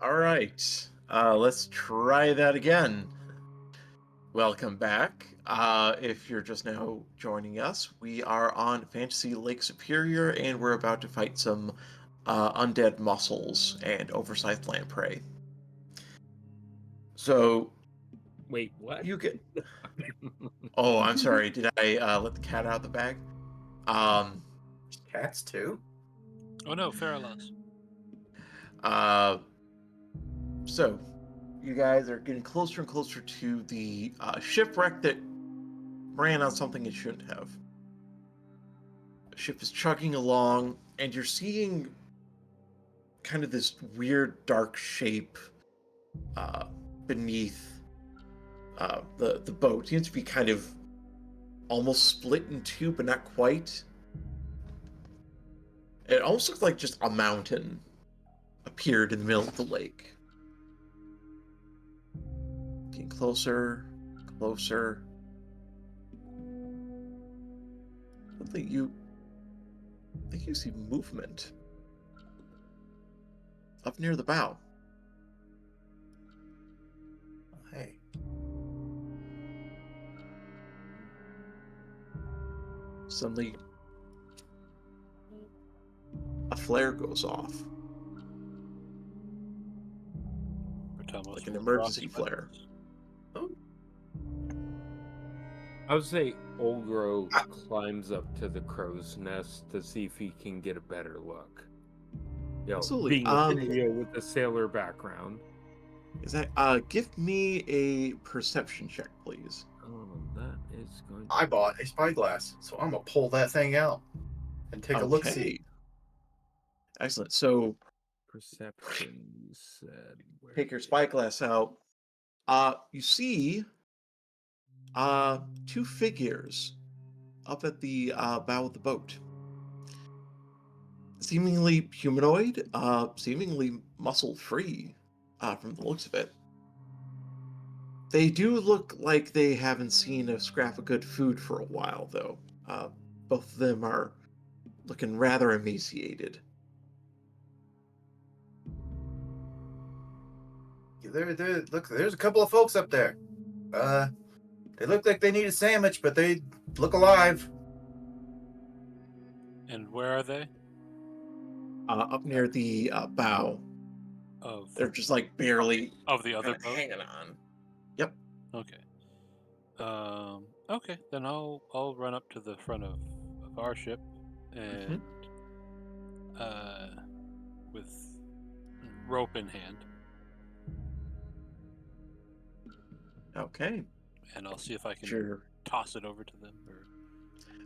All right. Let's try that again. Welcome back. If you're just now joining us, we are on Fantasy Lake Superior, and we're about to fight some undead mussels and oversized lamprey. So Wait, what? you get. Oh, I'm sorry. Did I let the cat out of the bag? Um. Cats too? Oh no, Faralos. Uh. So you guys are getting closer and closer to the shipwreck that ran on something it shouldn't have. The ship is chugging along, and you're seeing kind of this weird dark shape uh, beneath the boat. It seems to be kind of almost split in two, but not quite. It almost looks like just a mountain appeared in the middle of the lake. Getting closer, closer. I think you see movement up near the bow. Hey. Suddenly, a flare goes off, like an emergency flare. Oh, I would say Olgro climbs up to the crow's nest to see if he can get a better look. Absolutely. Being with the sailor background. Is that give me a perception check, please. Oh, that is going. I bought a spyglass, so I'm gonna pull that thing out and take a look. See. Excellent. So Perception, you said. take your spyglass out. You see two figures up at the bow of the boat. Seemingly humanoid, seemingly muscle-free, from the looks of it. They do look like they haven't seen a scrap of good food for a while, though. Both of them are looking rather emaciated. Look, there's a couple of folks up there. They look like they need a sandwich, but they look alive. And where are they? Up near the bow. Of They're just like barely of the other kinda boat? hanging on. Yep. Okay. Okay, then I'll run up to the front of our ship and with rope in hand, Okay. and I'll see if I can Sure. toss it over to them or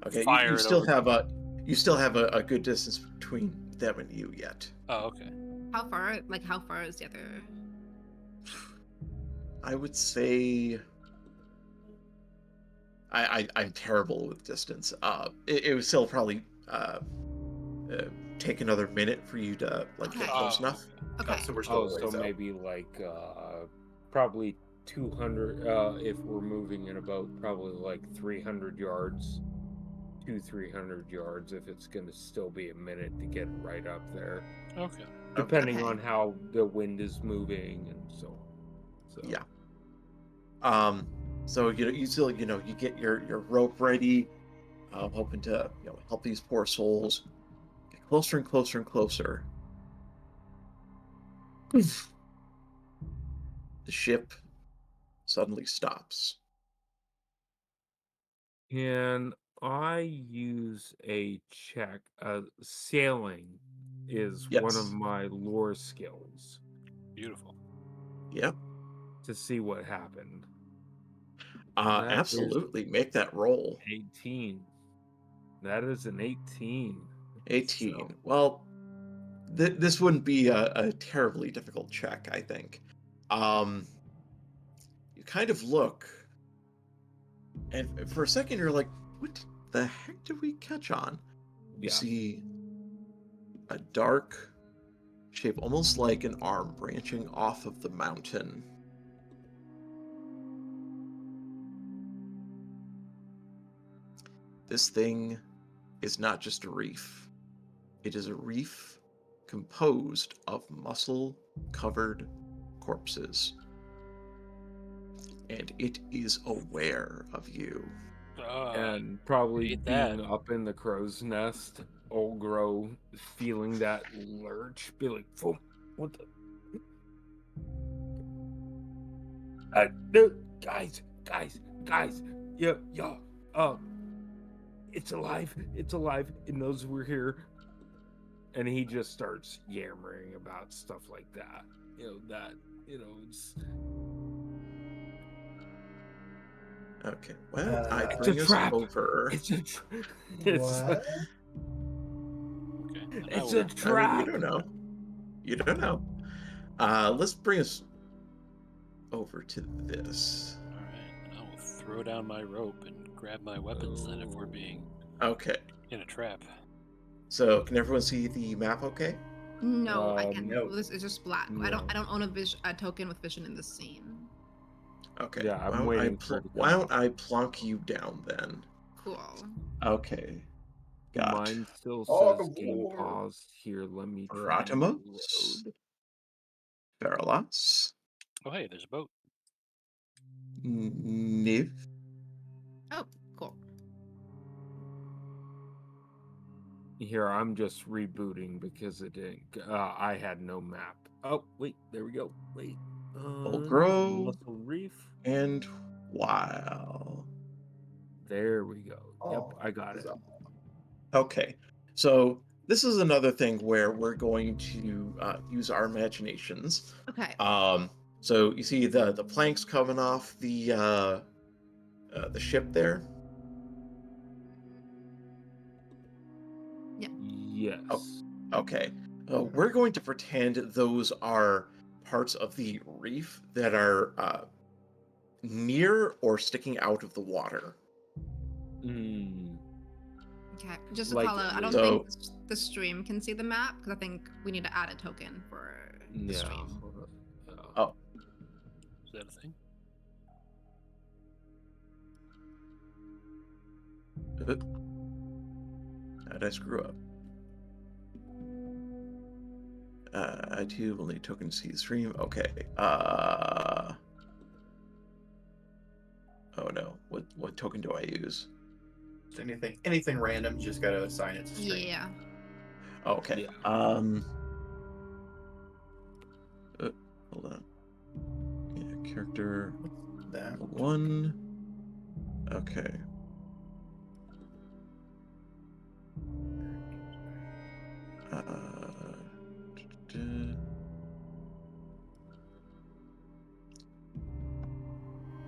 Okay. fire You it still over. have a good distance between them and you yet. Oh, okay. How far? Like, how far is the other? I would say I'm terrible with distance. It would still probably take another minute for you to like get Okay. close enough. Okay. So we're still a so ways out. maybe like probably 200. If we're moving in about probably like 300 yards, 300 yards. If it's going to still be a minute to get right up there, Okay. depending Okay. on how the wind is moving and so on. So Yeah. So you still you get your rope ready, hoping to help these poor souls get closer and closer and closer. The ship suddenly stops. can I use a check? Sailing is one of Yes. my lore skills Beautiful. Yep. to see what happened. That is Absolutely. Make that roll. 18. That is an 18. 18. So, Well, this wouldn't be a terribly difficult check, I think. Um, you kind of look, and for a second you're like, what the heck did we catch on? You yeah. see a dark shape, almost like an arm branching off of the mountain. This thing is not just a reef. It is a reef composed of muscle covered corpses. And it is aware of you. And probably hate being that. up in the crow's nest, old Grow feeling that lurch, be like, "Phoom, what the? No, guys, yeah, it's alive, it knows we're here." And he just starts yammering about stuff like that. It's Okay, well, I It's bring a us trap. over. It's a What? Okay. And I it's will, a trap. You don't know. You don't know. Let's bring us over to this. all right. And I will throw down my rope and grab my weapons then if we're being Okay, in a trap. so can everyone see the map okay? No, I can't. no. Well, this is just black. I No. don't own a token with vision in the scene. Okay. Yeah, I'm waiting for it to why come don't up. I plonk you down then? Cool. Okay. Got Mine still Oh, says good game lord. paused. Here, let me try and Ratimos, reload. Veralas, Oh, hey, there's a boat. Niv, Oh, cool. Here, I'm just rebooting because it didn't. I had no map. Oh, wait, there we go. Wait. Olgro, Muscle Reef. and Wow. There we go. Yep, Oh, I got it. Okay. So this is another thing where we're going to use our imaginations. Okay. So you see the planks coming off the ship there. Yes. Okay. We're going to pretend those are parts of the reef that are near or sticking out of the water. Mm, Okay. Just to Like, call out, I don't So- think the stream can see the map because I think we need to add a token for the yeah. stream. Hold on. Oh. Is that a thing? How'd I screw up? I too will need token to see the stream. Okay. Oh no. What token do I use? Anything random, you just gotta assign it to stream. Yeah. Okay. Yeah. Hold on. Yeah, character That 1. Okay.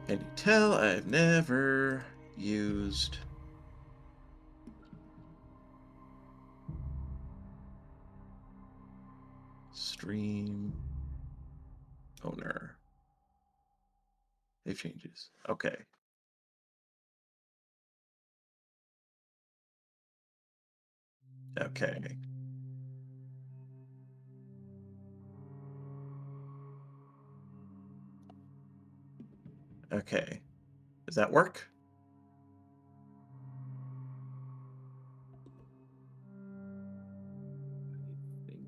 Can you tell I've never used stream owner? Save changes. Okay. Okay. Okay. Does that work? I think.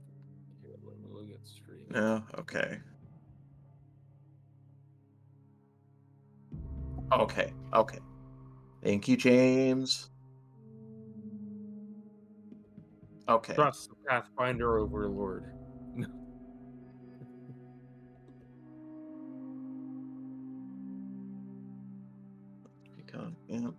Here, let me look at stream. No? Okay. Okay. Okay. Thank you, James. Okay. Trust the Pathfinder Overlord. Yeah.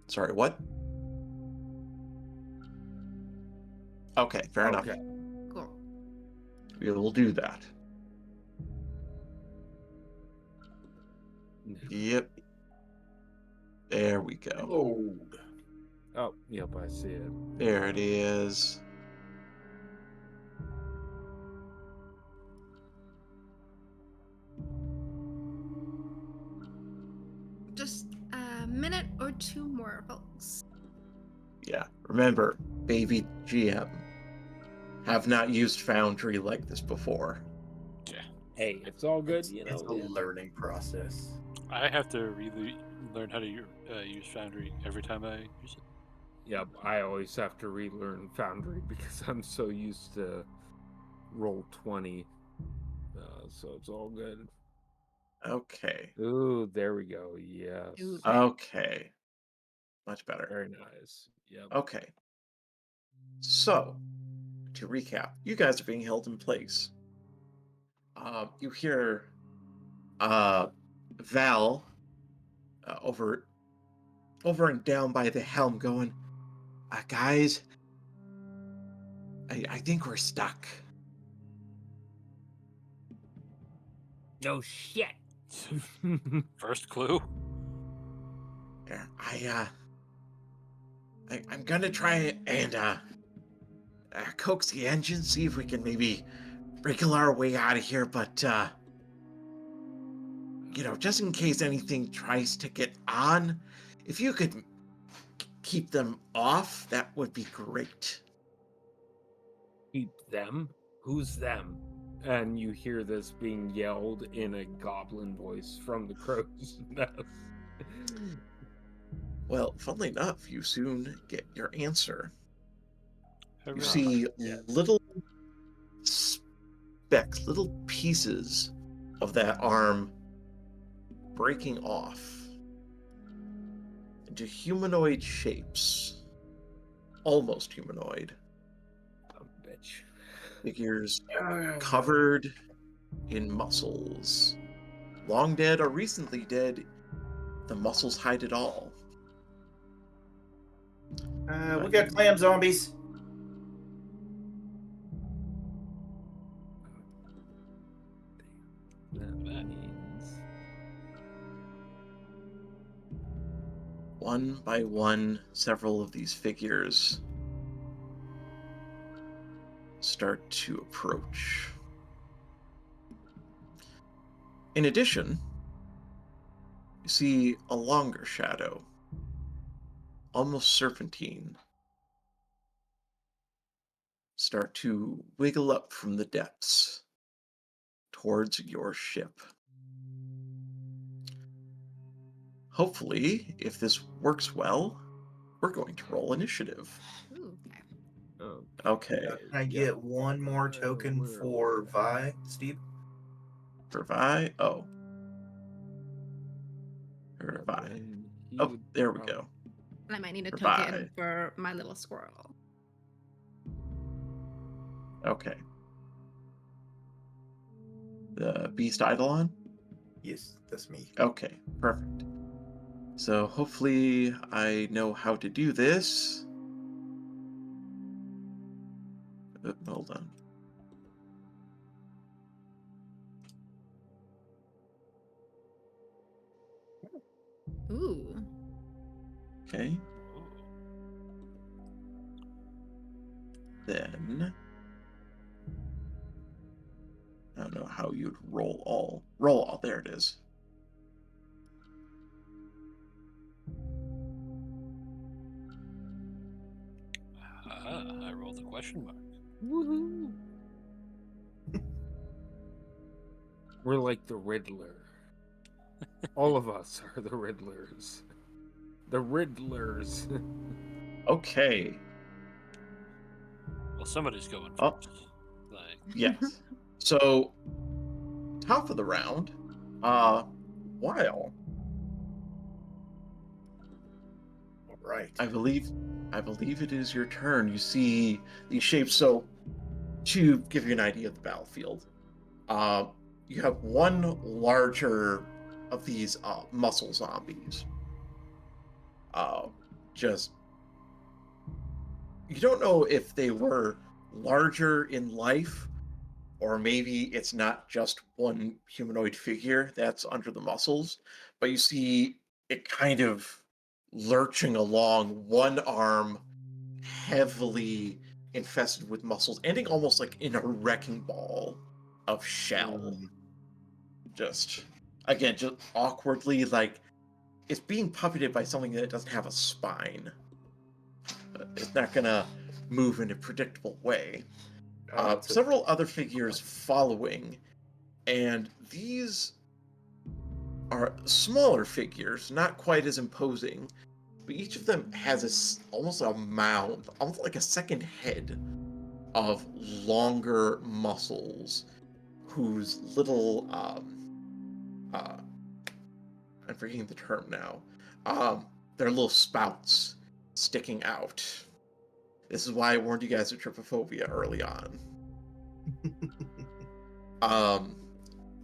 Sorry, what? Okay, fair enough. Okay. Cool. We will do that. Yep. There we go. load. Oh, yep, I see it. There it is. Just a minute or two more, folks. Yeah. Remember, baby GM. Have not used Foundry like this before. Hey, it's all good, It's a it's- learning process. I have to really learn how to use Foundry every time I use it. Yep, I always have to relearn Foundry because I'm so used to roll 20. So it's all good. Okay. Ooh, there we go. Yes. Ooh, Okay. Much better. Very nice. Yep. Okay. So, to recap, you guys are being held in place. You hear Val over and down by the helm going, guys, I think we're stuck. No shit. First clue. Yeah, I'm gonna try and coax the engine, see if we can maybe wriggle our way out of here, but just in case anything tries to get on, if you could keep them off, that would be great. Keep them? Who's them? And you hear this being yelled in a goblin voice from the crow's nest. Well, funnily enough, you soon get your answer. You Hooray. see yes. little specks, little pieces of that arm breaking off into humanoid shapes. Almost humanoid. Oh, bitch. Figures covered in muscles. Long dead or recently dead, the muscles hide it all. We got clam zombies. That means... One by one, several of these figures start to approach. In addition, you see a longer shadow, almost serpentine, start to wiggle up from the depths towards your ship. Hopefully, if this works well, we're going to roll initiative. Ooh, okay. Okay. Can I get one more token for Vi, Steve? For Vi? Oh. For Vi. Oh, there we go. And I might need a For token Vi. for my little squirrel. Okay. The Beast Eidolon? Yes, that's me. Okay, perfect. So hopefully I know how to do this. Hold on. Ooh. Okay. Then I don't know how you'd roll all. Roll all. There it is. I rolled a question mark. Woohoo! We're like the Riddler. All of us are the Riddlers. The Riddlers. Okay. Well, somebody's going Oh. first. Like, Yes. So top of the round, while All right. I believe it is your turn. You see these shapes. So to give you an idea of the battlefield, you have one larger of these muscle zombies. Just you don't know if they were larger in life, or maybe it's not just one humanoid figure that's under the muscles, but you see it kind of lurching along, one arm heavily infested with muscles, ending almost like in a wrecking ball of shell. Just awkwardly, like it's being puppeted by something that doesn't have a spine. It's not gonna move in a predictable way. That's it. Several other figures following, and these are smaller figures, not quite as imposing, but each of them has almost a mound, almost like a second head of longer muscles whose little I'm forgetting the term now. Their little spouts sticking out. This is why I warned you guys of trypophobia early on.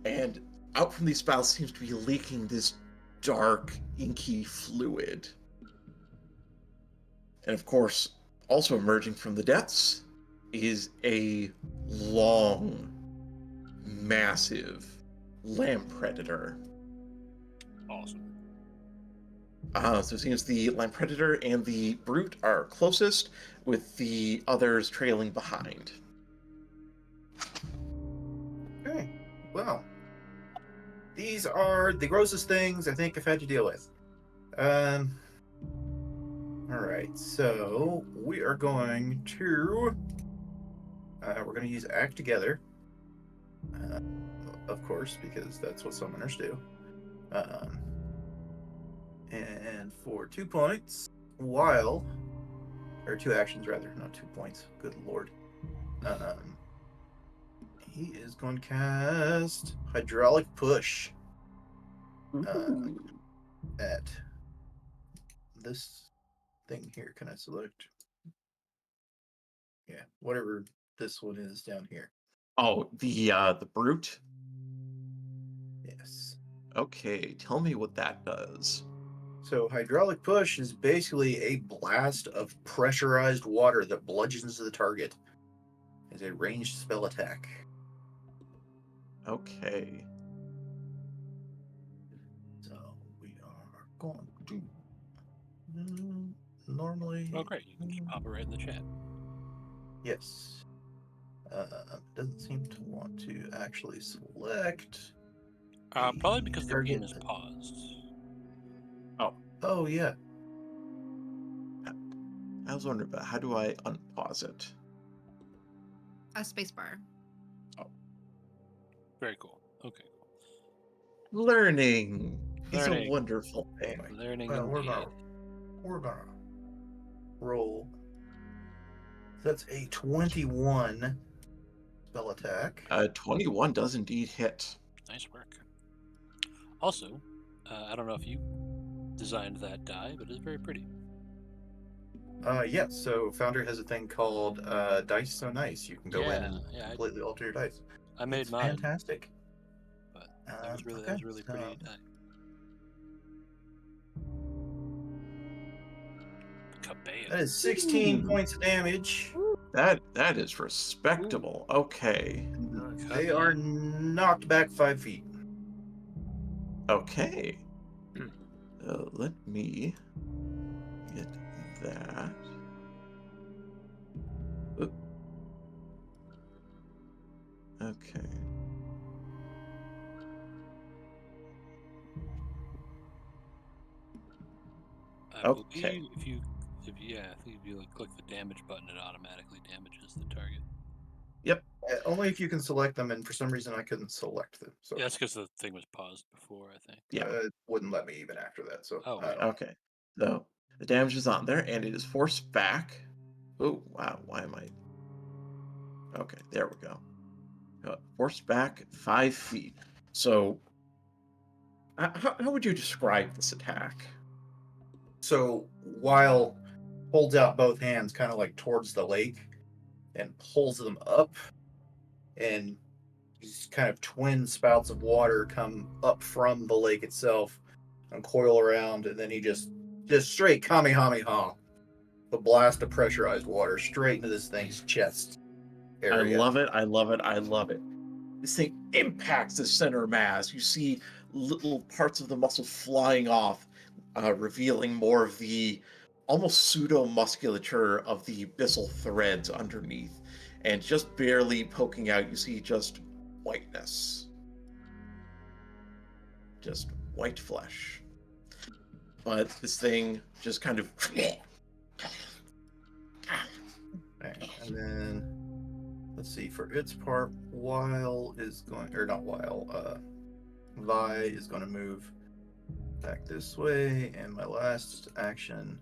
And out from these spouts seems to be leaking this dark, inky fluid. And of course, also emerging from the depths is a long, massive lamp predator. Awesome. So it seems the lamp predator and the brute are closest, with the others trailing behind. Okay. Well, these are the grossest things I think I've had to deal with. All right. So we are going to use act together, of course, because that's what summoners do. And for 2 points, or 2 actions rather, not 2 points. Good lord. He is going to cast Hydraulic Push at this thing here. Can I select? Yeah, whatever this one is down here. Oh, the brute? Yes. Okay, tell me what that does. So Hydraulic Push is basically a blast of pressurized water that bludgeons the target. It's a ranged spell attack. Okay. So we are going to normally. Oh, great. You can just pop it right in the chat. Yes. Doesn't seem to want to actually select. Probably because the game target. is paused. Oh yeah. I was wondering about how do I unpause it? A spacebar. Very cool. Okay. Learning is a Learning. wonderful thing. Anyway, Learning we're indeed. gonna roll. That's a 21 spell attack. 21 does indeed hit. Nice work. Also, I don't know if you designed that die, but it's very pretty. Yeah, so Founder has a thing called Dice So Nice. You can go in and completely alter your dice. I made It's mine, fantastic. but that was really pretty die. Cabello. That is 16 Ooh. points of damage. That is respectable. Okay. They are knocked back 5 feet. Okay. Let me get that. Oop. Okay. I believe if you click the damage button, it automatically damages the target. Yep. Only if you can select them, and for some reason I couldn't select them. So Yeah, that's because the thing was paused before, I think. Yeah. it wouldn't let me even after that. So Oh, I don't. Okay. So the damage is on there, and it is forced back. Oh wow! Why am I? Okay, there we go. Forced back 5 feet. So, how would you describe this attack? So while holds out both hands, kind of like towards the lake, and pulls them up, and these kind of twin spouts of water come up from the lake itself and coil around, and then he just straight Kamehameha, the blast of pressurized water straight into this thing's chest area. I love it. I love it. I love it. This thing impacts the center mass. You see little parts of the muscle flying off, revealing more of the almost pseudo musculature of the abyssal threads underneath. And just barely poking out, you see just whiteness. Just white flesh. But this thing just kind of And then let's see, for its part, Weil is going, or not Weil, Vi is going to move back this way, and my last action,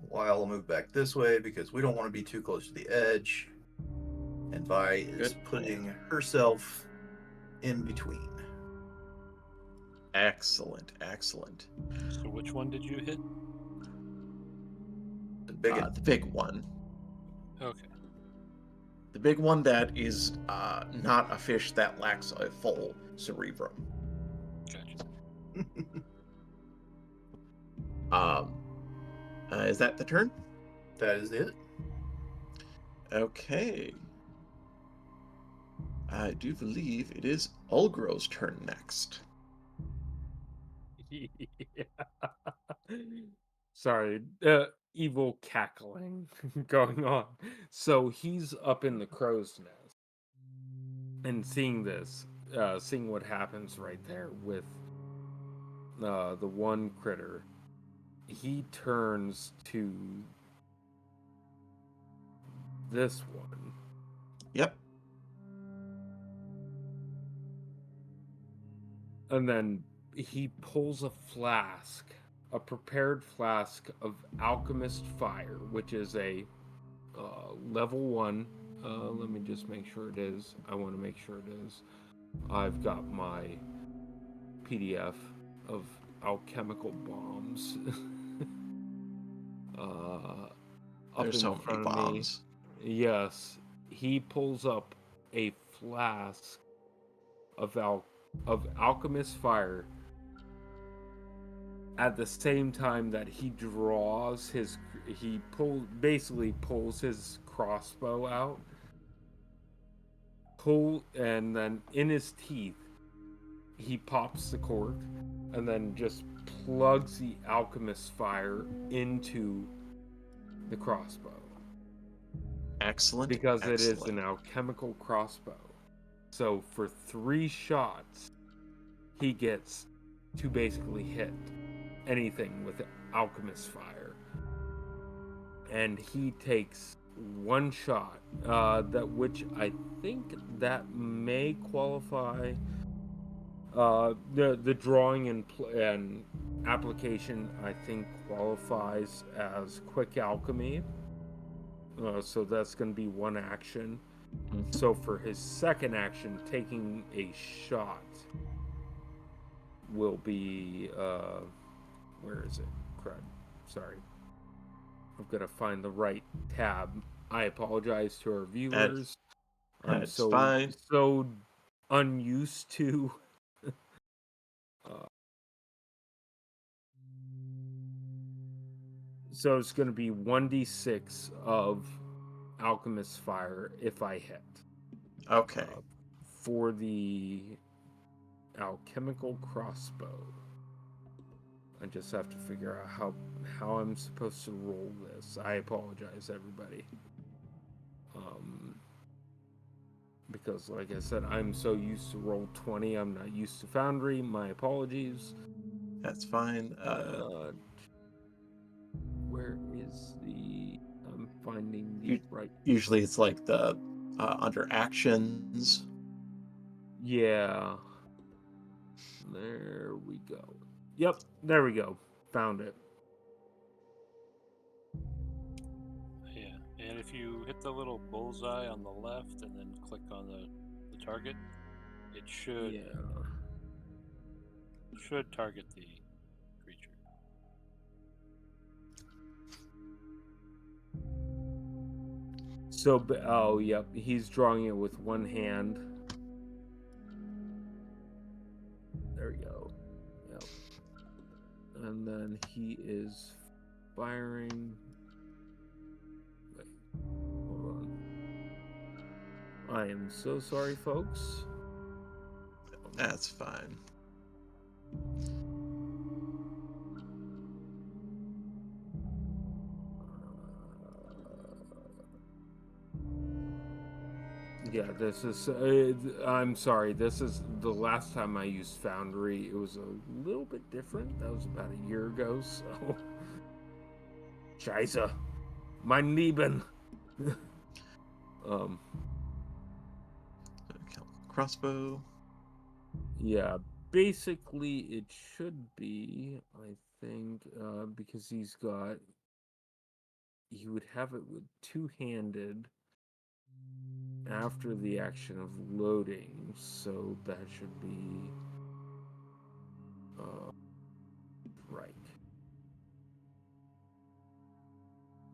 Weil will move back this way because we don't want to be too close to the edge. And Vi is Good. putting herself in between. Excellent, excellent. So which one did you hit? The big one. The big one. Okay. The big one that is not a fish that lacks a full cerebrum. Gotcha. Is that the turn? That is it. Okay. I do believe it is Ulgro's turn next. Sorry, evil cackling going on. So he's up in the crow's nest and seeing this, seeing what happens right there with the one critter. He turns to this one. Yep. And then he pulls a flask, a prepared flask of alchemist fire, which is a level 1. Let me just make sure it is. I want to make sure it is. I've got my PDF of alchemical bombs up There's in so many front of bombs. me. Yes, he pulls up a flask of alchemist fire at the same time that he draws his basically pulls his crossbow out, and then in his teeth he pops the cork and then just plugs the alchemist fire into the crossbow Excellent. because it is excellent. an alchemical crossbow. So for 3 shots he gets to basically hit anything with alchemist fire, and he takes 1 shot, that which I think that may qualify. The drawing and application I think qualifies as quick alchemy, so that's going to be 1 action. Mhm. So for his second action, taking a shot will be where is it? Crud. Sorry. I've got to find the right tab. I apologize to our viewers. I'm That's fine. so unused to so it's going to be 1d6 of alchemist fire if I hit. Okay. For the alchemical crossbow, I just have to figure out how I'm supposed to roll this. I apologize, everybody. Because, like I said, I'm so used to roll 20, I'm not used to Foundry. My apologies. That's fine. Where is the? I'm finding the right. Usually it's like the under actions. Yeah. There we go. Yep, there we go. Found it. Yeah, and if you hit the little bullseye on the left and then click on the target, it should target the creature. So, oh, yep, he's drawing it with 1 hand. There we go. Yep. And then he is firing. Wait, hold on. I am so sorry, folks. That's fine. Yeah, this is. I'm sorry. This is the last time I used Foundry. It was a little bit different. That was about a year ago. So, Scheiße, mein Lieben. Um, Crossbow. yeah, basically it should be, I think, because he would have it with two-handed after the action of loading, so that should be right.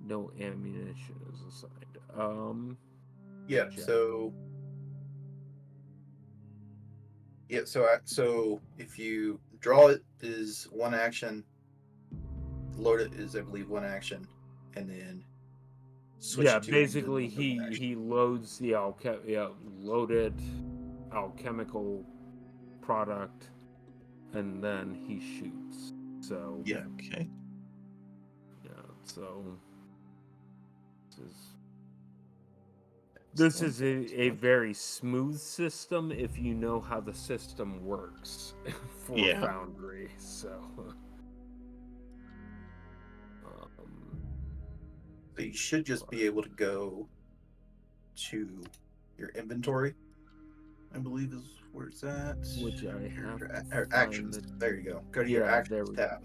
No ammunition is assigned. Yeah. check. So if you draw it is one action, load it is I believe one action, and then switch Yeah, it to hand is basically another one action. he loads the loaded alchemical product, and then he shoots. So Yeah. Okay. yeah, so this is a very smooth system if you know how the system works for Yeah. Foundry. So So you should just be able to go to your inventory, I believe is where it's at. which I have Your to or find actions. the There you go. Go to your actions we tab.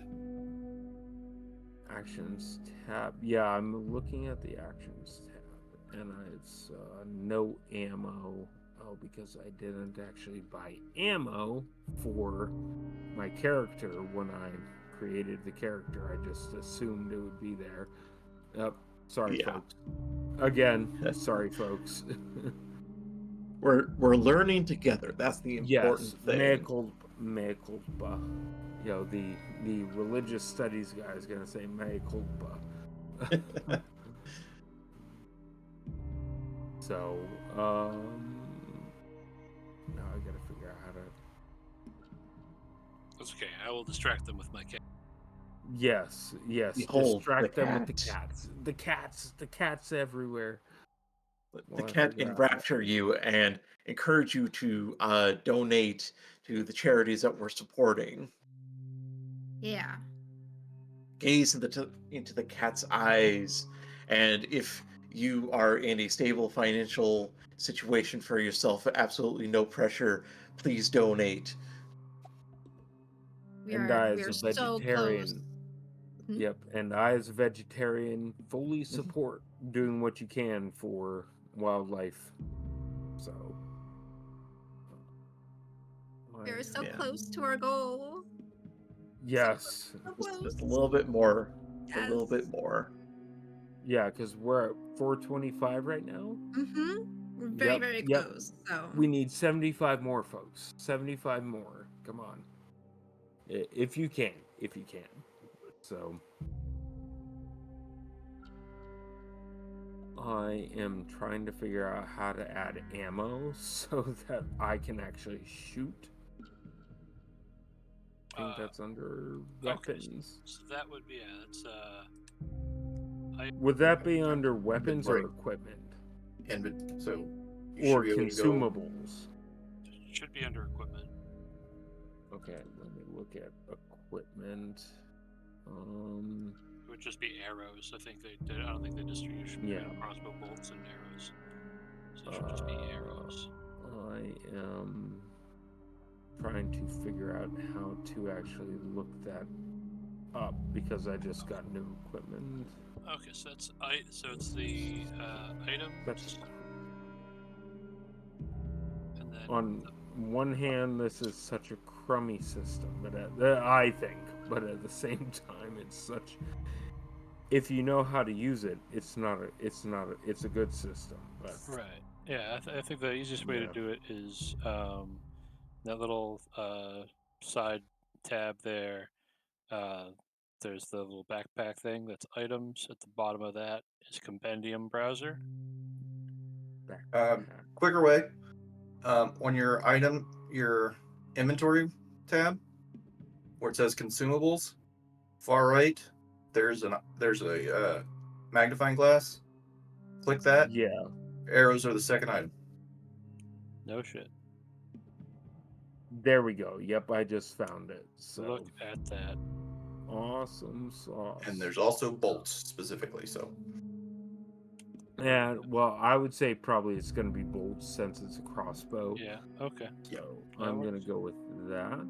actions tab. Yeah, I'm looking at the actions tab, and it's no ammo. Oh, because I didn't actually buy ammo for my character when I created the character. I just assumed it would be there. Sorry, Yeah. folks. Again, sorry, folks. We're learning together. That's the important Yes, thing. mea culpa. You know, the religious studies guy is gonna say mea culpa. So, now I gotta figure out how to. That's okay. I will distract them with my cat. Yes, Behold, distract the them with the cat. the cats everywhere. The While I cat figure out. enrapture you and encourage you to donate to the charities that we're supporting. Yeah. Gaze into the cat's eyes, and if you are in a stable financial situation for yourself, absolutely no pressure, please donate. And I, We as are a so close. vegetarian, Mhm. yep, and I, as a vegetarian, fully support doing what you can for wildlife. So, We are so Yeah. close to our goal. yes, So Just close. a little bit more. A Yes. little bit more. yeah, because we're at 425 right now. Mm-hmm. We're very, very Yep. close. So We need 75 more, folks. 75 more. Come on. If you can. So I am trying to figure out how to add ammo so that I can actually shoot. I think that's under weapons. So that would be that's Would that be under weapons or Inventory. equipment? So you Or should be able to go. consumables? should be under equipment. Okay, let me look at equipment. It would just be arrows. I think they did. I don't think they distribution between crossbow bolts and arrows. So it should just be arrows. I am trying to figure out how to actually look that up because I just got new equipment. Okay, so it's the items. And then On one hand, this is such a crummy system, but I think, but at the same time, it's such. If you know how to use it, it's a good system. But right, yeah, I think the easiest way to Yeah. do it is that little side tab there. There's the little backpack thing that's items. At the bottom of that is compendium browser. Quicker way. On your inventory tab, where it says consumables, far right, there's a magnifying glass. Click that. Yeah. Arrows are the second item. No shit. There we go. Yep, I just found it. So Look at that. awesome sauce. And there's also bolts specifically. So And well, I would say probably it's going to be bolts since it's a crossbow. Yeah. Okay. So That I'm going to works. go with that.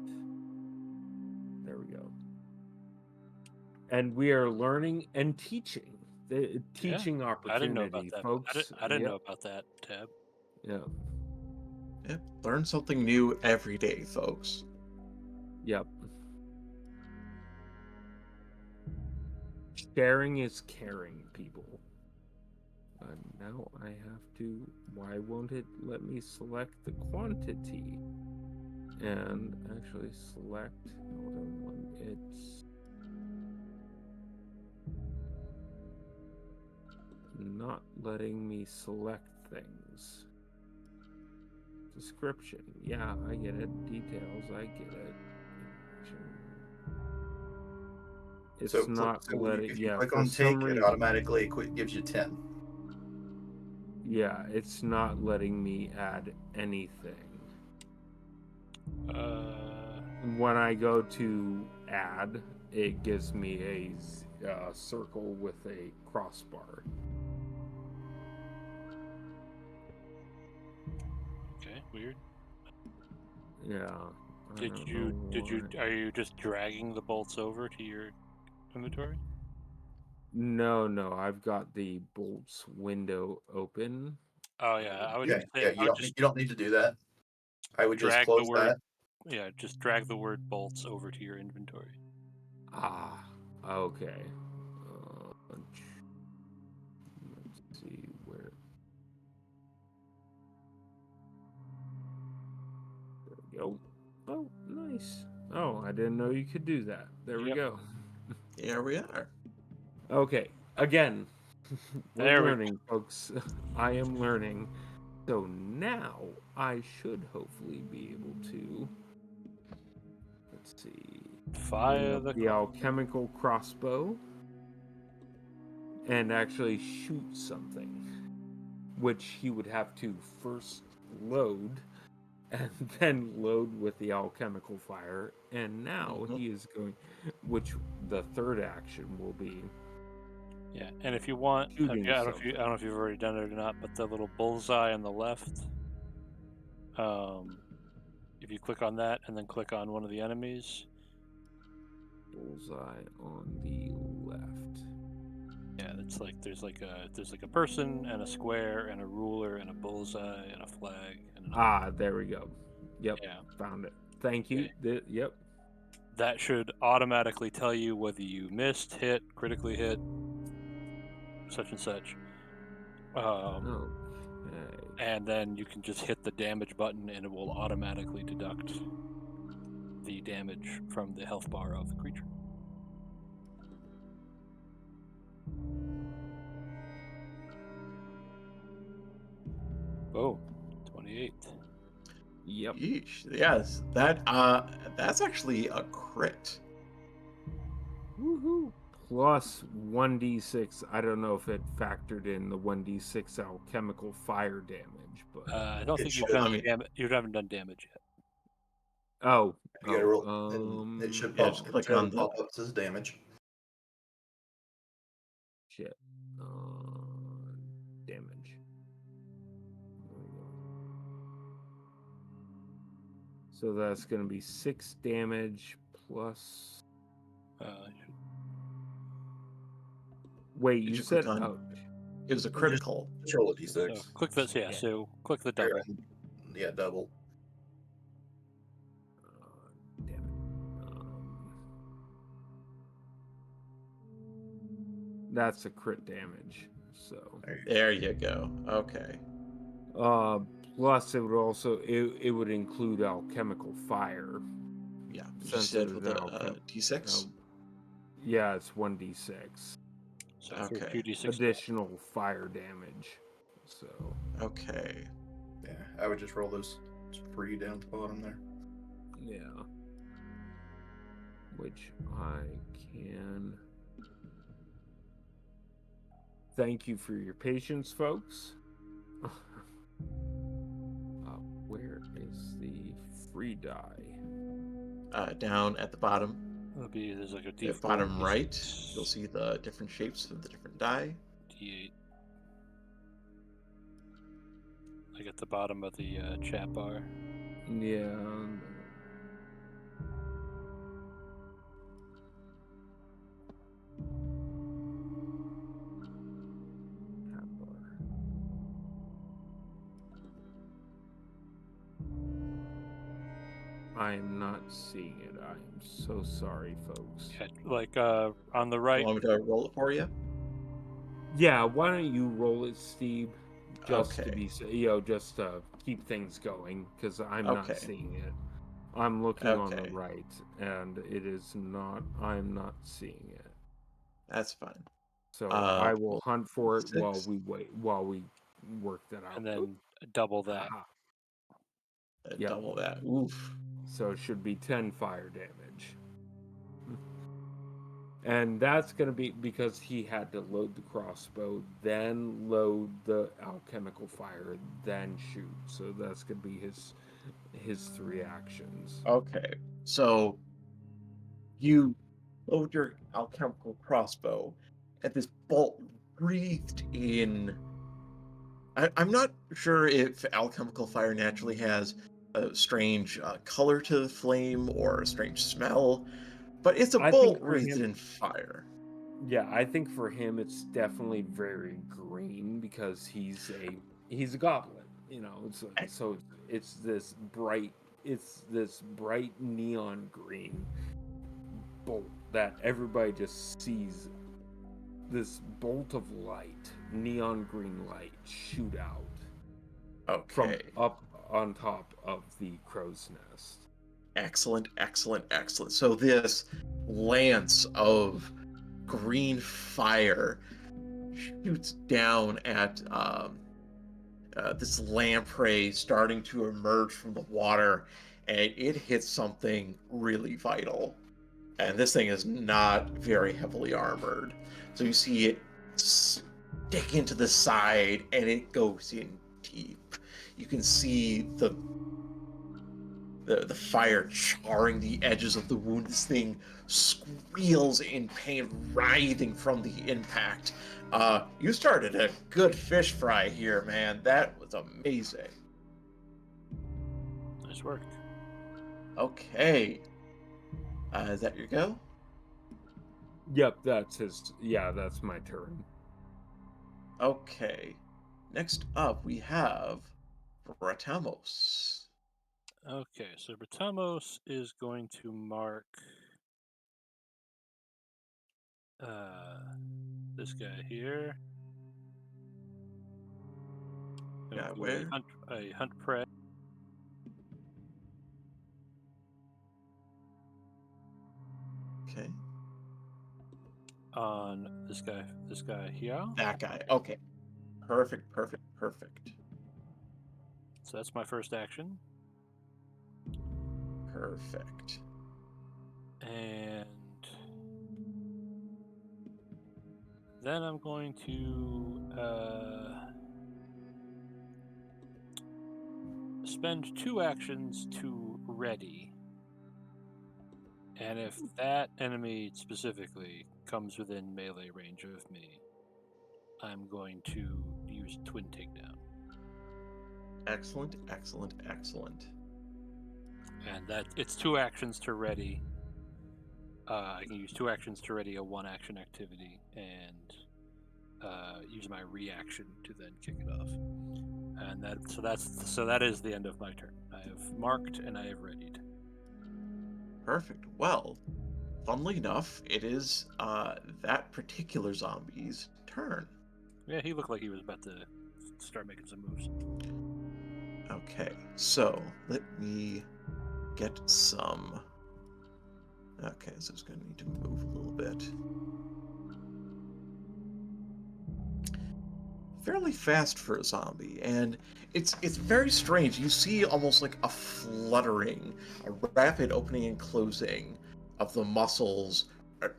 There we go. And we are learning and teaching. The teaching I didn't know about opportunity, that. folks. I didn't Yep. know about that tab. Yeah. Yep. Learn something new every day, folks. Yep. Sharing is caring, people. Now I have to. Why won't it let me select the quantity? And actually select. Hold on one. It's not letting me select things. Description. Yeah, I get it. Details. I get it. It's So, not letting. if you Yeah, click for on some take, it reason. automatically gives you 10. Yeah, it's not letting me add anything. When I go to add, it gives me a circle with a crossbar. Okay. Weird. Yeah. I Did don't you? know why. Are you just dragging the bolts over to your inventory? No, I've got the bolts window open. Oh yeah. I would Yeah, just say. yeah. I would just You don't need to do that. I would just drag the close word. that. Yeah. Just drag the word bolts over to your inventory. Ah, okay. Let's see where. There we go. Oh, nice. Oh, I didn't know you could do that. There we Yep. go. Here we are. Okay, again, we're There we go. learning, folks. I am learning. So now I should hopefully be able to. Let's see. Bring Fire up the the alchemical crossbow and actually shoot something, which he would have to first load and then load with the alchemical fire. And now Mhm. he is going, which the third action will be Yeah, and if you want, shooting I something. don't know if you've already done it or not, but the little bullseye on the left, if you click on that and then click on one of the enemies, Bullseye on the left. yeah, it's like there's like a person and a square and a ruler and a bullseye and a flag and an Ah, there we go. Yep, yeah. found it. Thank you. Yep. That should automatically tell you whether you missed, hit, critically hit, such and such. Okay. And then you can just hit the damage button and it will automatically deduct the damage from the health bar of the creature. Oh, 28. Yep. Yeesh. Yes, that's actually a crit. Woohoo. Plus 1d6. I don't know if it factored in the 1d6 alchemical fire damage, but I don't It think you've should. done I mean, you haven't done damage yet. oh, You gotta roll, and it should yeah, pop. just click Should on the. pop up as damage. shit. Damage. There we go. So that's going to be 6 damage plus. Wait, You you should click said. on. Oh, It was a Just, critical. just roll a so d6. click this. Yeah. Yeah. So click the Or, double. yeah, double. damn it. That's a crit damage. So. There you go. Okay. Plus it would also it would include alchemical fire. Yeah. You Since said it with is an a D6. yeah, it's 1d6. So for Okay. 2d6. Additional fire damage. So Okay. Yeah, I would just roll those 3 down at the bottom there. yeah. Which I can. Thank you for your patience, folks. Where is the free die? Down at the bottom. There's like a At d4, bottom right, d6, you'll see the different shapes of the different die. d8. like at the bottom of the chat bar. Yeah. Chat bar. I am not seeing it. I am so sorry, folks. Yeah, like on the You right. want me to roll it for you? Yeah, why don't you roll it, Steve? Just to Okay. be, just to keep things going, because I'm not Okay. seeing it. I'm looking on the Okay. right, and it is not. I'm not seeing it. That's fine. So I will Well, hunt for it while 6. we wait. While we work that out. And then double that. Aha. Yep. Double that. Oof. So it should be 10 fire damage. And that's going to be because he had to load the crossbow, then load the alchemical fire, then shoot. So that's going to be his 3 actions. Okay. So you load your alchemical crossbow, and this bolt breathed in. I'm not sure if alchemical fire naturally has a strange color to the flame or a strange smell, but it's a I think bolt for breathed him, in fire. yeah, I think for him it's definitely very green because he's a goblin, so it's this bright neon green bolt that everybody just sees, this bolt of light, neon green light shoot out from Okay. up on top of the crow's nest. Excellent, excellent, excellent. So this lance of green fire shoots down at this lamprey starting to emerge from the water, and it hits something really vital. And this thing is not very heavily armored. So you see it stick into the side, and it goes in deep. You can see the fire charring the edges of the wound. This thing squeals in pain, writhing from the impact. You started a good fish fry here, man. That was amazing. Nice work. Okay. Is that your go? Yep, that's my turn. Okay. Next up, we have Bratamos. Okay, so Bratamos is going to mark this guy here. Yeah, Do where? a hunt prey Okay. on this guy here. That guy. Okay. Perfect, perfect, perfect. So that's my first action. Perfect. And then I'm going to spend 2 actions to ready. And if that enemy specifically comes within melee range of me, I'm going to use Twin Takedown. Excellent, excellent, excellent. And that it's 2 actions to ready. I can use 2 actions to ready a 1-action activity and use my reaction to then kick it off. And that is the end of my turn. I have marked and I have readied. Perfect. Well, funnily enough, it is that particular zombie's turn. Yeah, he looked like he was about to start making some moves. Okay, so let me get some. Okay, so it's going to need to move a little bit. Fairly fast for a zombie, and it's very strange. You see almost like a fluttering, a rapid opening and closing of the muscles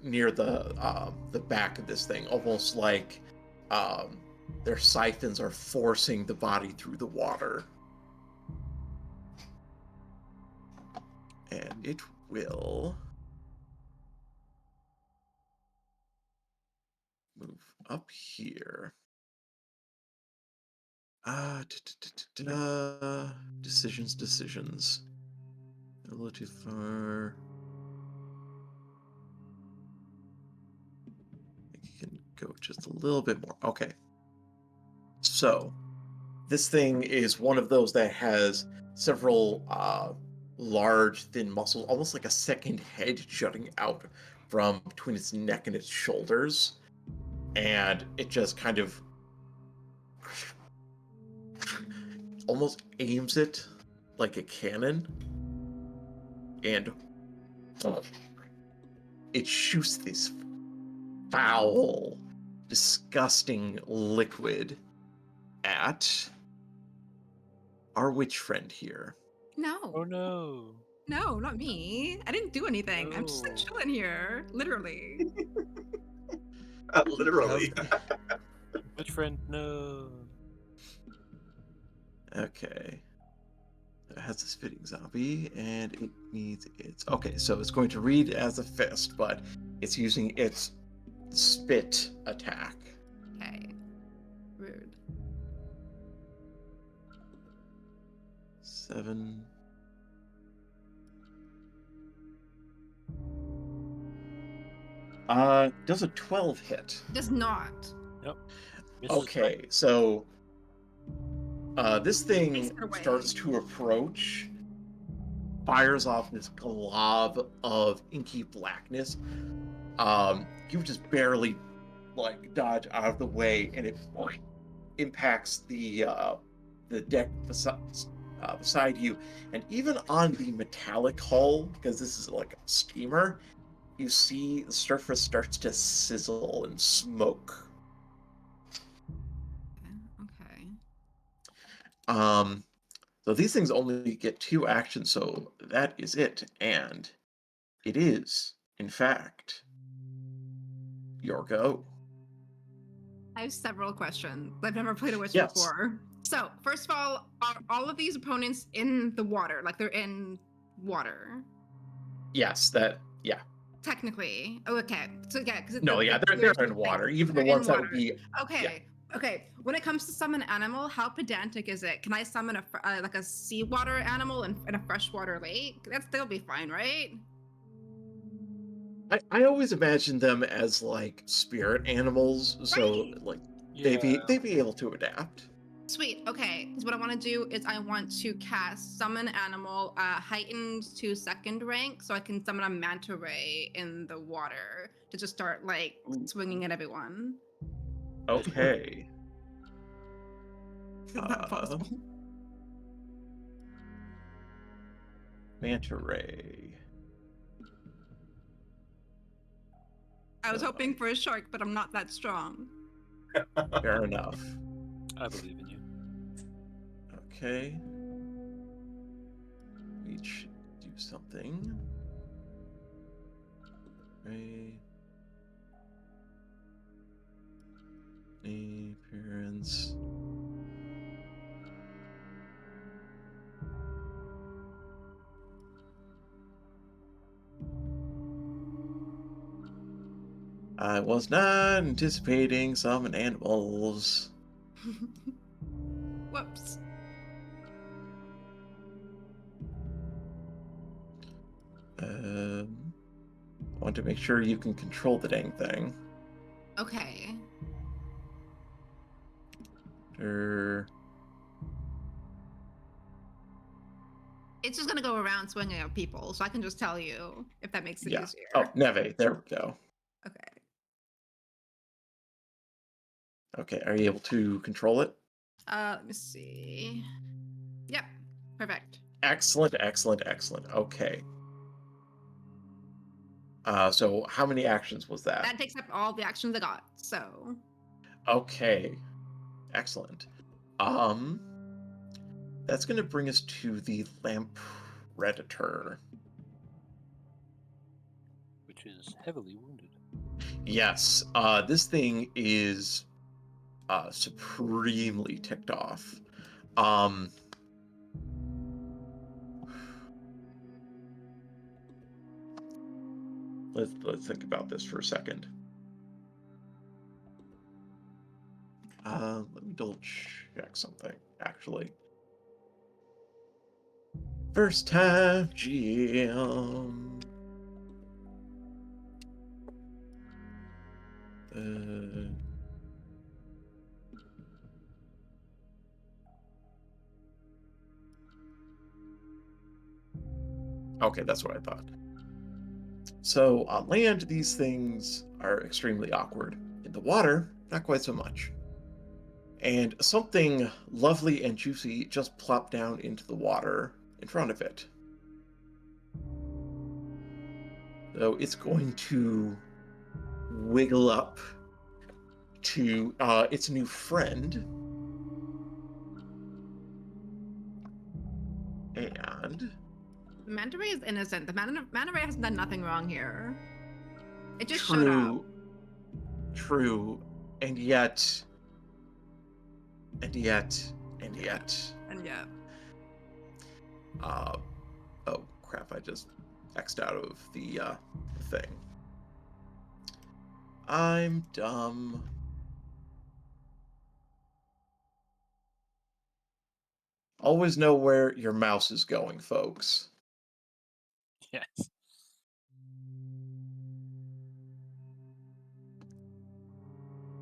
near the back of this thing, almost like their siphons are forcing the body through the water. And it will move up here. Decisions. A little too far. I think you can go just a little bit more. Okay. So, this thing is one of those that has several large, thin muscles, almost like a second head jutting out from between its neck and its shoulders. And it just kind of almost aims it like a cannon. And it shoots this foul, disgusting liquid at our witch friend here. No. Oh no. No, not me. I didn't do anything. I'm just like No. chilling here, literally. Literally. Which friend? No. Okay. It has this fitting zombie, and it needs its... Okay, so it's going to read as a fist, but it's using its spit attack. Okay. Rude. 7. Does a 12 hit? Does not. Yep. Misses by- Okay, so this thing Takes it away. starts to approach, fires off this glob of inky blackness. You just barely like dodge out of the way, and it impacts the deck beside you, and even on the metallic hull, because this is like a steamer, you see the surface starts to sizzle and smoke. Okay. So these things only get 2 actions, so that is it, and it is, in fact, your go. I have several questions. I've never played a witch Yes. before. So, first of all, are all of these opponents in the water? Like they're in water? Yes, yeah. Technically. Oh, okay. So yeah, because No, yeah, they're in water. Even the They're in ones that would water. be... Okay. Okay. When it comes to summon animal, how pedantic is it? Can I summon like a seawater animal in a freshwater lake? That'll be fine, right? I always imagine them as like spirit animals, so Right. like Yeah. they'd be able to adapt. Sweet. Okay. Because what I want to do is I want to cast summon animal heightened to 2nd rank, so I can summon a manta ray in the water to just start like Ooh. swinging at everyone. Okay. Is that possible? Manta ray. I was hoping for a shark, but I'm not that strong. Fair enough. I believe in you. Okay. We should do something. Ray. Appearance. I was not anticipating summon animals. Whoops. I want to make sure you can control the dang thing. Okay. It's just gonna go around swinging at people, so I can just tell you if that makes it Yeah. easier. Oh, Neve, there we go. Okay. Okay, are you able to control it? Let me see. Yep. Perfect. Excellent, excellent, excellent. Okay. So how many actions was that? That takes up all the actions I got. So. Okay. Excellent. That's gonna bring us to the lamp predator. Which is heavily wounded. Yes, this thing is supremely ticked off. Let's think about this for a second. Let me double check. check something, actually. First time GM. Okay, that's what I thought. So on land, these things are extremely awkward. In the water, not quite so much. And something lovely and juicy just plopped down into the water in front of it. So it's going to wiggle up to its new friend. And Manta Ray is innocent. The Manta Ray has done nothing wrong here. It just showed true, up. true, and yet, and yet, and yet. And yeah. Oh crap! I just X'd out of the thing. I'm dumb. Always know where your mouse is going, folks. Yes.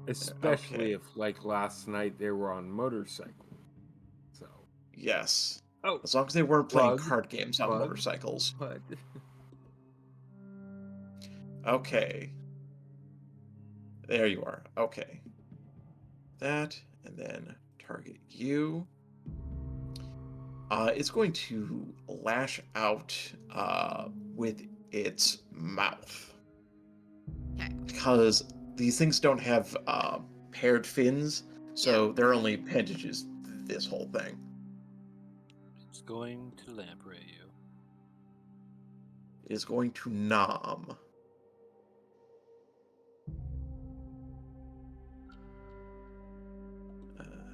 Especially Okay. if, like last night, they were on motorcycle. So. Yes. Oh, As long as they weren't playing plug, card games on plug. motorcycles. But Okay. There you are. Okay. That, and then target you. It's going to lash out with its mouth. Okay. Because these things don't have paired fins, so Yeah. they're only appendages this whole thing. It's going to lamprey you. It is going to nom.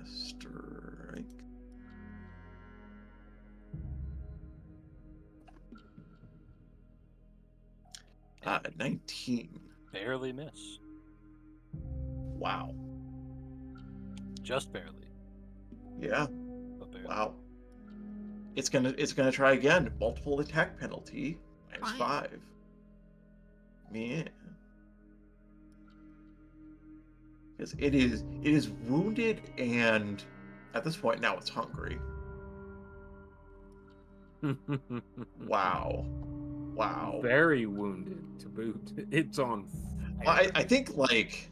Strike. Yeah, 19. barely miss. Wow. Just barely. Yeah. But barely. Wow. It's gonna try again. Multiple attack penalty. Fine. -5. Man. Because it is wounded, and at this point now it's hungry. Wow. Wow. very wounded to boot. It's on Well, fire. I think like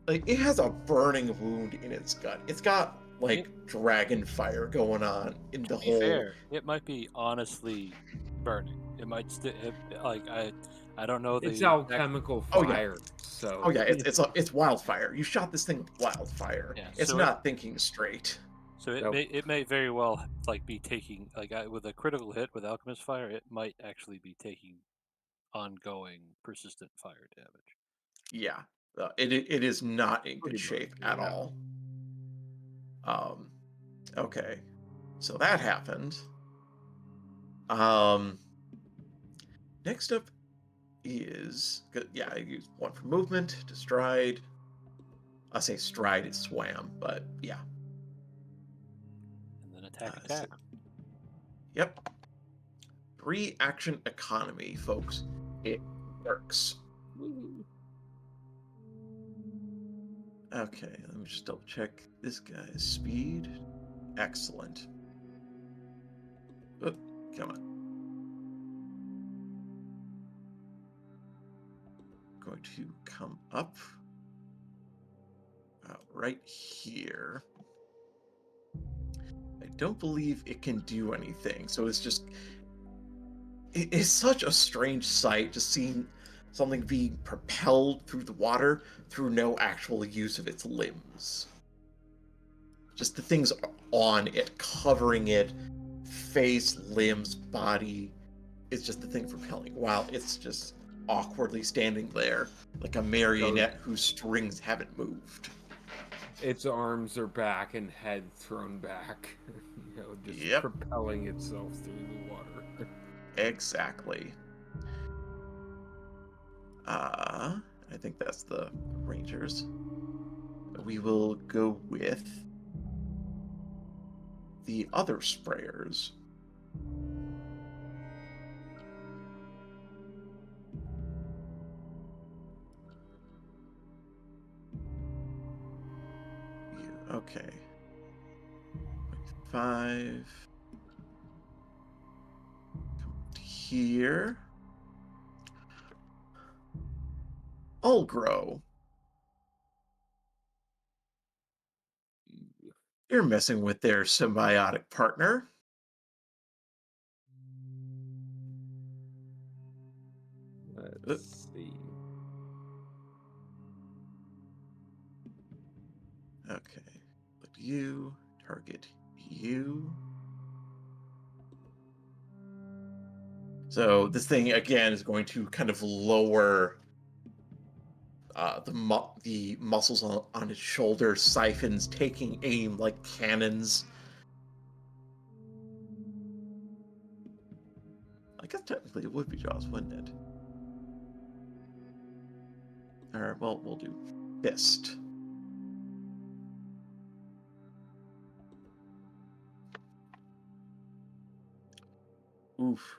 it has a burning wound in its gut. It's got like dragon fire going on in the To be whole. fair, it might be honestly burning. It might still like I don't know the It's exact- alchemical Oh, yeah. fire. So Oh yeah, it's wildfire. You shot this thing with wildfire. Yeah, It's so not thinking straight. So it Nope. may very well like be taking with a critical hit with alchemist fire, it might actually be taking ongoing persistent fire damage. Yeah, it is not in good Pretty shape much, at yeah. all. Okay, so that happened. Next up is yeah, I used one for movement to stride. I say stride, it swam, but yeah. And then attack. So- yep. 3 action economy, folks. It works. Okay, let me just double check this guy's speed. Excellent. Oh, come on. Going to come up right here. I don't believe it can do anything, so it's just it's such a strange sight just seeing something being propelled through the water through no actual use of its limbs. Just the things on it, covering it, face, limbs, body. It's just the thing propelling while it's just awkwardly standing there like a marionette whose strings haven't moved. Its arms are back and head thrown back. Just Yep. propelling itself through the water. Exactly. I think that's the Rangers. we will go with the other sprayers. Okay. 5. Come here. I'll grow. You're messing with their symbiotic partner. Let's see. Okay. Look at you. Target you. So this thing again is going to kind of lower the muscles on its shoulder, siphons taking aim like cannons. I guess technically it would be Jaws, wouldn't it? Alright, well, we'll do Fist. Oof.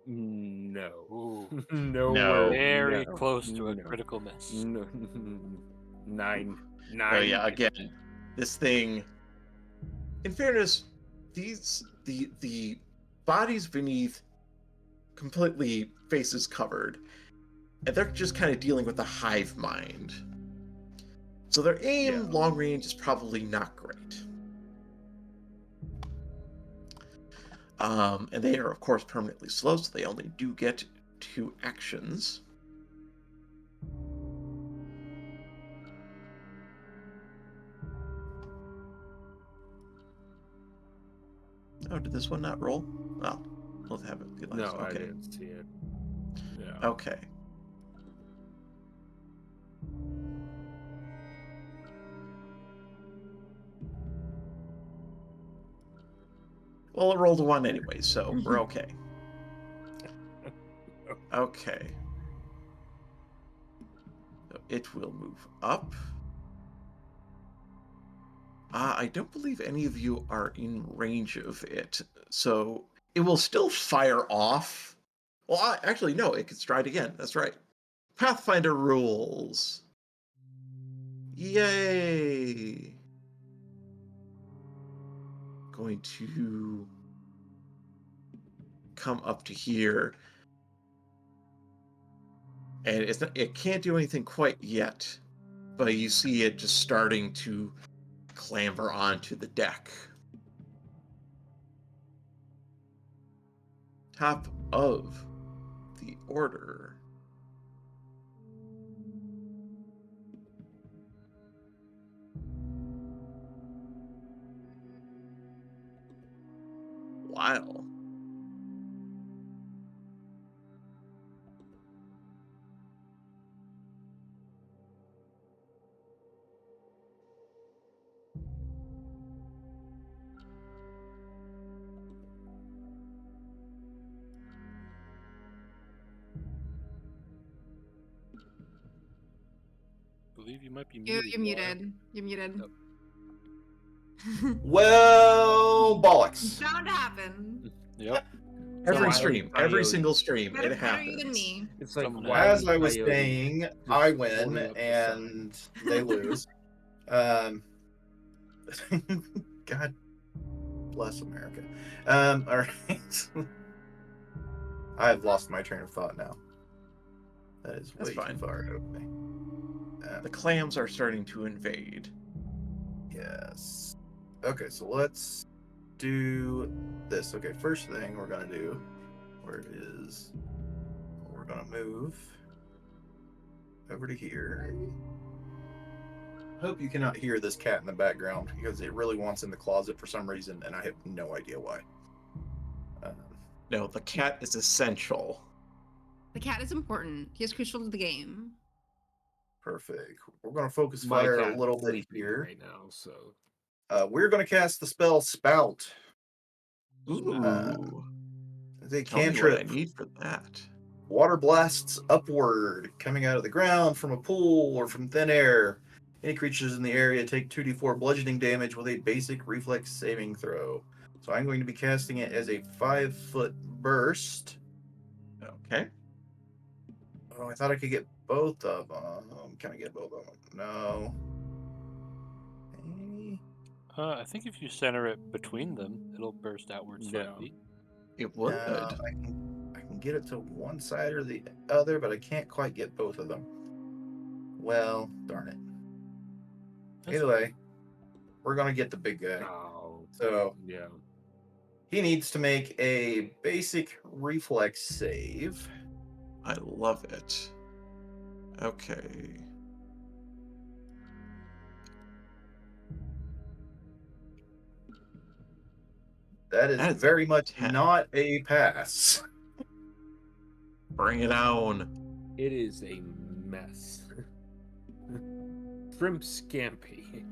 No. Ooh, No No. way. very No. close to a No. critical miss. No. 9. Oh 9. yeah, again, this thing. In fairness, the bodies beneath completely faces covered, and they're just kind of dealing with the hive mind. So their aim long range is probably not great. And they are of course permanently slow, so they only do get 2 actions. Oh, did this one not roll? Well, let's have it be last. No, I Okay. didn't see it. Yeah. Okay. Well, it rolled a 1 anyway, so we're okay. Okay. So it will move up. I don't believe any of you are in range of it, so it will still fire off. Well, actually, no, it can stride again. That's right. Pathfinder rules. Yay! Going to come up to here. And it can't do anything quite yet, but you see it just starting to clamber onto the deck. Top of the order. Wow. Believe you might be You're muted. You're muted. Yep. Well, bollocks. Bound to happen. Yep. Every Wile E. stream, every Coyote. single stream, Better, it better you than happens. me. It's like Someone Wile E. As I was Coyote saying, just I win holding up the sign. and they lose. God bless America. All right. I've lost my train of thought now. That is That's way fine. too far away. The clams are starting to invade. Yes. Okay, so let's do this. Okay, first thing we're gonna do, we're gonna move over to here. Hope you cannot hear this cat in the background because it really wants in the closet for some reason, and I have no idea why. No, the cat is essential. The cat is important. He is crucial to the game. Perfect. We're gonna focus My fire a cat's little bit sleeping here. right now, so We're gonna cast the spell Spout. Ooh. The Tell me what I cantrip. need for that. Water blasts upward, coming out of the ground, from a pool, or from thin air. Any creatures in the area take 2d4 bludgeoning damage with a basic reflex saving throw. So I'm going to be casting it as a 5-foot burst. Okay. Oh, I thought I could get both of them. Can I get both of them? No. Okay. I think if you center it between them, it'll burst outwards 5 Yeah. feet. It would. I can get it to one side or the other, but I can't quite get both of them. Well, darn it. That's Either way, we're going to get the big guy. Oh, So yeah. he needs to make a basic reflex save. I love it. Okay. That is That is very much 10. not a pass. Bring it on. It is a mess. Shrimp scampi.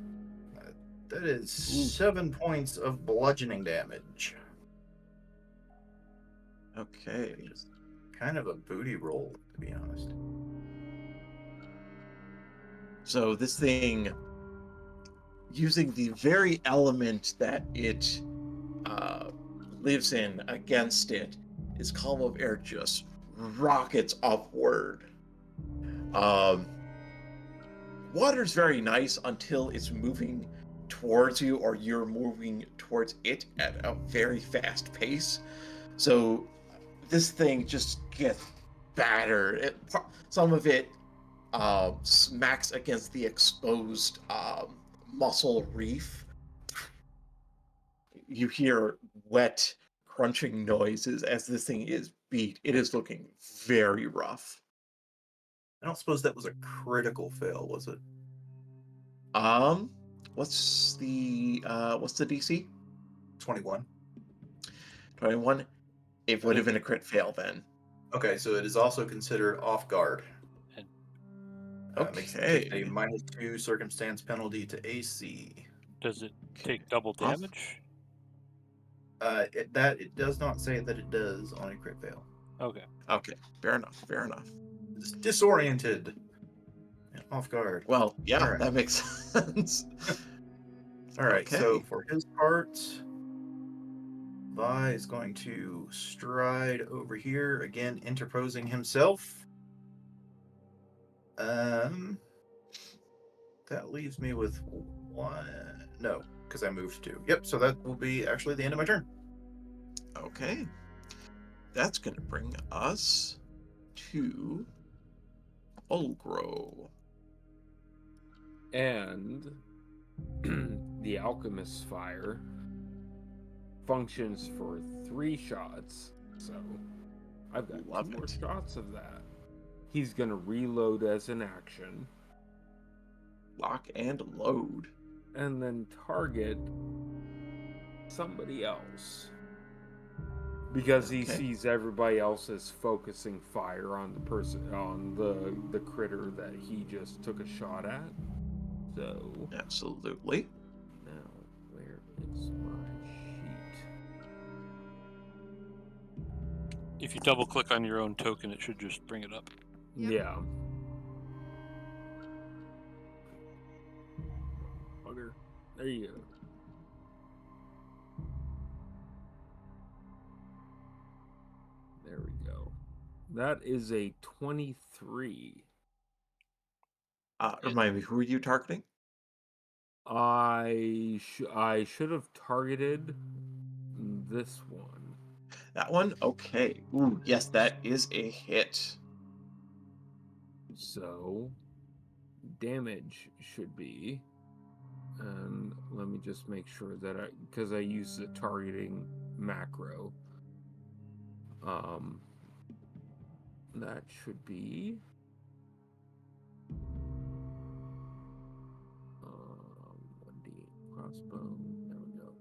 That is 7 points of bludgeoning damage. Okay. Just kind of a booty roll, to be honest. So this thing, using the very element that it lives in against it, its column of air just rockets upward. Water's very nice until it's moving towards you or you're moving towards it at a very fast pace. So this thing just gets battered. Some of it smacks against the exposed muscle reef. You hear wet, crunching noises as this thing is beat. It is looking very rough. I don't suppose that was a critical fail, was it? What's the DC? 21. 21. It would have been a crit fail then. Okay, so it is also considered off guard. Makes it take a Okay. -2 circumstance penalty to AC. Does it Okay. take double Off- damage? It does not say that it does on a crit fail. Okay. Okay. Fair enough. Fair enough. It's disoriented and off guard. Well, yeah, All right. that makes sense. All right, so Okay. for his part, Vi is going to stride over here, again interposing himself. That leaves me with one. No, because I moved 2. Yep, so that will be actually the end of my turn. Okay. That's going to bring us to Olgro. And the alchemist's fire functions for 3 shots. So I've got Love 2 more it. shots of that. He's going to reload as an action. Lock and load. And then target somebody else. Because he Okay. sees everybody else as focusing fire on the person, on the critter that he just took a shot at. So Absolutely. now, where is my sheet? If you double click on your own token, it should just bring it up. Yep. Yeah. Bugger. There you go. There we go. That is a 23. Remind me, who are you targeting? I should have targeted this one. That one? Okay. Ooh, yes, that is a hit. So damage should be, and let me just make sure that because I use the targeting macro, that should be 1d crossbow. There we go.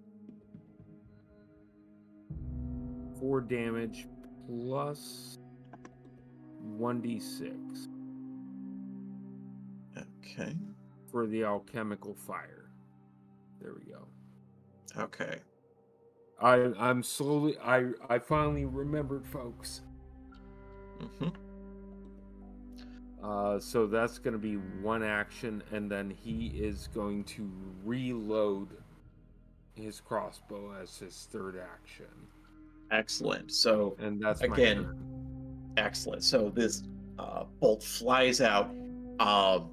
4 damage plus 1d6 Okay. for the alchemical fire. There we go. Okay. I'm slowly. I finally remembered, folks. Mm-hmm. So that's going to be one action, and then he is going to reload his crossbow as his third action. Excellent. So And that's my again, turn. excellent. So this bolt flies out, um,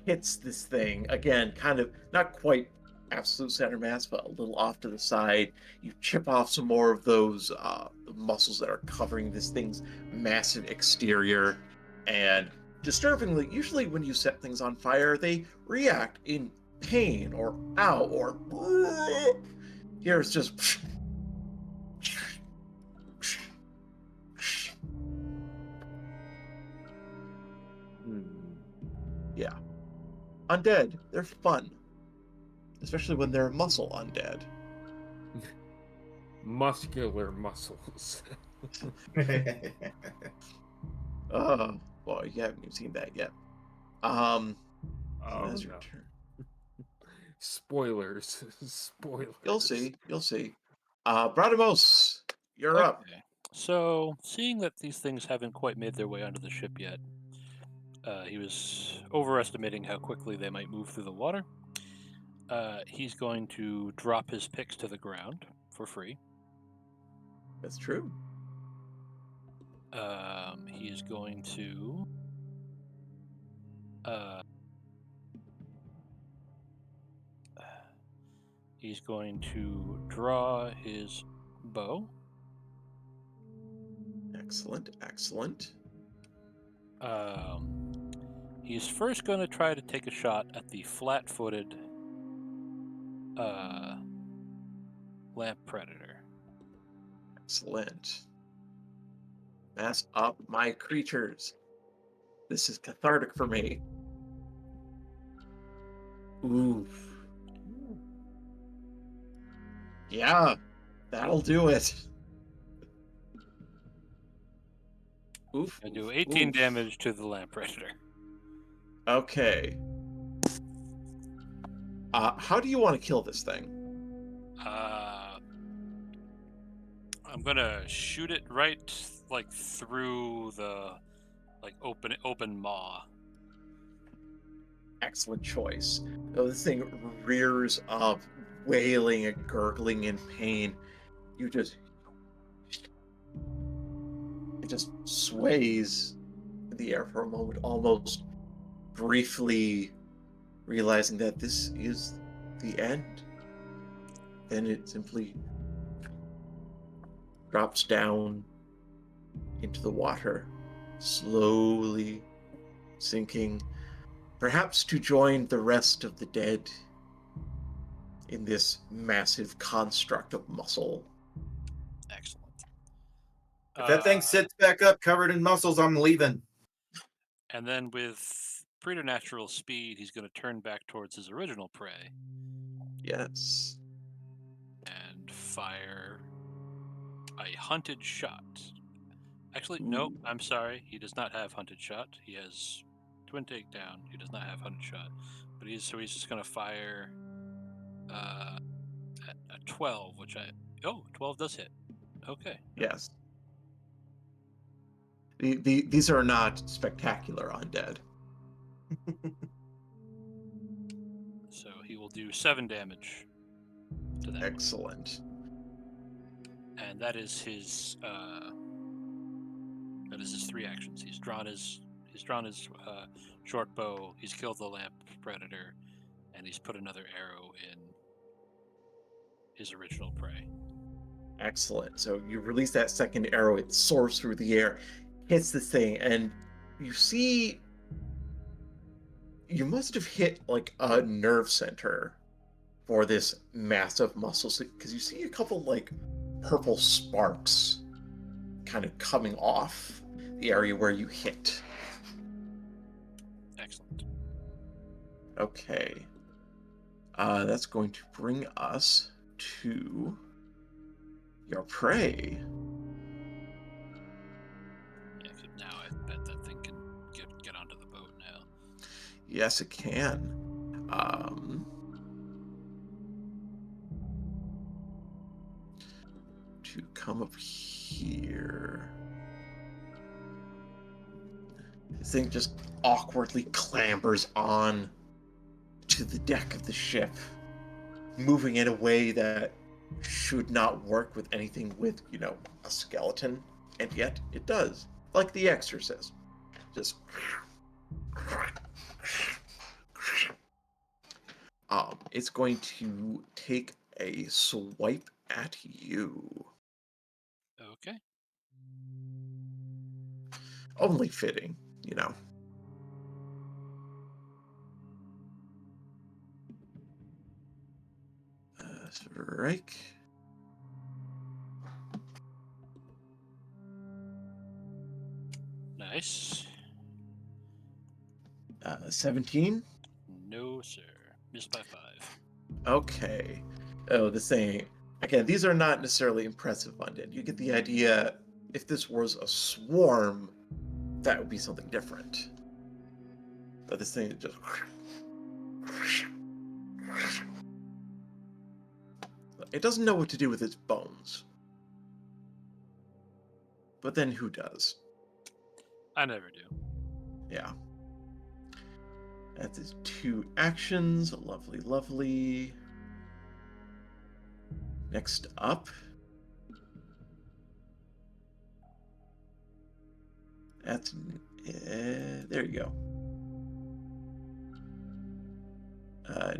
hits this thing again, kind of not quite absolute center mass, but a little off to the side. You chip off some more of those the muscles that are covering this thing's massive exterior, and disturbingly, usually when you set things on fire, they react in pain or ow or here it's just yeah. Undead, they're fun. Especially when they're muscle undead. Muscular muscles. Oh boy, you haven't even seen that yet. So Oh, that's your no. turn. Spoilers. Spoilers. You'll see. You'll see. Bradamos, you're up. Okay. So, seeing that these things haven't quite made their way onto the ship yet, he was overestimating how quickly they might move through the water. He's going to drop his picks to the ground for free. That's true. He is going to draw his bow. Excellent. Excellent. He's first going to try to take a shot at the flat-footed lamp predator. Excellent. Mass up my creatures. This is cathartic for me. Oof. Yeah, that'll do it. Oof. I do oof, 18 oof. damage to the lamp predator. Okay. How do you want to kill this thing? I'm gonna shoot it right through the open maw. Excellent choice. So this thing rears up, wailing and gurgling in pain. It just sways in the air for a moment, almost briefly realizing that this is the end. Then it simply drops down into the water, slowly sinking, perhaps to join the rest of the dead in this massive construct of muscle. Excellent. If that thing sits back up covered in muscles, I'm leaving. And then with preternatural speed, he's going to turn back towards his original prey Yes. and fire a hunted shot. Actually, no, I'm sorry. He does not have hunted shot. He has twin takedown. He does not have hunted shot. But he's just going to fire at a 12, which 12 does hit. Okay. Yes. These are not spectacular undead. So he will do 7 damage to that. Excellent. And that is his 3 actions. He's drawn his short bow. He's killed the lamp predator, and he's put another arrow in his original prey. Excellent. So you release that second arrow, it soars through the air, hits this thing, and you see you must have hit like a nerve center for this massive muscle, because you see a couple like purple sparks kind of coming off the area where you hit. Excellent. Okay. That's going to bring us to your prey. Yeah, except now I bet that thing can get onto the boat now. Yes, it can. To come up here. This thing just awkwardly clambers on to the deck of the ship, moving in a way that should not work with anything with, a skeleton, and yet it does. Like The Exorcist. Just... it's going to take a swipe at you. Okay. Only fitting, Strike. Nice. 17. No, sir. Missed by 5. Okay. Oh, this thing. Again, these are not necessarily impressive undead. You get the idea. If this was a swarm, that would be something different. But this thing is just... It doesn't know what to do with its bones. But then who does? I never do. Yeah. That's his 2 actions. Lovely, lovely. Next up. That's... there you go.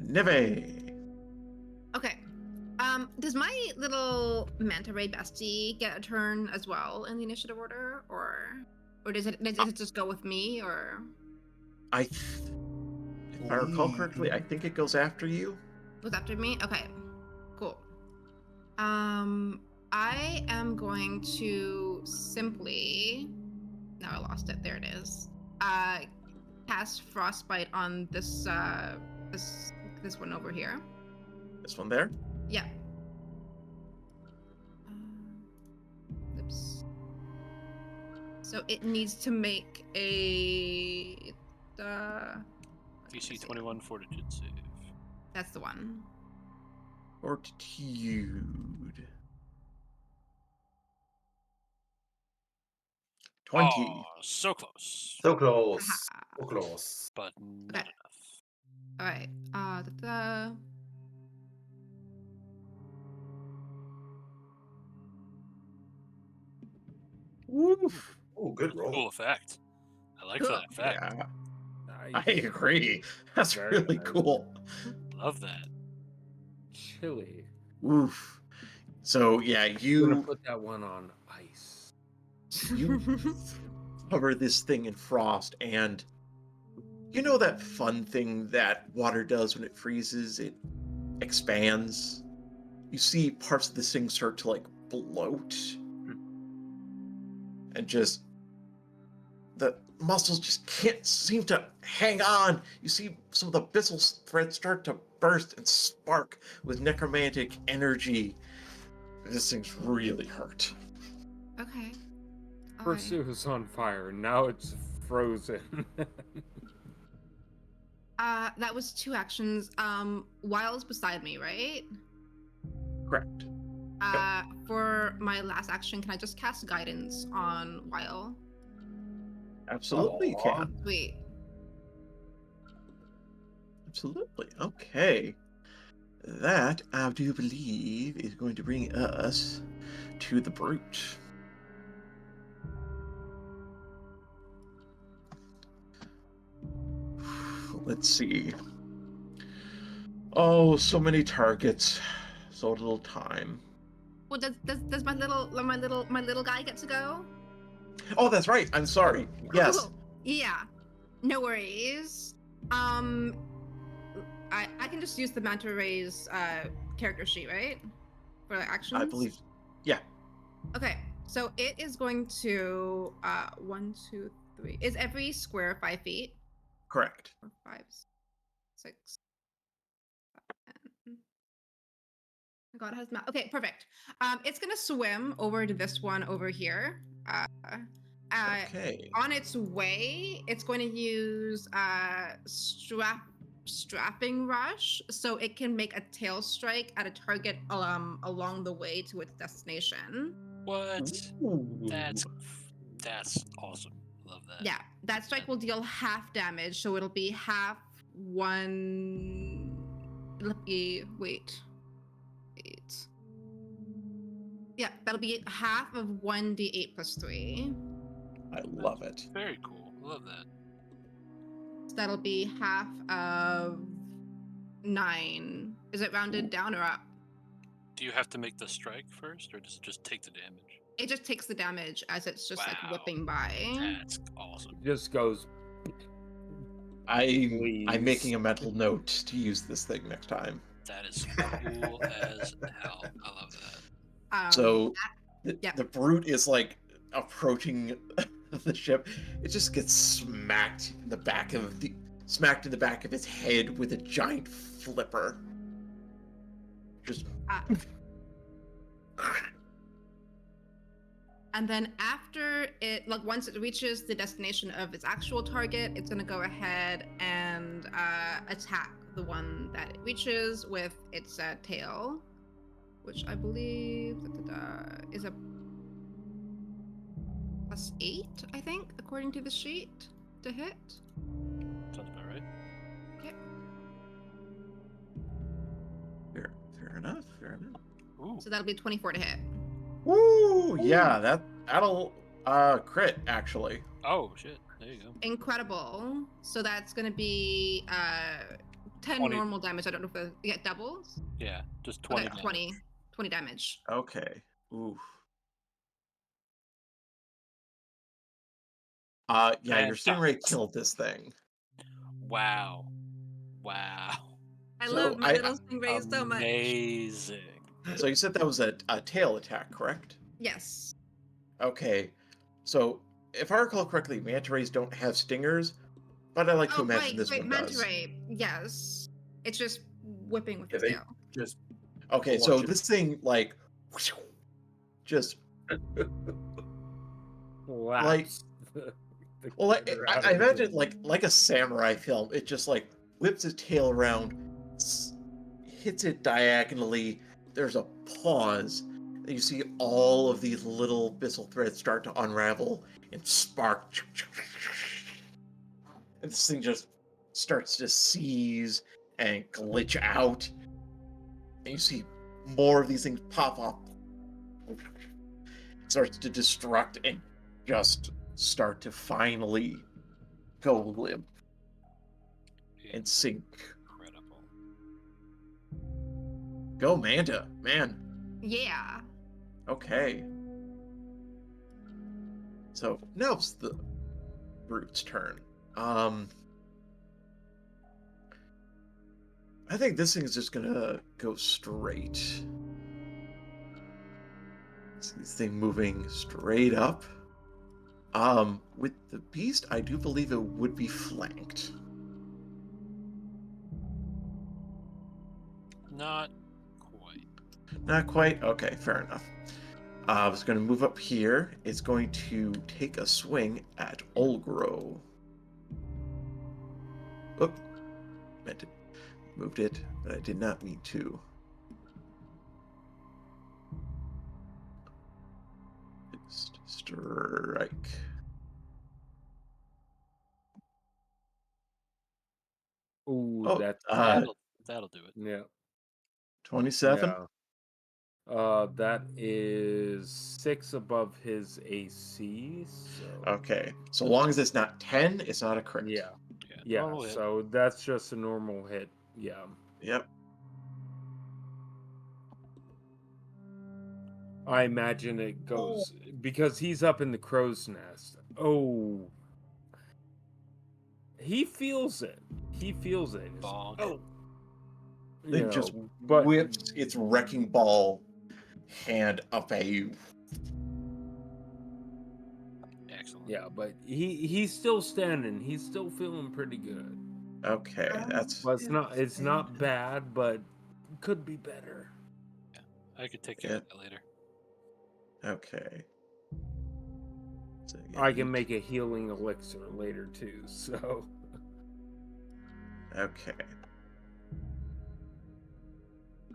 Neve. Okay. Does my little manta ray bestie get a turn as well in the initiative order, or does it just go with me, or? If I recall correctly, I think it goes after you. Goes after me? Okay. Cool. I am going to simply... Now I lost it. There it is. Cast Frostbite on this this one over here. This one there. Yeah. Oops. So it needs to make a DC 21 Fortitude save. That's the one. Fortitude. 20. Oh, so close. So close. Haha. So close. But not Okay. enough. All right. Woof. Oh, good roll. Cool effect. I like Cool. that effect. Yeah, Nice. I agree. That's Very really nice. cool. Love that. Chilly. Woof. So yeah, I'm gonna you put that one on ice. cover this thing in frost, and you know that fun thing that water does when it freezes? It expands. You see parts of this thing start to like bloat, and just the muscles just can't seem to hang on. You see some of the abyssal threads start to burst and spark with necromantic energy. This thing's really hurt. Okay. All First right. it was on fire, now it's frozen. That was 2 actions. Wild's beside me, right? Correct. For my last action, can I just cast guidance on Wild? Absolutely, you Aw. can. Sweet. Absolutely. Okay. That, I do believe, is going to bring us to the brute. Let's see. Oh, so many targets, so little time. Well, does my little guy get to go? Oh, that's right. I'm sorry. Yes. Cool. Yeah. No worries. I can just use the Manta Ray's character sheet, right? For the actions. I believe. Yeah. Okay. So it is going to 1, 2, 3. Is every square 5 feet? Correct. 4, 5, 6, 7. Oh my God, it has map. Okay, perfect. It's gonna swim over to this one over here. Okay. On its way, it's going to use strapping rush, so it can make a tail strike at a target along the way to its destination. What? Ooh. That's awesome. Love that. Yeah, that strike will deal half damage, so it'll be half one. It'll be wait. Yeah, that'll be half of 1d8 plus 3. I love it. Very cool. I love that. So that'll be half of 9. Is it rounded down or up? Do you have to make the strike first, or does it just take the damage? It just takes the damage as it's just like Wow. whipping by. That's awesome. Just goes. I'm Please. making a mental note to use this thing next time. That is cool as hell. I love that. So yeah. the brute is like approaching the ship. It just gets smacked in the back of its head with a giant flipper. Just and then after it, like once it reaches the destination of its actual target, it's gonna go ahead and attack the one that it reaches with its tail, which I believe is a +8, I think, according to the sheet, to hit. Sounds about right. Yep. fair enough. Ooh. So that'll be 24 to hit. Woo! Yeah, that'll crit actually. Oh shit! There you go. Incredible. So that's gonna be 10 20. normal damage. I don't know if the doubles. Yeah, just 20. Okay, 20 damage. Okay. Oof. Yeah, your stingray killed this thing. Wow. I So love my I- little stingrays so much. Amazing. So you said that was a tail attack, correct? Yes. Okay. So if I recall correctly, manta rays don't have stingers, but I like to imagine this one manta does. ray. Yes. It's just whipping with Yeah, the they tail. just Okay, so Launch it. this thing like just Laps. well, I imagine like a samurai film. It just like whips its tail around, hits it diagonally. There's a pause. And you see all of these little abyssal threads start to unravel and spark. And this thing just starts to seize and glitch out. And you see more of these things pop up. It starts to destruct and just start to finally go limp and sink. Incredible. Go, Manta. Man. Yeah. Okay. So now it's the brute's turn. I think this thing is just gonna go straight. See this thing moving straight up. With the beast, I do believe it would be flanked. Not quite. Not quite? Okay, fair enough. It's going to move up here. It's going to take a swing at Olgro. Oop. Meant to moved it, but I did not mean to. Strike. Ooh, Oh, that's That'll do it. yeah. 27? Yeah. That is 6 above his AC. So Okay. So long as it's not 10, it's not a crit. yeah, Yeah. yeah. normal hit. So that's just a normal hit. Yeah. Yep. I imagine it goes because he's up in the crow's nest. Oh, he feels it. He feels it. It's, Bonk. oh, It just but whips its wrecking ball hand up at you. Excellent. yeah, but he's still standing. He's still feeling pretty good. Okay, that's But it's not bad, but could be better. I could take care of that later. okay. So, yeah, I can make a healing elixir later too. So okay.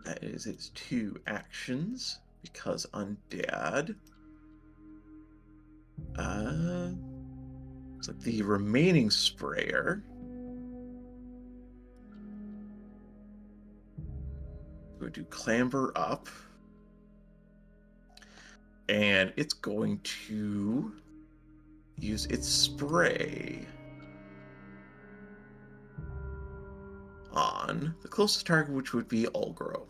That is its 2 actions because undead. So the remaining sprayer going to clamber up, and it's going to use its spray on the closest target, which would be Ulgro.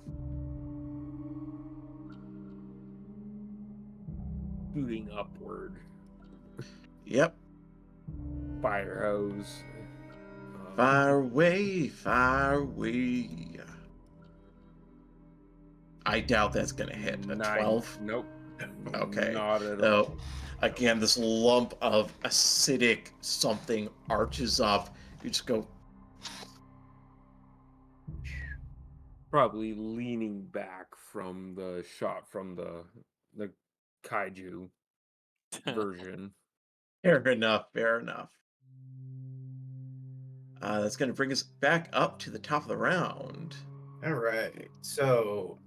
Shooting upward. Yep. Fire hose. Fire away, fire away. I doubt that's going to hit. A 12? Nope. Okay. Not at So, all. again, this lump of acidic something arches up. You just go, Probably leaning back from the shot from the kaiju version. fair enough, fair enough. That's going to bring us back up to the top of the round. All right. So,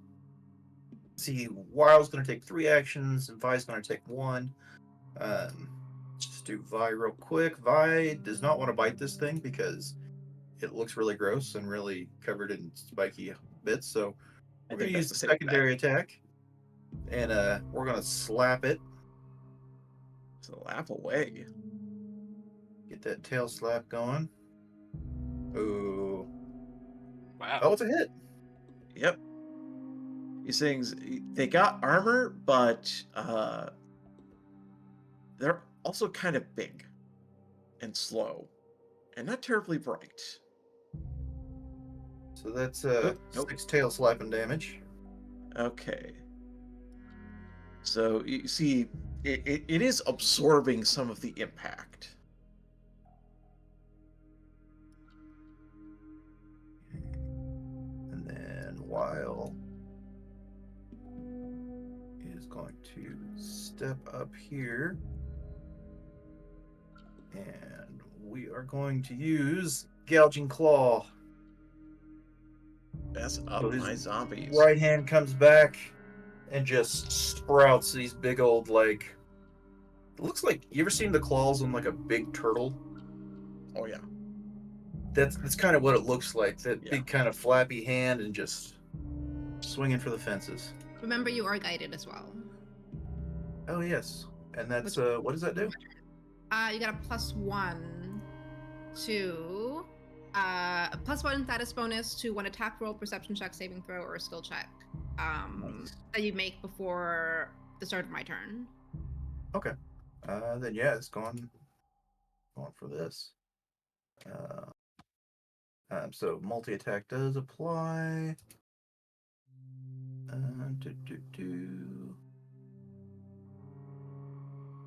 see, Wild's going to take 3 actions, and Vi's going to take 1. Just do Vi real quick. Vi does not want to bite this thing because it looks really gross and really covered in spiky bits. So I we're going think to that's use the the safe secondary attack, and we're going to slap it. So laugh away. Get that tail slap going. Ooh. Wow. Oh, it's a hit. Yep. These things, they got armor, but they're also kind of big and slow and not terribly bright. So that's Nope. 6 tail slapping damage. Okay. So you see, it is absorbing some of the impact. And then Wild is going to step up here. And we are going to use Gouging Claw. That's up So his my zombies. right hand comes back and just sprouts these big old, like, it looks like, you ever seen the claws on like a big turtle? Oh yeah. That's kind of what it looks like. That Yeah. big kind of flappy hand and just swinging for the fences. Remember, you are guided as well. Oh yes, and that's what does that do? You got a +1 to a +1 status bonus to one attack roll, perception check, saving throw, or a skill check Nice. that you make before the start of my turn. Okay. Then yeah, it's going for this. So multi attack does apply.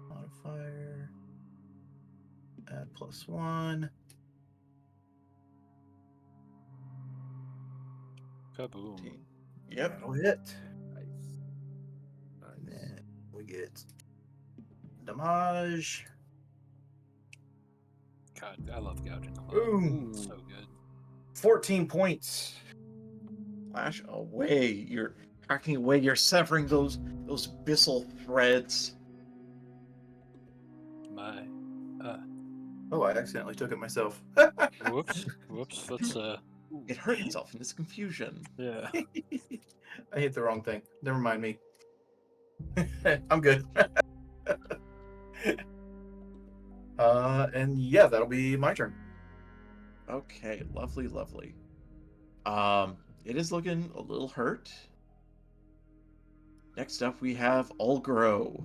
Modifier. Add +1. Kaboom. Yep. That'll hit. Nice. And then we get damage. God, I love gouging claw. Boom. So good. 14 points. Flash away. You're hacking away. You're severing those byssal threads. My. Oh, I accidentally took it myself. Whoops. Whoops. Let's It hurt itself in this confusion. yeah. I hit the wrong thing. Never mind me. I'm good. And yeah, that'll be my turn. Okay, lovely, lovely. It is looking a little hurt. Next up, we have Ulgro.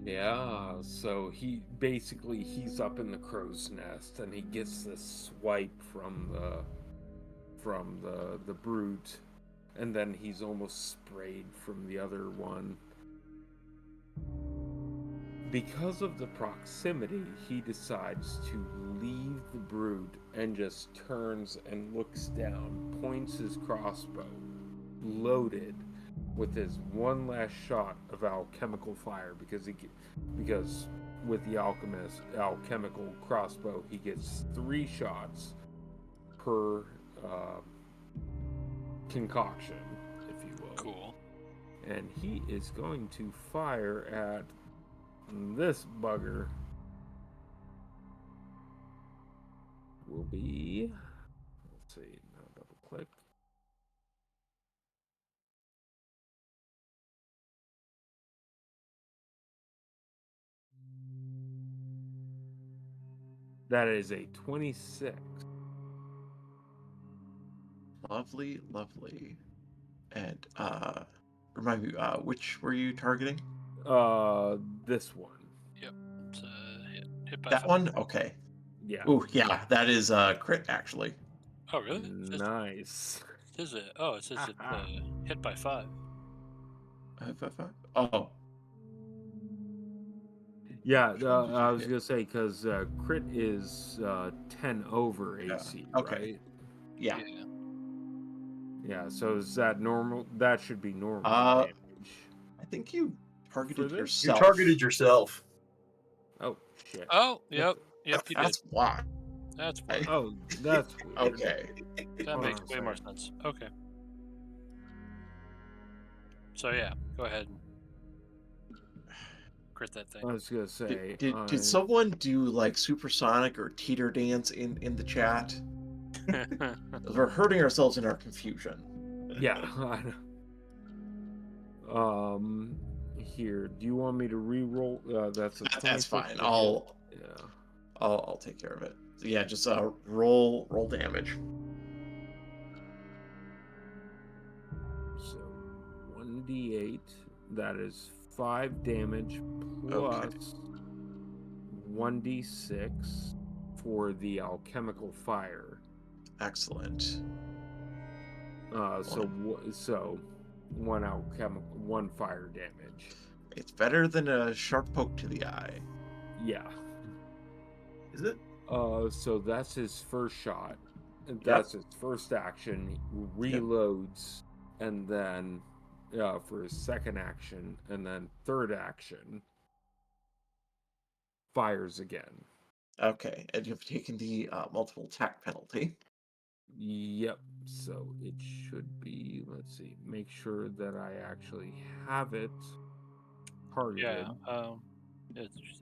Yeah, so he's up in the crow's nest and he gets this swipe from the brute, and then he's almost sprayed from the other one. Because of the proximity, he decides to leave the brute and just turns and looks down, points his crossbow, loaded with his one last shot of alchemical fire, because with the alchemical crossbow he gets 3 shots per concoction, if you will. Cool. And he is going to fire at this bugger will be. Let's see. Now double click. That is a 26. Lovely, lovely. And remind me, which were you targeting? This one. Yep. It's hit by That 5. one? Okay. Yeah. Oh, yeah, that is crit actually. Oh, really? Nice. It says it hit by 5. Oh, Yeah, which one did you I was hit? gonna say because crit is 10 over Yeah, AC, okay. right? Yeah. Yeah. So is that normal? That should be normal Uh, damage I think you for targeted this. You yourself. targeted yourself. Oh shit. Oh, What yep. the- Yep, you did. That's why. That's why. Oh, that's weird. Okay. That Hold makes on a way more second. sense. Okay. So yeah, go ahead and crit that thing. I was gonna say. Did someone do like supersonic or teeter dance in the chat? 'Cause we're hurting ourselves in our confusion. Yeah. I know. Here. Do you want me to re-roll? That's a 26 That's fine. to hit. Yeah. I'll take care of it. So yeah, just roll damage. So 1d8. That is 5 damage plus 1d6 for the alchemical fire. Excellent. So one fire damage. It's better than a sharp poke to the eye. Yeah. Is it? So that's his first shot. That's his first action. He reloads, and then for his second action, and then third action, fires again. Okay, and you've taken the multiple attack penalty. Yep. So it should be. Let's see. Make sure that I actually have it targeted. Yeah. It's just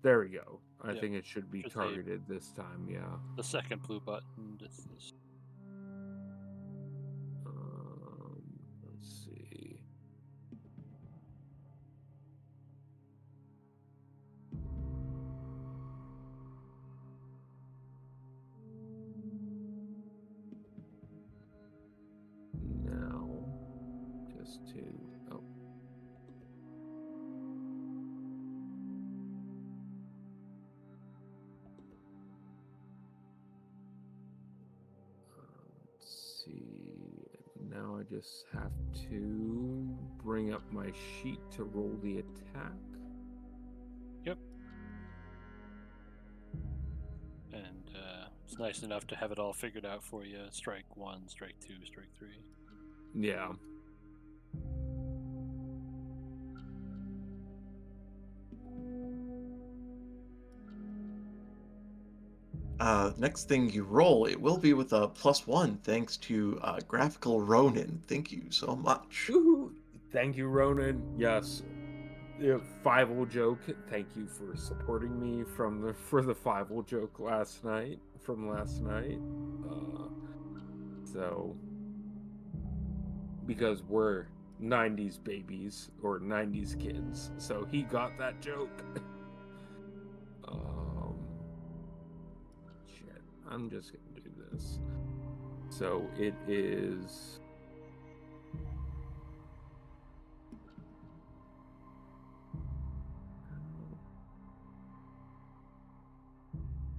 There we go. I Yep. think it should be Should say- targeted this time. Yeah. the second blue button. This. Let's see. Now, just to let's see. Now I just have to bring up my sheet to roll the attack. Yep. And it's nice enough to have it all figured out for you. Strike 1, strike 2, strike 3. Yeah. Next thing you roll, it will be with a +1 thanks to Graphical Ronin. Thank you so much. Woohoo! Thank you, Ronan. Yes. Five-O joke. Thank you for supporting me for the Five-O joke last night. So because we're 90s babies or 90s kids, so he got that joke. Shit. I'm just gonna do this. So it is.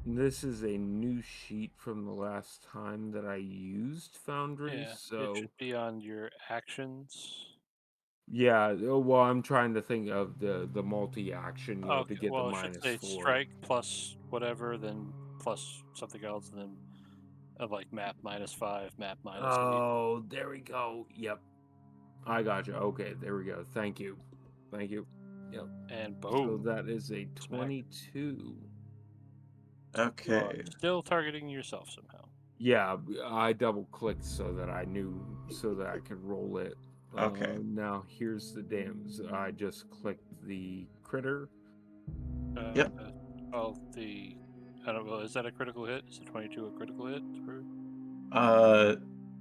This is a new sheet from the last time that I used Foundry, Yeah. so It should be on your actions. yeah. Well, I'm trying to think of the multi-action, Okay. to get Well, the it should say -4. strike plus whatever, then plus something else, and then like map -5, map -8. Oh, there we go. Yep, I got you. Okay, there we go. Thank you. Yep. And So boom. that is a Smack. 22. You are Okay. still targeting yourself somehow. Yeah, I double clicked so that I could roll it. Okay. Now here's the damage. I just clicked the critter. Yep. Well, the I don't know. Is that a critical hit? Is a 22 a critical hit?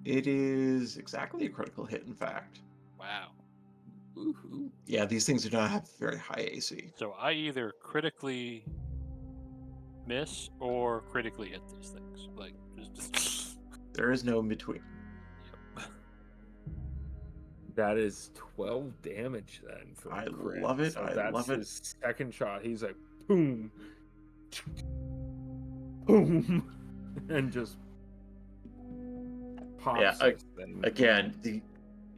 It is exactly a critical hit, in fact. Wow. Woohoo. Yeah, these things do not have very high AC. So I either critically miss or critically hit these things. Like, just There is no in between. That is 12 damage then for I a crit. love it. So I that's love it. his second shot. He's like, boom, boom, and just pops this thing. Again,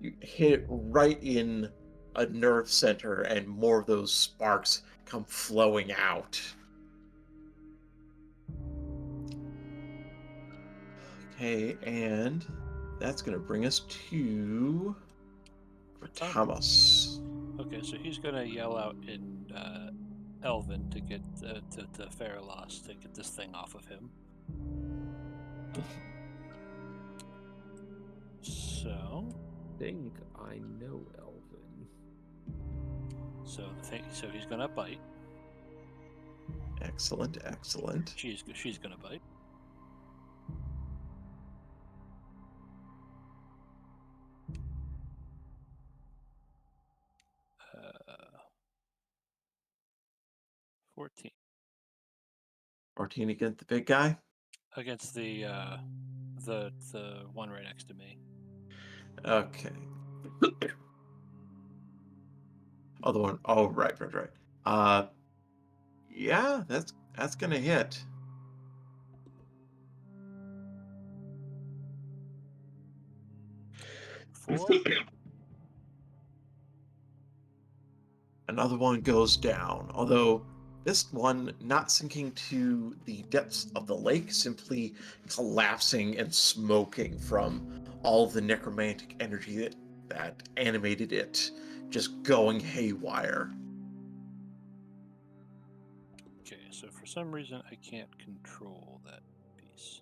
you hit it right in a nerve center, and more of those sparks come flowing out. Okay, and that's going to bring us to Thomas. okay. So he's gonna yell out in Elven to get to Faralos to get this thing off of him. So Think I know Elvin. so he's gonna bite. Excellent, excellent. She's gonna bite. 14 14 against the big guy. against the one right next to me. Okay. Other one. Oh, right. Yeah, that's gonna hit. Four. Another one goes down, although this one not sinking to the depths of the lake, simply collapsing and smoking from all the necromantic energy that animated it, just going haywire. Okay, so for some reason I can't control that piece.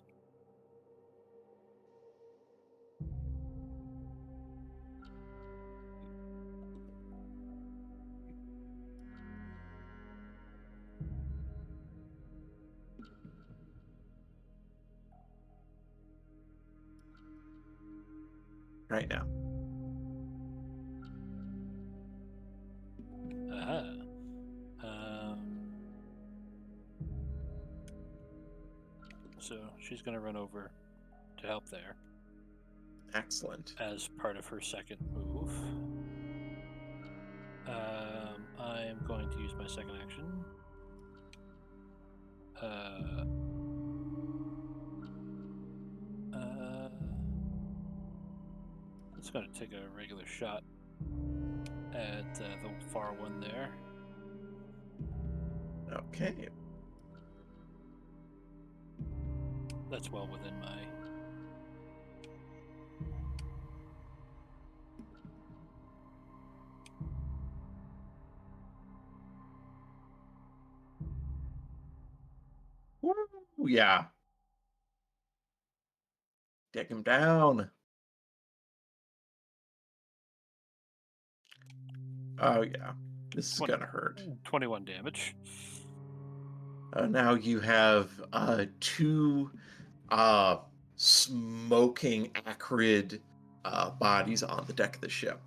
Right now. Aha. So she's gonna run over to help there Excellent. as part of her second move. I am going to use my second action. It's going to take a regular shot at the far one there. Okay. That's well within my... Woo, yeah. Take him down. Oh, yeah. This is gonna hurt. 21 damage. Now you have two smoking, acrid bodies on the deck of the ship.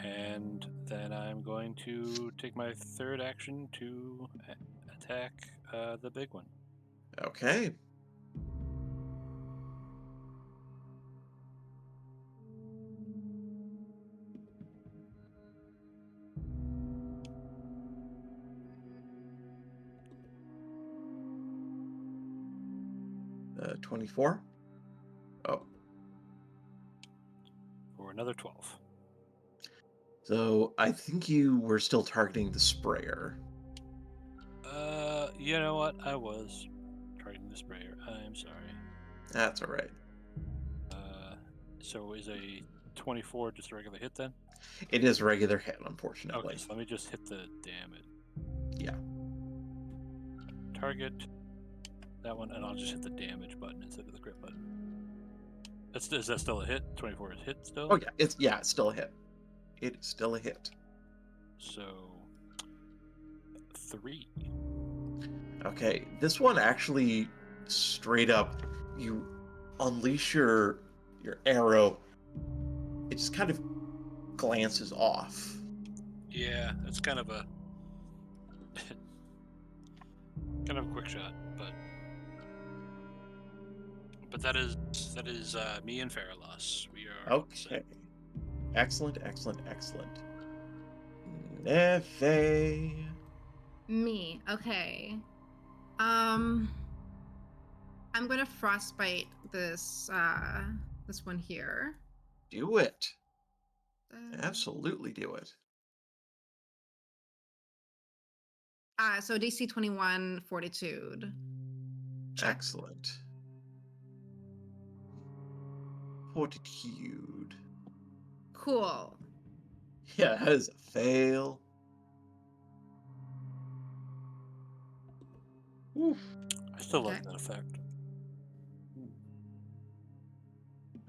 And then I'm going to take my third action to attack the big one. Okay. Uh, 24. Oh, For another 12. so I think you were still targeting the sprayer. You know what? I was targeting the sprayer. I'm sorry. That's all right. So is a 24 just a regular hit then? It is a regular hit, unfortunately. Okay, so let me just hit the damage. Yeah. Target that one, and I'll just hit the damage button instead of the crit button. Is that still a hit? 24 is hit still? Oh yeah, it's still a hit. It is still a hit. So 3. Okay, this one actually straight up, you unleash your arrow. It just kind of glances off. Yeah, it's kind of a quick shot, but that is me and Faralos. We are all set. Okay, excellent, excellent, excellent. Neve. Me. Okay. I'm gonna frostbite this this one here. Do it. Uh, Absolutely do it. so DC 21 Fortitude. Check. Excellent. Fortitude. Cool. Yeah, that is a fail. Oof. I still Okay. like that effect.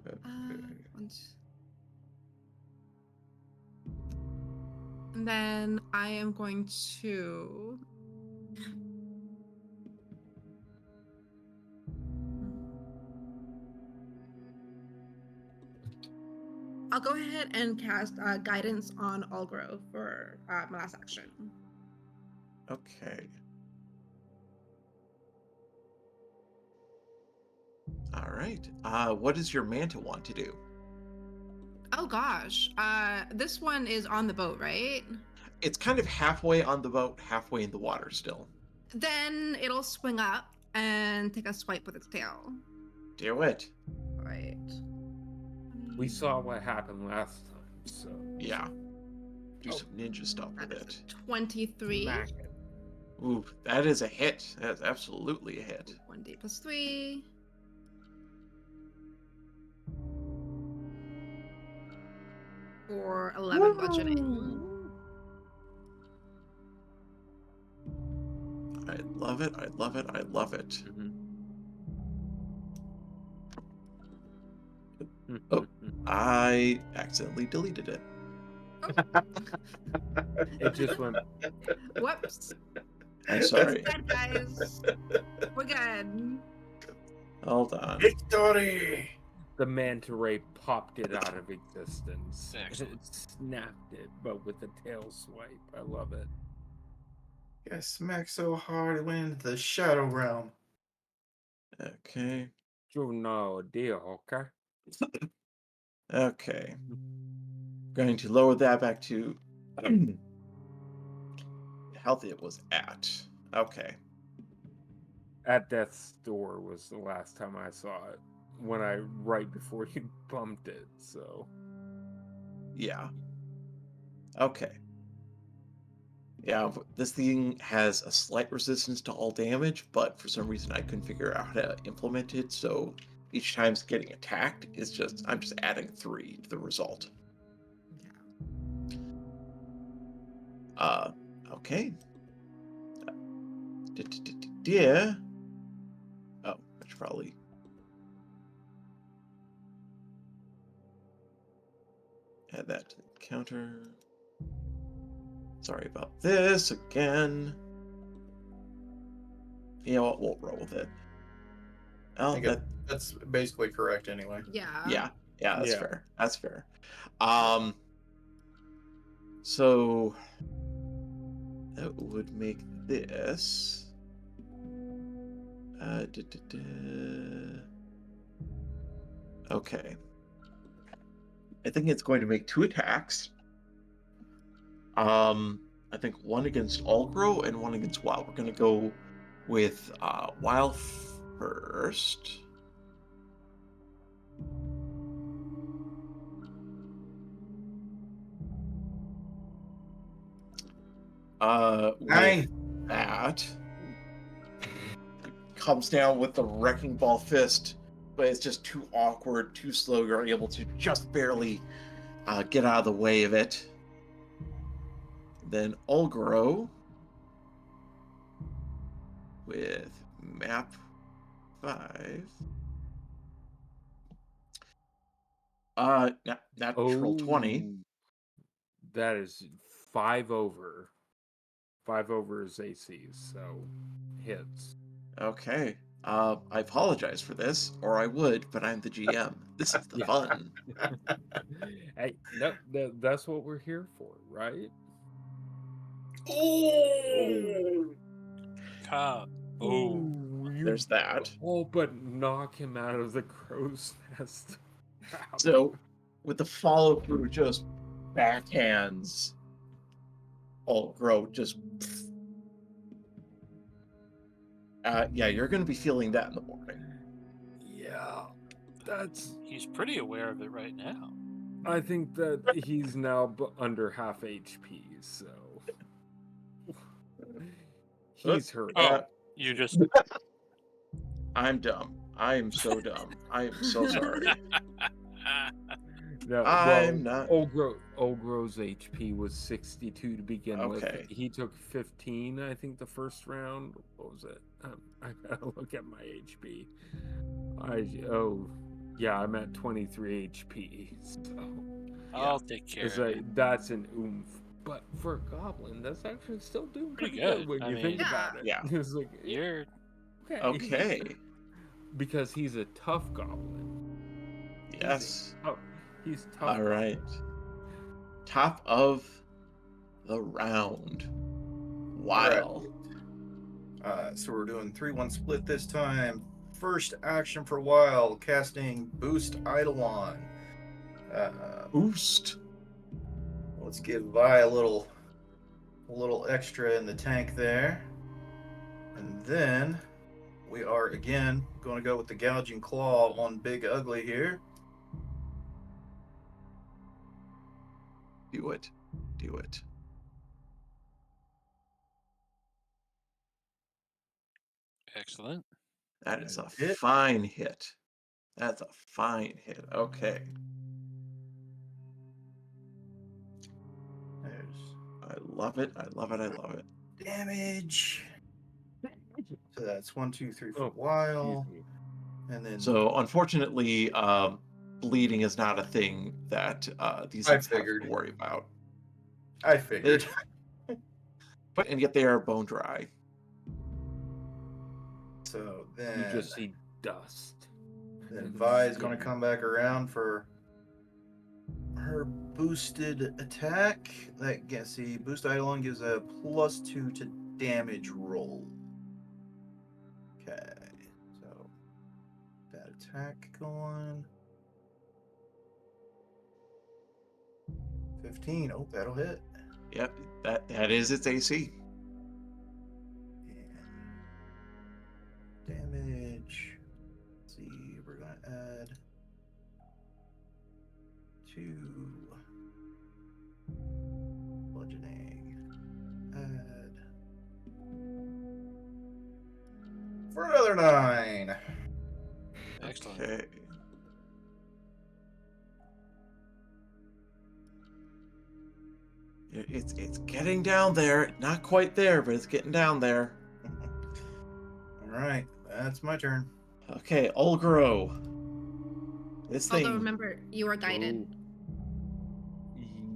Okay. And then I am going to. I'll go ahead and cast guidance on Algro for my last action. Okay. All right. What does your manta want to do? Oh gosh. This one is on the boat, right? It's kind of halfway on the boat, halfway in the water still. Then it'll swing up and take a swipe with its tail. Do it. Right. We saw what happened last time, so Yeah. Do Oh. some ninja stuff with That is it. a 23. smack it. Ooh, that is a hit. That is absolutely a hit. 1d plus 3. For 11 bludgeoning. I love it. I love it. I love it. Oh, I accidentally deleted it. It just went. Whoops. I'm It's sorry. good, guys. We're good. Hold on. Victory! The manta ray popped it out of existence. Excellent. It snapped it, but with a tail swipe. I love it. I smacked so hard it went into the shadow realm. Okay. No deal, okay? Okay. Going to lower that back to the health it was at. Okay. At death's door was the last time I saw it. Right before you bumped it, so. Yeah. Okay. Yeah, this thing has a slight resistance to all damage, but for some reason I couldn't figure out how to implement it, so each time it's getting attacked, I'm just adding 3 to the result. Okay. Yeah. Oh, I should probably. Add that to the counter. Sorry about this again. You know what? We'll roll with it. I Oh, think that's basically correct anyway. Yeah. yeah, that's Yeah. fair. That's fair. So that would make this. Okay. I think it's going to make 2 attacks. I think one against Algro and one against Wild. We're going to go with Wild first. With that, comes down with the Wrecking Ball Fist, but it's just too awkward, too slow. You're able to just barely get out of the way of it. Then Ulgro with map 5. Natural 20. That is 5 over. 5 over his AC, so hits. Okay. I apologize for this, or I would, but I'm the GM. This is the Yeah. fun. Hey, no, that's what we're here for, right? Oh! Oh, You There's that. all but knock him out of the crow's nest. So, with the follow through, just backhands, Grow just. Yeah, you're going to be feeling that in the morning. Yeah, that's. he's pretty aware of it right now. I think that he's now under half HP, so he's hurt. Oh, you just I'm dumb. I am so dumb. I am so sorry. No, I'm well, not. Olgro's HP was 62 to begin with. Okay. He took 15, I think, the first round. What was it? I gotta look at my HP. Yeah, I'm at 23 HP. So I'll take care it's of like it. that's an oomph. But for a goblin, that's actually still doing Pretty pretty good good. when I you think mean, about it. Yeah. It's like You're okay. Okay. Because he's a tough goblin. Yes. He's tough. All right. Top of the round. Wow. So we're doing 3-1 split this time. First action for Wild, casting Boost Eidolon. Boost. Let's give Vi a little extra in the tank there. And then we are again going to go with the Gouging Claw on Big Ugly here. Do it. Do it. excellent. That is a Hit. fine hit. That's a fine hit. Okay. There's I love it. I love it. I love it. damage. So that's 1, 2, 3 for Oh, Wild. excuse me. And then So, unfortunately, bleeding is not a thing that these I things have to figured. worry about. I figured. But and yet they are bone dry. So You then just see dust. Then Vi is going to come back around for her boosted attack. That gets see boost Eidolon gives a +2 to damage roll. Okay, so that attack going. 15. Oh, that'll hit. Yep, that is its AC. And damage. Let's see, we're gonna add 2 bludgeoning. Add for another 9. Excellent. Okay. It's getting down there. Not quite there, but it's getting down there. All right, that's my turn. Okay, Olgro. This Although thing. remember, you are guided. Ooh.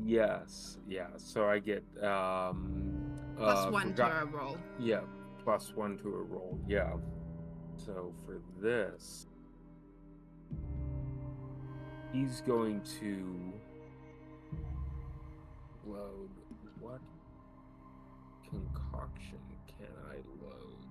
Yes, yeah. So I get +1 to a roll. Yeah, +1 to a roll. Yeah. So for this, he's going to load. What concoction can I load?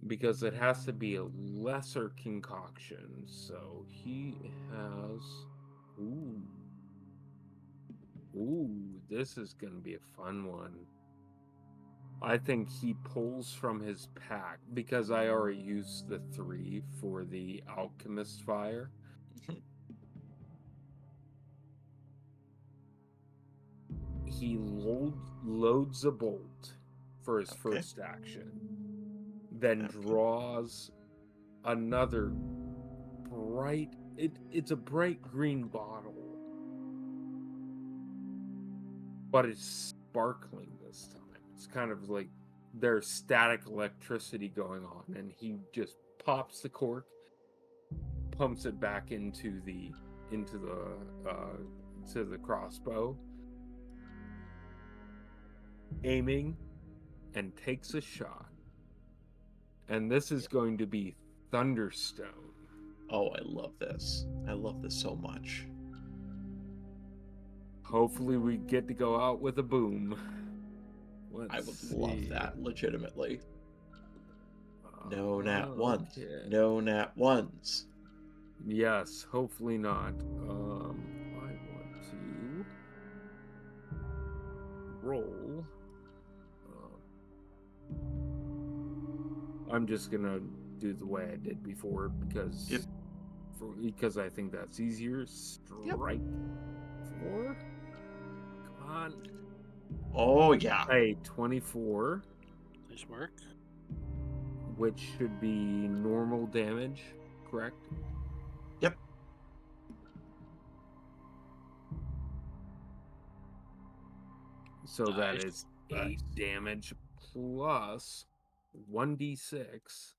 Because it has to be a lesser concoction. So he has. Ooh, this is gonna be a fun one. I think he pulls from his pack because I already used the 3 for the alchemist fire. He loads a bolt for his first action, then draws another bright. It's a bright green bottle, but it's sparkling this time. It's kind of like there's static electricity going on, and he just pops the cork, pumps it back into the to the crossbow, aiming, and takes a shot. And this is going to be Thunderstone. Oh, I love this. I love this so much. Hopefully we get to go out with a boom. I would love see. that, legitimately. No nat ones. Okay. No nat ones. Yes, hopefully not. I want to roll. I'm just gonna do the way I did before because Yep. because I think that's easier. Strike 4. Come on. Oh, yeah. A 24, Nice work. which should be normal damage, correct? Yep. So that Nice. is 8 Nice. damage plus 1d6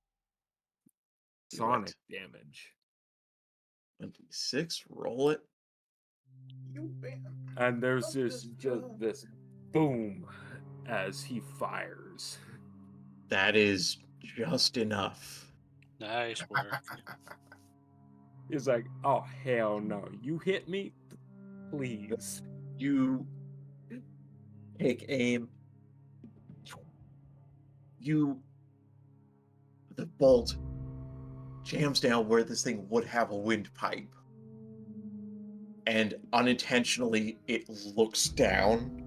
Do sonic damage. 26, roll it. You bam. And there's Up just this this boom as he fires. That is just enough. Nice work. He's like, oh, hell no. You hit me? Please. You take aim. The bolt jams down where this thing would have a windpipe. And unintentionally, it looks down,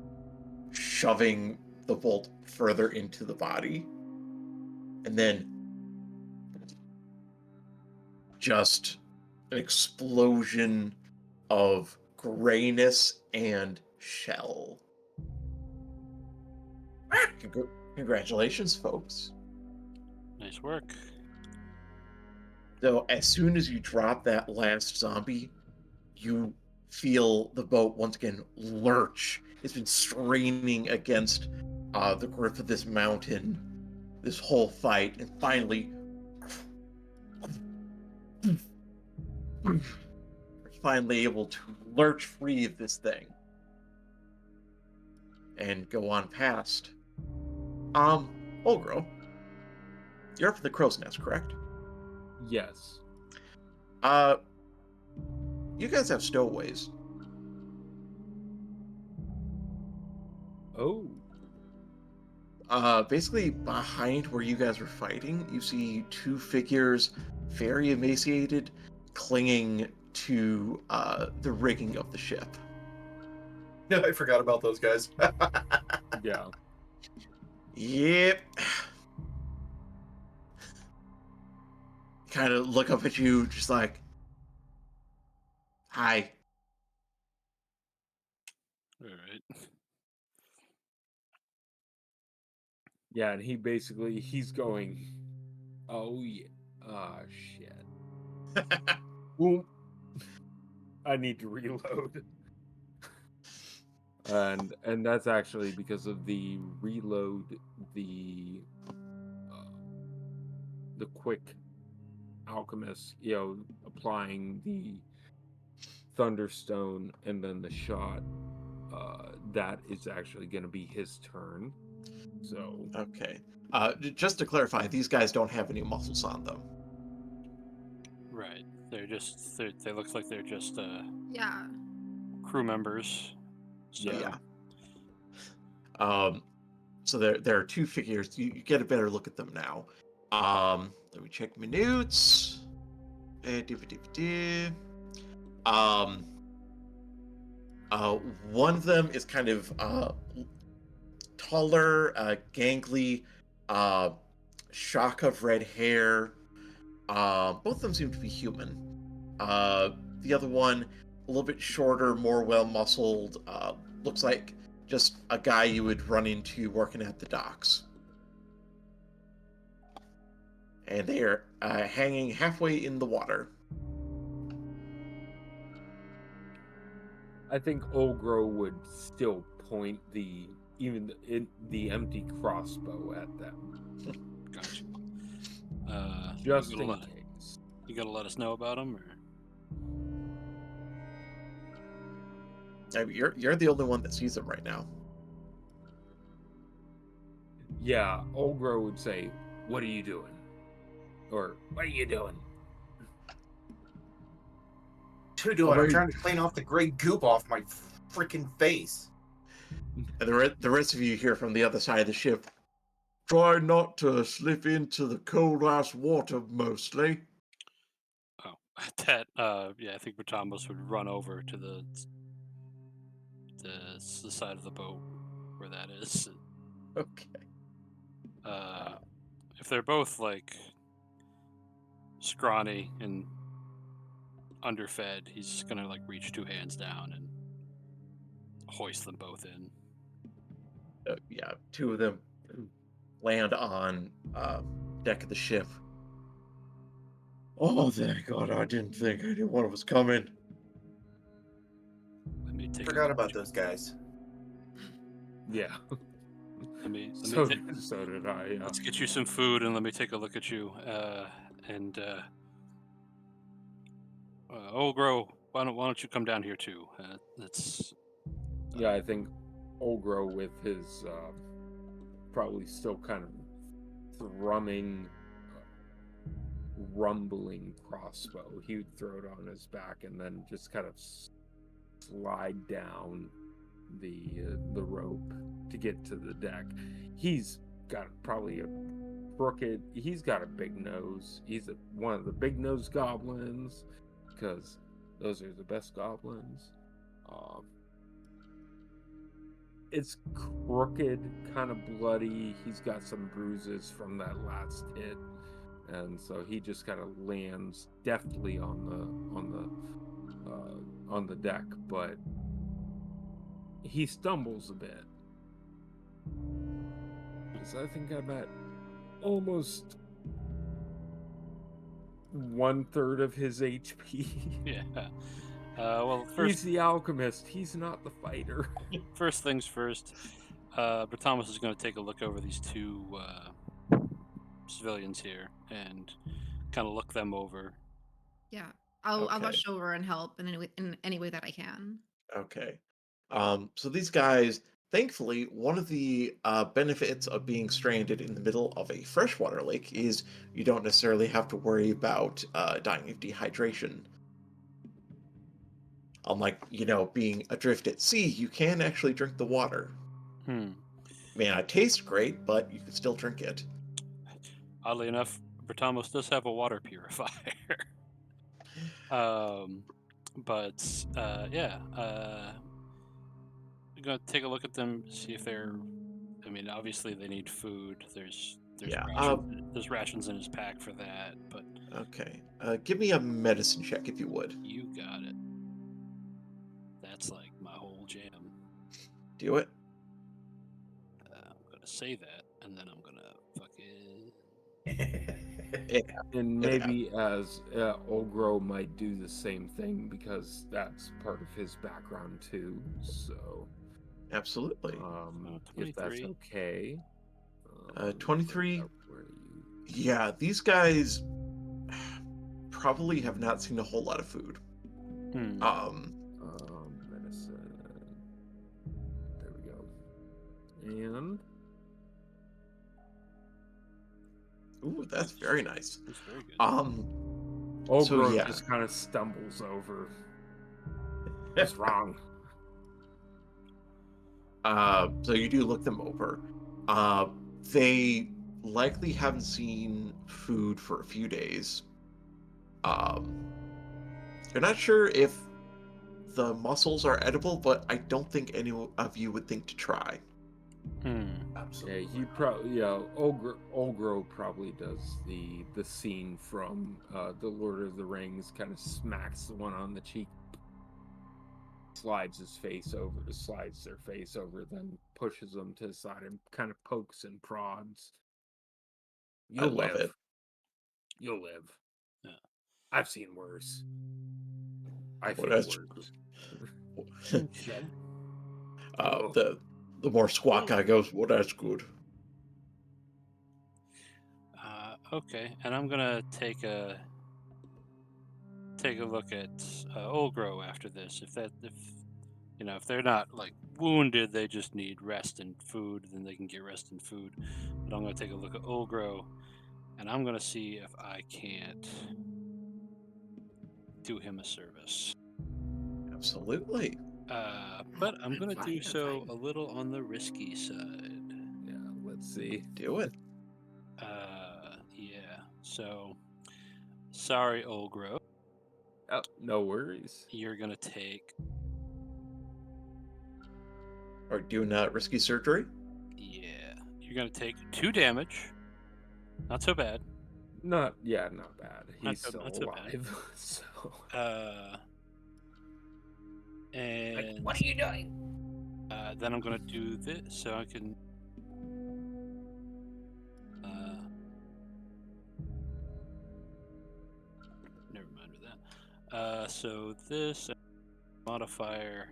shoving the bolt further into the body. And then just an explosion of grayness and shell. Congratulations, folks. Nice work. So as soon as you drop that last zombie, you feel the boat once again lurch. It's been straining against the grip of this mountain this whole fight, and finally able to lurch free of this thing and go on past. Olgro, you're up at the crow's nest, correct? Yes. You guys have stowaways. Oh. Basically behind where you guys were fighting, you see two figures, very emaciated, clinging to the rigging of the ship. No, I forgot about those guys. Yeah. Yep. Kind of look up at you, just like, hi. All right. Yeah, and he's going, oh yeah, ah shit. Boom. I need to reload. And that's actually because of the reload, the quick alchemist, applying the thunderstone and then the shot. That is actually going to be his turn. So Okay. Just to clarify, these guys don't have any muscles on them. Right. They look like they're just Yeah. crew members. So, yeah. So there are two figures. You get a better look at them now. Let me check my notes. One of them is kind of taller, gangly, shock of red hair. Both of them seem to be human. The other one, a little bit shorter, more well-muscled, looks like just a guy you would run into working at the docks. And they are hanging halfway in the water. I think Ogro would still point the empty crossbow at them. gotcha. Just you go in case. You gotta let us know about him, or I mean, you're the only one that sees him right now. Yeah, Olgro would say, "What are you doing?" Or "What are you doing?" What are you doing? I'm trying to clean off the gray goop off my freaking face. And the rest of you hear from the other side of the ship. Try not to slip into the cold ice water, mostly. oh, that yeah, I think Thomas would run over to the side of the boat where that is. Okay. If they're both like scrawny and underfed, he's just gonna like reach 2 hands down and hoist them both in. Yeah, two of them land on deck of the ship. Oh, thank God! I didn't think anyone was coming. Let me take a Forgot look about at you. those guys. Yeah. Let me So did I. let's get you some food and let me take a look at you. And Olgro, why don't you come down here too? That's Yeah, I think Olgro with his probably still kind of thrumming, rumbling crossbow. He would throw it on his back and then just kind of slide down the rope to get to the deck. He's got probably a crooked. He's got a big nose. He's one of the big nose goblins because those are the best goblins. It's crooked, kind of bloody. He's got some bruises from that last hit, and so he just kind of lands deftly on the deck, but he stumbles a bit. So I think I'm at almost 1/3 of his HP. yeah. Well, He's the alchemist. He's not the fighter. first things first. But Thomas is going to take a look over these two civilians here and kind of look them over. Yeah. I'll Okay. rush over and help in any way that I can. Okay. So these guys, thankfully, one of the benefits of being stranded in the middle of a freshwater lake is you don't necessarily have to worry about dying of dehydration. Unlike, being adrift at sea, you can actually drink the water. May not taste great, but you can still drink it. Oddly enough, Bertamos does have a water purifier. But yeah, I'm gonna take a look at them, see if they're. I mean, obviously they need food. There's Yeah. there's rations in his pack for that. But Okay. Give me a medicine check if you would. you got it. That's like my whole jam. Do it. I'm gonna say that, and then I'm gonna fucking. And Yeah. maybe as Olgro might do the same thing because that's part of his background too. So, Absolutely. if that's 23. okay. 23. Where you... Yeah, these guys probably have not seen a whole lot of food. medicine. There we go. And Ooh, that's very nice. That's very good. Olgro So, yeah. just kind of stumbles over. What's wrong? So you do look them over. They likely haven't seen food for a few days. You're not sure if the mussels are edible, but I don't think any of you would think to try. Absolutely. Yeah, he probably Olgro probably does the scene from the Lord of the Rings, kind of smacks the one on the cheek, slides their face over, then pushes them to the side and kind of pokes and prods. I love it. You'll live. Yeah. I've seen worse. I Well, feel that's- worse. the more squawk guy goes, well, that's good. Okay, and I'm gonna take a take a look at Olgro after this. If they're not like wounded, they just need rest and food, then they can get rest and food. But I'm gonna take a look at Olgro, and I'm gonna see if I can't do him a service. Absolutely. But I'm gonna Fine, do I'm so fine. a little on the risky side. Yeah, let's see. Do it. Yeah. So, sorry, Olgro. Oh, no worries. You're gonna take. Or do not risky surgery. Yeah. You're gonna take 2 damage. Not so bad. Not bad. He's so- still not so bad. alive. So And What are you doing? then I'm gonna do this so I can. Never mind with that. So this modifier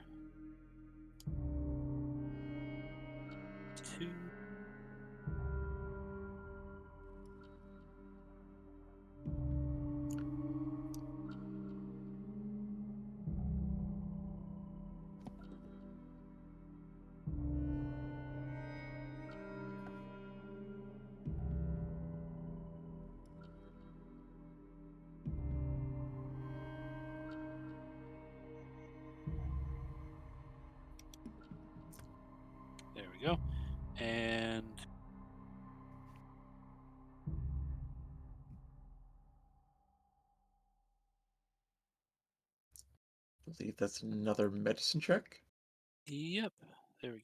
2. There we go. And I believe that's another medicine check. yep, there we go.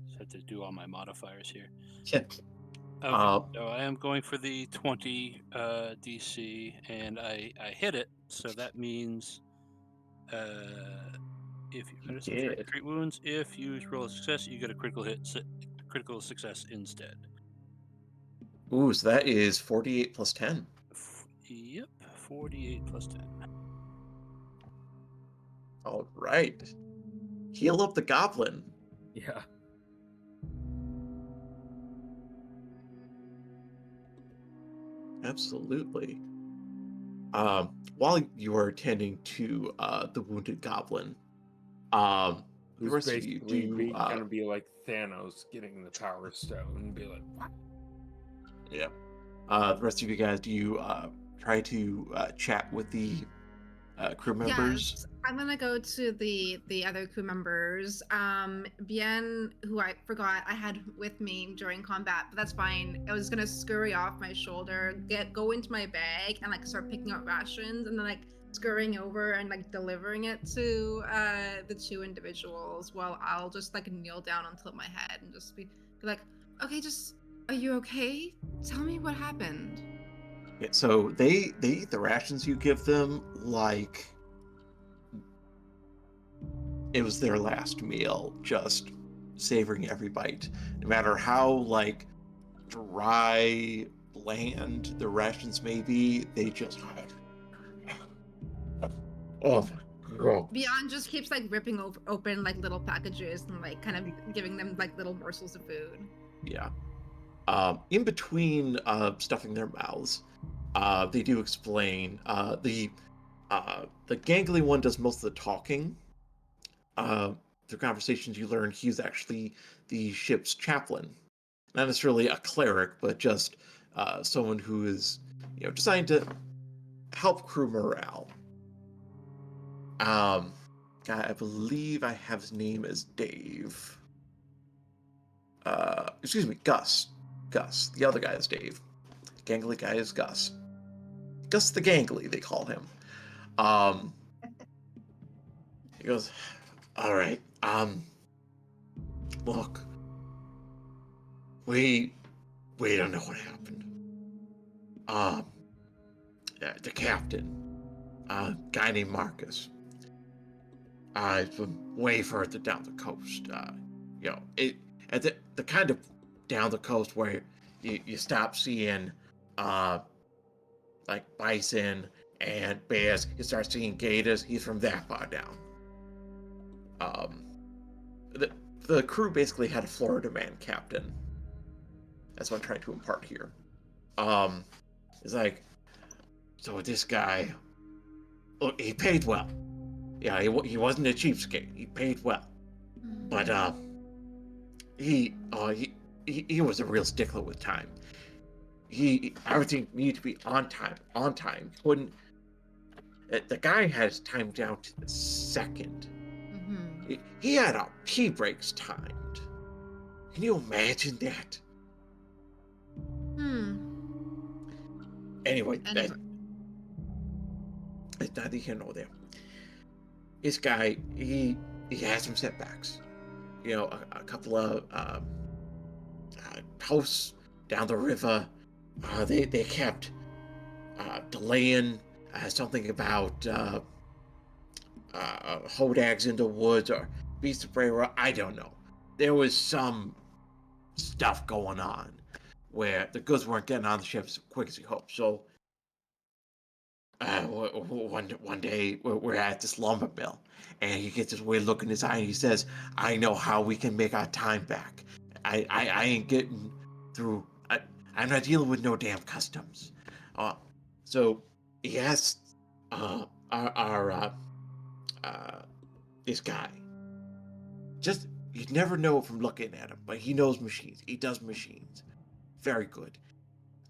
Just have to do all my modifiers here. Yeah. Okay, so I am going for the 20 DC, and I hit it. So that means if you medicine check did. treat wounds, if you roll a success, you get a critical success instead. Ooh, so that is 48 plus 10. Yep, 48 plus 10. All right. Heal up the goblin. yeah. Absolutely. While you are attending to the wounded goblin, the Who's rest of you basically do. gonna be like Thanos getting the Power Stone and be like, what? Yeah. The rest of you guys, do you try to chat with the crew members? Yes, I'm gonna go to the other crew members. Bien, who I forgot I had with me during combat, but that's fine. I was gonna scurry off my shoulder, go into my bag, and like start picking up rations, and then like scurrying over and like delivering it to the 2 individuals. While I'll just like kneel down and tilt my head and just be like, okay, just are you okay? Tell me what happened. Yeah, so they eat the rations you give them like it was their last meal, just savoring every bite. No matter how like dry, bland the rations may be, they just oh my god. Beyond just keeps like ripping open like little packages and like kind of giving them like little morsels of food. Yeah. In between stuffing their mouths, they do explain the gangly one does most of the talking. Through conversations you learn he's actually the ship's chaplain. Not necessarily a cleric, but just someone who is, designed to help crew morale. God, I believe I have his name as Dave. Excuse me, Gus. Gus. The other guy is Dave. The gangly guy is Gus. Gus the Gangly, they call him. He goes, all right, look, we don't know what happened. The captain, guy named Marcus, he's from way further down the coast. At the kind of down the coast where you stop seeing, like bison and bears, you start seeing gators. He's from that far down. The crew basically had a Florida man captain. That's what I'm trying to impart here. It's like, So this guy, look, he paid well. Yeah, he wasn't a cheapskate. He paid well, but he was a real stickler with time. Everything needed to be on time. On time. Couldn't. The guy had his time down to the second. He had our pee breaks timed. Can you imagine that? Anyway, that's neither here nor there. This guy, he has some setbacks. You know, a couple of posts down the river. They kept delaying something about hodags in the woods or beasts of prey. I don't know. There was some stuff going on where the goods weren't getting on the ship as quick as he hoped. So one day we're at this lumber mill, and he gets this weird look in his eye, and he says, "I know how we can make our time back. I ain't getting through. I'm not dealing with no damn customs." So he asked our this guy. Just you'd never know from looking at him, but he knows machines. He does machines. Very good.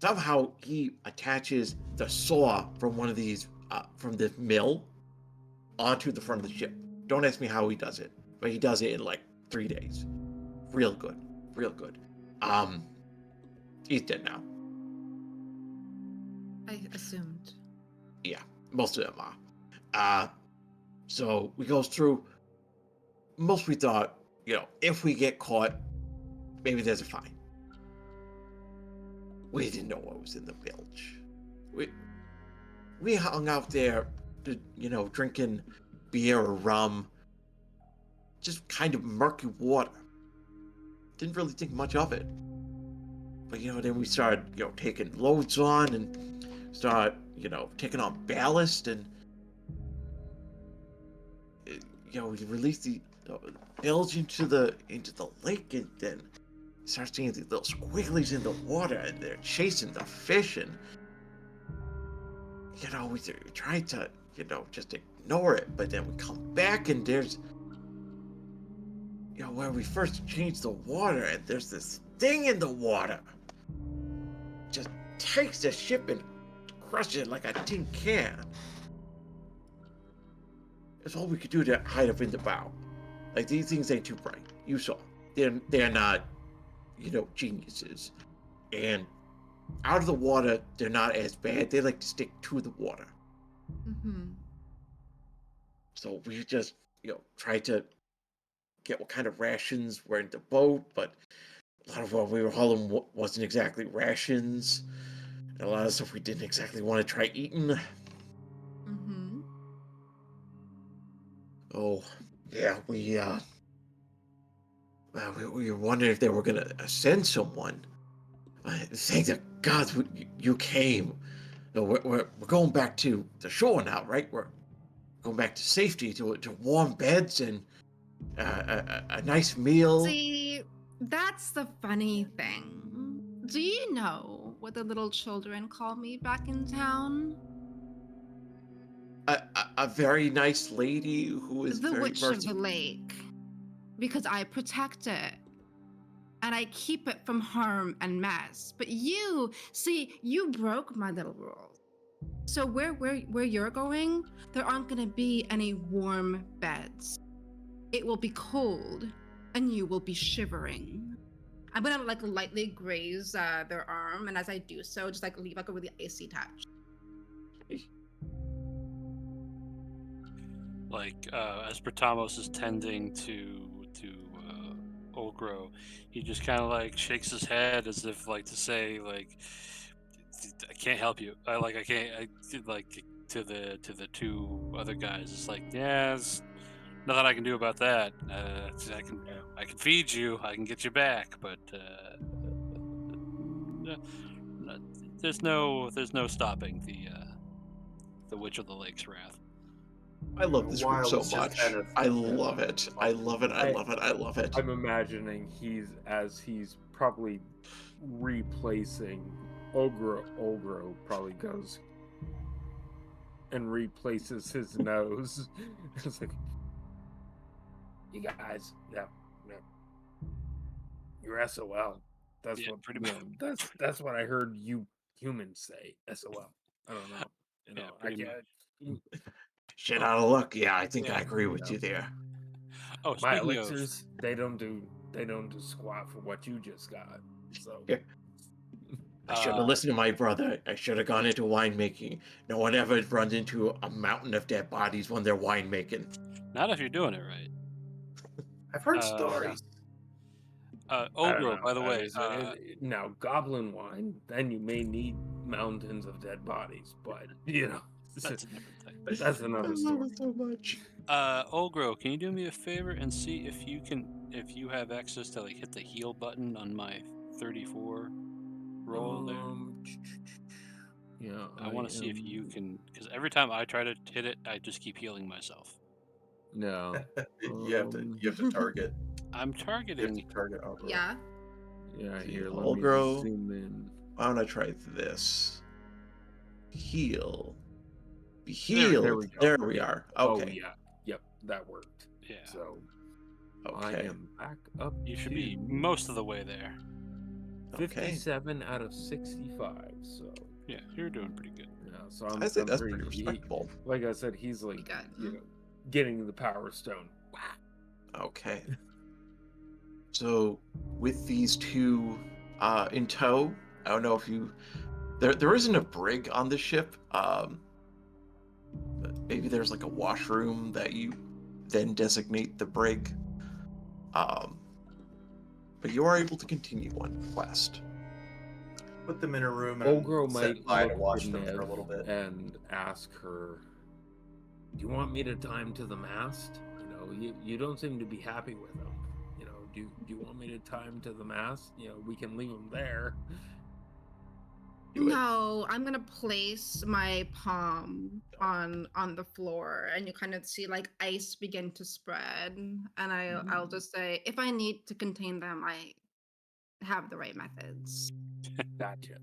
Somehow he attaches the saw from one of these from the mill onto the front of the ship. Don't ask me how he does it, but he does it in like 3 days. Real good. Real good. He's dead now. I assumed. Yeah, most of them are. So we goes through. Most we thought, you know, if we get caught, maybe there's a fine. We didn't know what was in the bilge. We hung out there, you know, drinking beer or rum. Just kind of murky water. Didn't really think much of it. But, you know, then we started, you know, taking loads on and start, you know, taking on ballast and, you know, we released the bilge into the lake, and then start seeing these little squigglies in the water, and they're chasing the fish, and you know we tried to, you know, just ignore it, but then we come back and there's, you know, where we first changed the water, and there's this thing in the water, just takes the ship and crushes it like a tin can. It's all we could do to hide up in the bow. Like, these things ain't too bright. You saw. They're not, you know, geniuses. And out of the water, they're not as bad. They like to stick to the water. So we just, you know, tried to get what kind of rations were in the boat, but a lot of what we were hauling wasn't exactly rations. And a lot of stuff we didn't exactly want to try eating. Oh, yeah, we were wondering if they were going to send someone. Thank the gods you came. No, we're going back to the shore now, right? We're going back to safety, to warm beds and a nice meal. See, that's the funny thing. Do you know what the little children call me back in town? A very nice lady who is The very Witch of the Lake. Because I protect it. And I keep it from harm and mess. But you broke my little rules. So where you're going, there aren't going to be any warm beds. It will be cold, and you will be shivering. I'm going to like lightly graze their arm, and as I do so, just like leave like a really icy touch. Like as Bertamos is tending to Ogro, he just kind of like shakes his head as if like to say like, I can't help you. I can't like to the two other guys. It's like, yeah, there's nothing I can do about that. I can feed you, I can get you back, but there's no stopping the Witch of the Lake's wrath. I love this room so It's just much. kind of- I love it. I love it. I love it. I love it. I'm imagining he's probably replacing Ogro probably goes, and replaces his nose. It's like, you guys, yeah. You're SOL. That's Yeah, what pretty you know, that's what I heard you humans say. SOL. I don't know. You Yeah, know, I pretty much. can't. Shit Oh, out of luck. Yeah, I think I yeah. agree with you there. Oh, My speaking of, elixirs, they don't do squat for what you just got. So Yeah. I should have listened to my brother. I should have gone into winemaking. No one ever runs into a mountain of dead bodies when they're winemaking. not if you're doing it right. I've heard Uh, stories. I don't Ogro, know. by the I way, mean, now goblin wine, then you may need mountains of dead bodies, but you know, that's a different thing. that's I another love story. it so much. Ogro, can you do me a favor and see if you have access to like hit the heal button on my 34 roll there? Yeah, I want to see if you can, because every time I try to hit it, I just keep healing myself. No. You have to target. I'm You have targeting. to target Ogro. Yeah. Yeah, See, here, let I'll me grow. zoom in. Why don't I try this? Heal. Be There healed. we go. There we Yeah. are. Oh Okay. yeah. Yep, that worked. Yeah, So I Okay. am back up you should to be most of the way there. Okay. 57 out of 65. So Yeah, you're doing pretty good. yeah, so I say I'm that's pretty he- respectable. like I said, he's like, got- you know, getting the power stone. Okay. So with these two in tow, I don't know if you there isn't a brig on the ship. But maybe there's like a washroom that you then designate the brig. But you are able to continue one quest. Put them in a room and Ogro set might by look to watch to them for a Nev little bit. and ask her, "Do you want me to time to the mast? You know, you don't seem to be happy with them. You know, do you want me to time to the mast? You know, we can leave them there." Do it. No, I'm gonna place my palm on the floor, and you kind of see like ice begin to spread. And I'll just say, if I need to contain them, I have the right methods. Gotcha.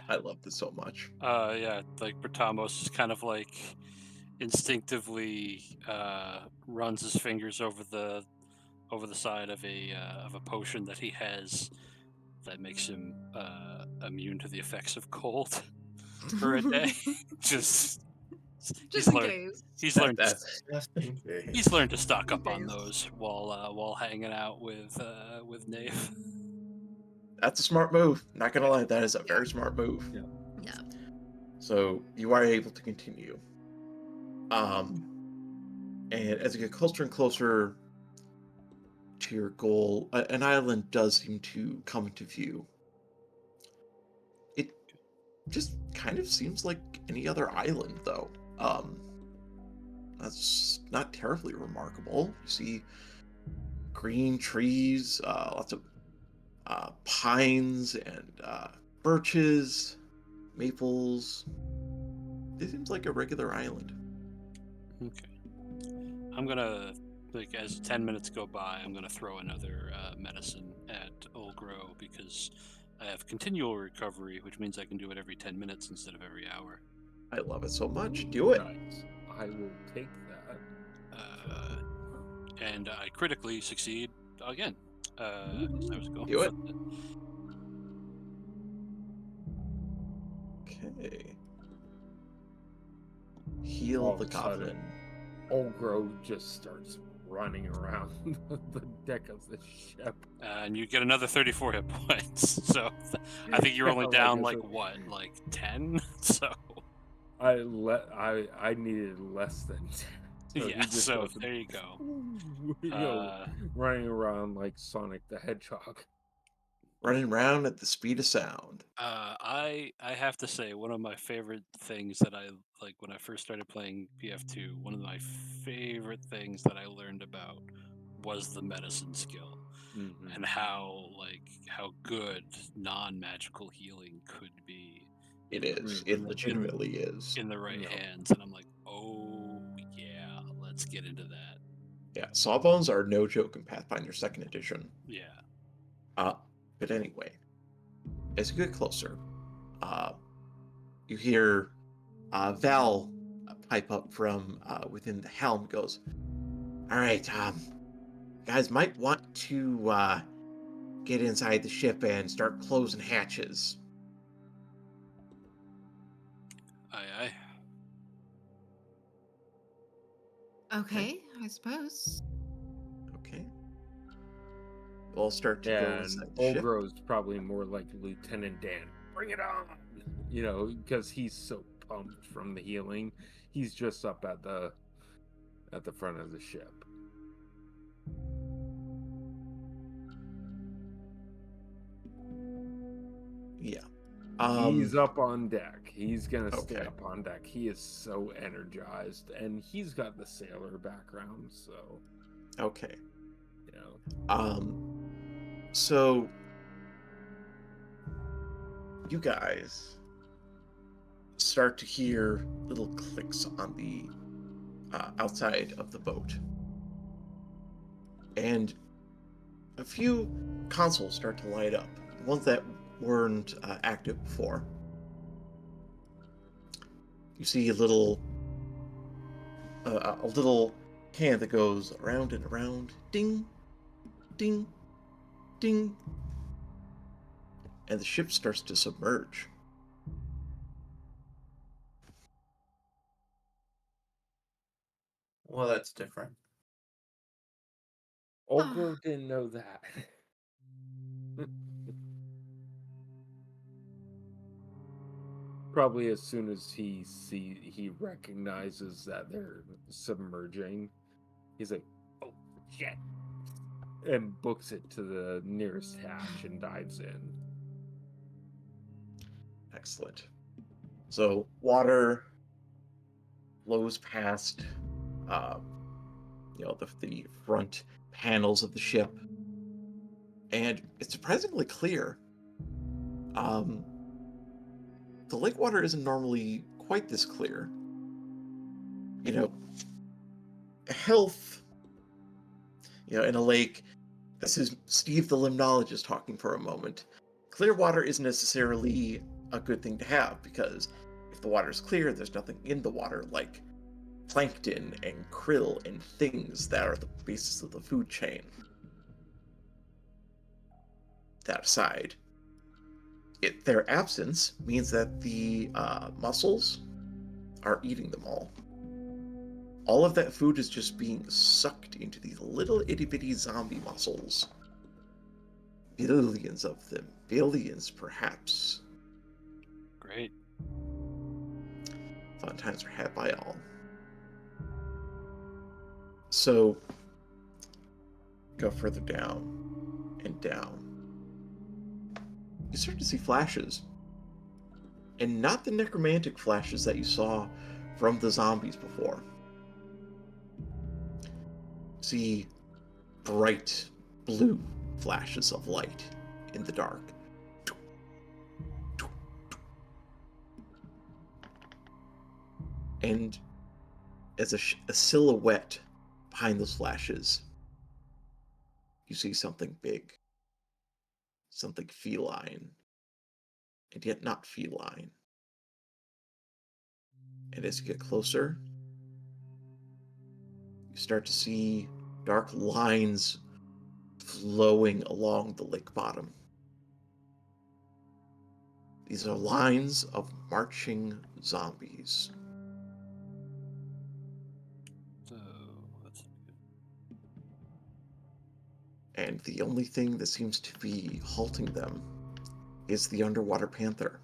I love this so much. Yeah, like Bertamos is kind of like instinctively runs his fingers over the side of a potion that he has that makes him immune to the effects of cold for a day. Just Just in case. he's learned That's he's learned to stock Just in up on case. those while hanging out with Nave. a smart move. Not gonna lie, that is a very smart move. Yeah. Yeah. So you are able to continue. And as you get closer and closer to your goal, an island does seem to come into view. It just kind of seems like any other island, though. That's not terribly remarkable. You see green trees, lots of pines and birches, maples. It seems like a regular island. Okay. I'm gonna, like, as 10 minutes go by, I'm gonna throw another medicine at Olgro because I have continual recovery, which means I can do it every 10 minutes instead of every hour. I love it so much. Do it. Nice. I will take that. And I critically succeed again. 'Cause I was going Do for it. the- Okay. Heal All the of a sudden, goblin. Ogro just starts running around the deck of the ship. and you get another 34 hit points. So I think you're only Like down I like said, what, like 10? So I needed less than 10. So he yeah, just so goes, there you go. you know, running around like Sonic the Hedgehog. Running around at the speed of sound. I have to say one of my favorite things that I like when I first started playing PF2. One of my favorite things that I learned about was the medicine skill Mhm. and how good non-magical healing could be. It is. Mm. It legitimately is. In the right Yep. hands, and I'm like, oh yeah, let's get into that. Yeah, sawbones are no joke in Pathfinder 2nd Edition. Yeah. But anyway, as you get closer, you hear Val pipe up from within the helm. Goes, all right, guys might want to get inside the ship and start closing hatches. Aye, aye. Okay, I suppose. Okay. We'll start to go And inside the ship. Olgro's probably more like Lieutenant Dan. Bring it on! You know, because he's so pumped from the healing. He's just up at the front of the ship. Yeah. He's up on deck. He's gonna stay Okay. up on deck. He is so energized, and he's got the sailor background, so Okay. you know. So you guys start to hear little clicks on the outside of the boat, and a few consoles start to light up. Ones that weren't active before. You see a little hand that goes around and around, ding, ding, ding, and the ship starts to submerge. Well, that's different. Olgro didn't know that. Probably as soon as he recognizes that they're submerging, he's like, "Oh shit!" and books it to the nearest hatch and dives in. Excellent. So water flows past, the front panels of the ship, and it's surprisingly clear. The lake water isn't normally quite this clear. You know, health, in a lake. This is Steve the limnologist talking for a moment. Clear water isn't necessarily a good thing to have, because if the water is clear, there's nothing in the water like plankton and krill and things that are the basis of the food chain. That aside, their absence means that the mussels are eating them all. All of that food is just being sucked into these little itty-bitty zombie mussels. Billions of them. Billions, perhaps. Great. Fun times are had by all. So, go further down and down. You start to see flashes. And not the necromantic flashes that you saw from the zombies before. See bright blue flashes of light in the dark. And as a silhouette behind those flashes, you see something big, something feline, and yet not feline. And as you get closer, you start to see dark lines flowing along the lake bottom. These are lines of marching zombies. So that's good. And the only thing that seems to be halting them is the underwater panther.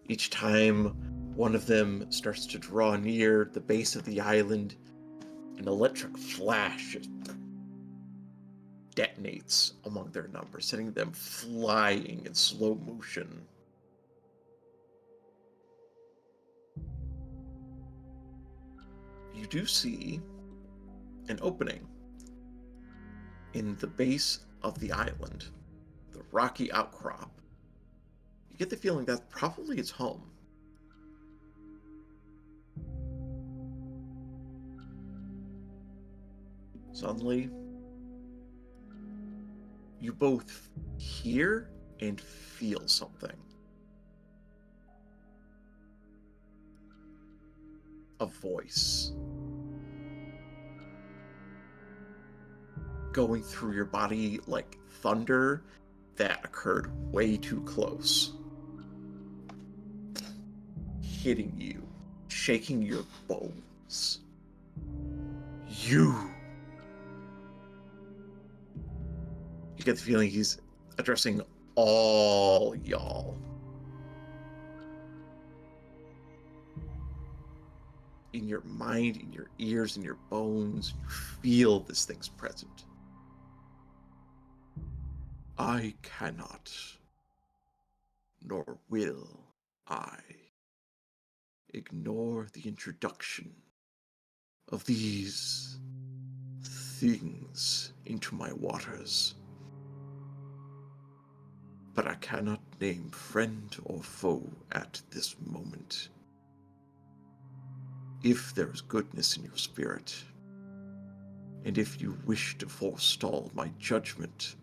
Each time one of them starts to draw near the base of the island, an electric flash just detonates among their number, sending them flying in slow motion. You do see an opening in the base of the island, the rocky outcrop. You get the feeling that's probably its home. Suddenly, you both hear and feel something. a voice going through your body like thunder that occurred way too close, hitting you, shaking your bones. You get the feeling he's addressing all y'all. In your mind, in your ears, in your bones, you feel this thing's present. I cannot, nor will I, ignore the introduction of these things into my waters. But I cannot name friend or foe at this moment. If there is goodness in your spirit, and if you wish to forestall my judgment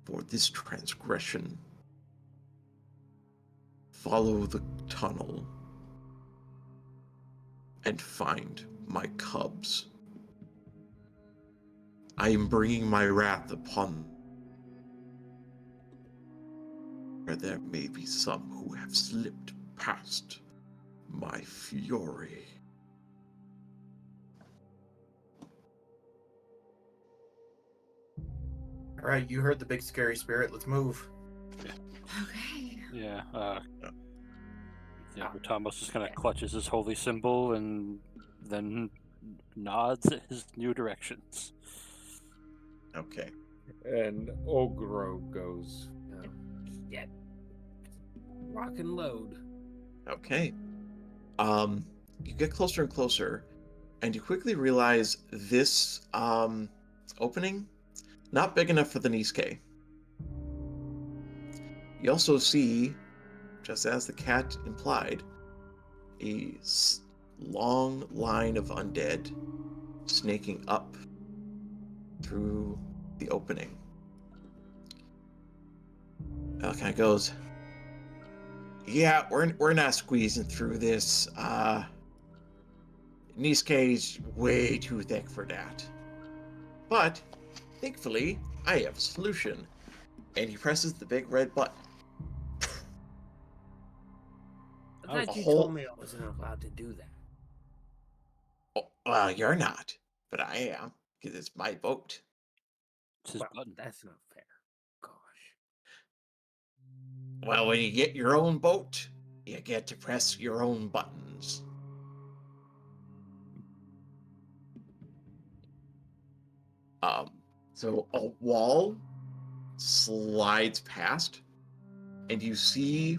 for this transgression, follow the tunnel and find my cubs. I am bringing my wrath upon where there may be some who have slipped past my fury. All right, you heard the big scary spirit. Let's move. Okay. Yeah. Thomas just kind of clutches his holy symbol and then nods at his new directions. Okay. And Ogro goes, yeah, rock and load. Okay. You get closer and closer, and you quickly realize this opening not big enough for the Niske. You also see, just as the cat implied, a long line of undead snaking up through the opening. Kind of goes, yeah, we're not squeezing through this. Niske's way too thick for that. But thankfully, I have a solution. And he presses the big red button. I thought A you whole- told me I wasn't allowed to do that. Oh, well, you're not, but I am, because it's my boat. It's his Well, button. that's not fair. Gosh. Well, when you get your own boat, you get to press your own buttons. So a wall slides past, and you see,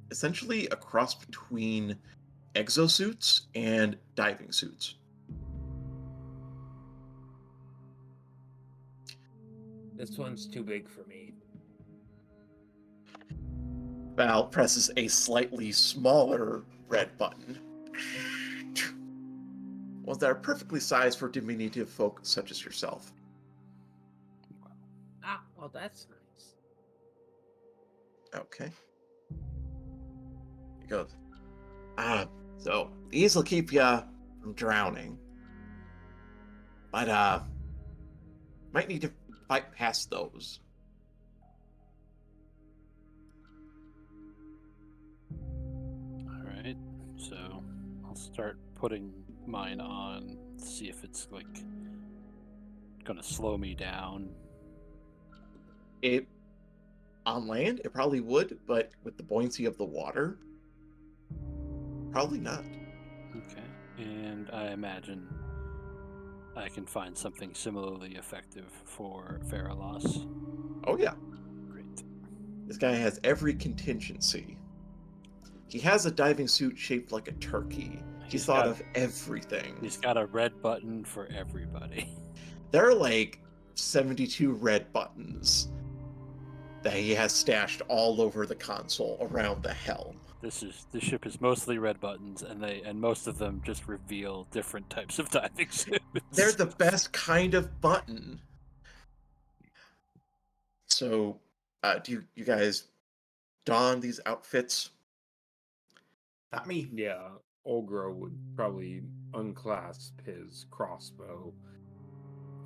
essentially a cross between exosuits and diving suits. This one's too big for me. Val presses a slightly smaller red button. Ones that are perfectly sized for diminutive folk such as yourself. Ah, well, that's nice. Okay. He goes, so these will keep you from drowning. But, might need to fight past those. All right. So I'll start putting mine on, see if it's like gonna slow me down. It, on land, it probably would, but with the buoyancy of the water, probably not. Okay. And I imagine I can find something similarly effective for Faralos. Oh yeah, Great. this guy has every contingency. He has a diving suit shaped like a turkey. He's thought of everything. He's got a red button for everybody. There are like 72 red buttons that he has stashed all over the console around the helm. This ship is mostly red buttons, and most of them just reveal different types of diving suits. They're the best kind of button. So, do you guys don these outfits? Not me. Yeah, Olgro would probably unclasp his crossbow,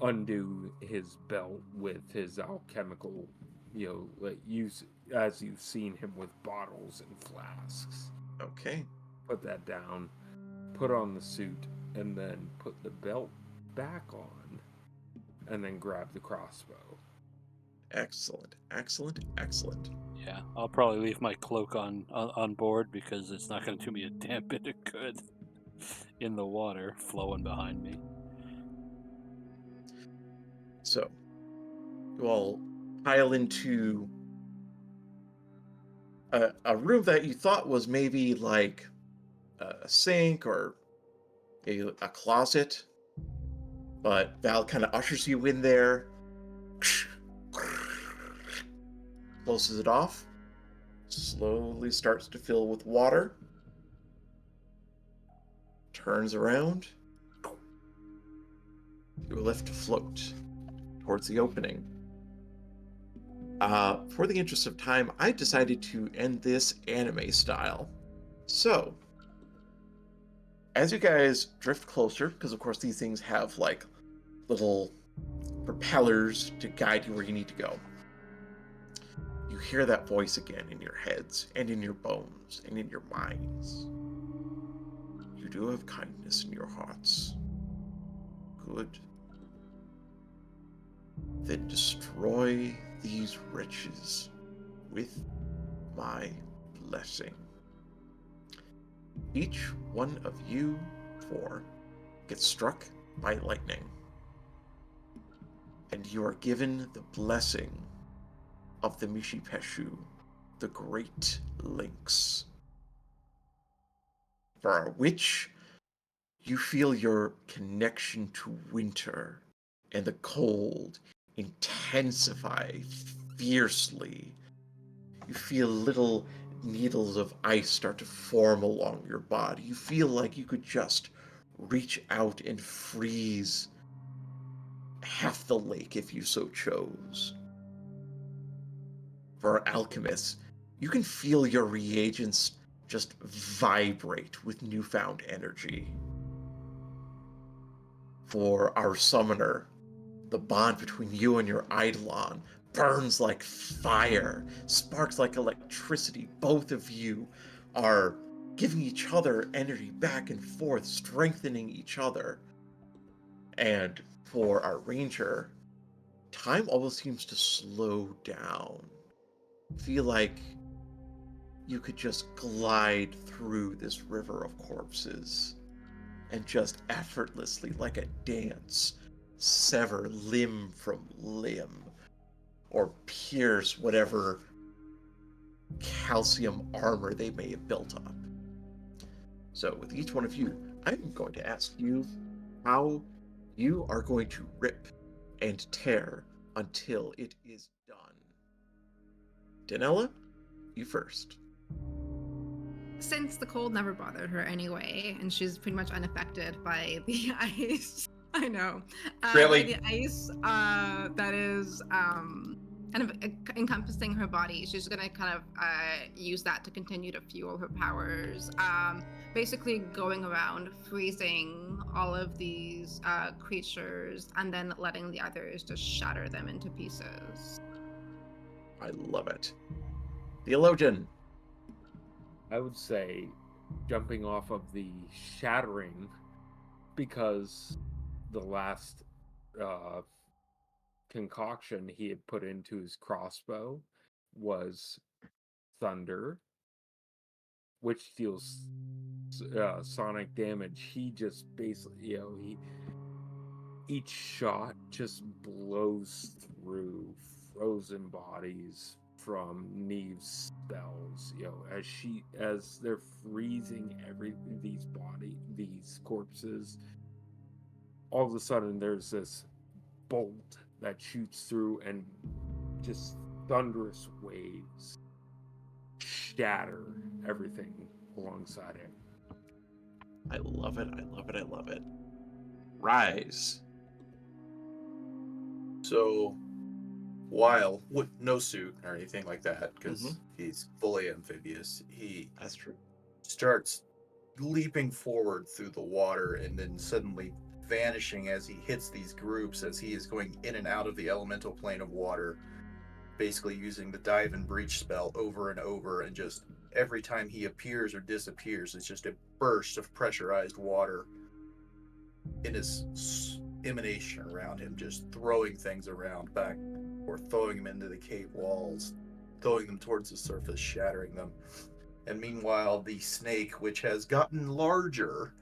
undo his belt with his alchemical, like use as you've seen him with bottles and flasks. Okay. Put that down, put on the suit, and then put the belt back on, and then grab the crossbow. Excellent. Excellent. Excellent. Yeah, I'll probably leave my cloak on board because it's not going to do me a damn bit of good in the water flowing behind me. So, you all pile into a room that you thought was maybe like a sink or a closet, but Val kind of ushers you in there, closes it off, slowly starts to fill with water, turns around, you are left to float towards the opening. For the interest of time, I decided to end this anime style. So, as you guys drift closer, because of course these things have like little propellers to guide you where you need to go, you hear that voice again in your heads and in your bones and in your minds. You do have kindness in your hearts. Good. Then destroy these wretches with my blessing. Each one of you four gets struck by lightning, and you are given the blessing of the Mishipeshu, the Great Lynx, for which you feel your connection to winter and the cold intensify fiercely. You feel little needles of ice start to form along your body. You feel like you could just reach out and freeze half the lake if you so chose. For alchemists, you can feel your reagents just vibrate with newfound energy. For our summoner, the bond between you and your Eidolon burns like fire, sparks like electricity. Both of you are giving each other energy back and forth, strengthening each other. And for our ranger, time almost seems to slow down. Feel like you could just glide through this river of corpses and just effortlessly, like a dance, sever limb from limb or pierce whatever calcium armor they may have built up. So with each one of you, I'm going to ask you how you are going to rip and tear until it is done. Danella, you first. Since the cold never bothered her anyway, and she's pretty much unaffected by the ice. I know. Really? By the ice that is kind of encompassing her body. She's gonna kind of use that to continue to fuel her powers. Basically going around freezing all of these creatures and then letting the others just shatter them into pieces. I love it. Theologian. I would say jumping off of the shattering, because the last concoction he had put into his crossbow was thunder, which deals sonic damage. He just basically, each shot just blows through frozen bodies from Neve's spells, as they're freezing these corpses. All of a sudden there's this bolt that shoots through, and just thunderous waves shatter everything alongside it. I love it. I love it. I love it. Rise. So, while with no suit or anything like that, because he's fully amphibious, he That's true. starts leaping forward through the water and then suddenly vanishing as he hits these groups, as he is going in and out of the elemental plane of water, basically using the dive and breach spell over and over, and just every time he appears or disappears, it's just a burst of pressurized water in his emanation around him, just throwing things around back or throwing them into the cave walls, throwing them towards the surface, shattering them. And meanwhile, the snake, which has gotten larger,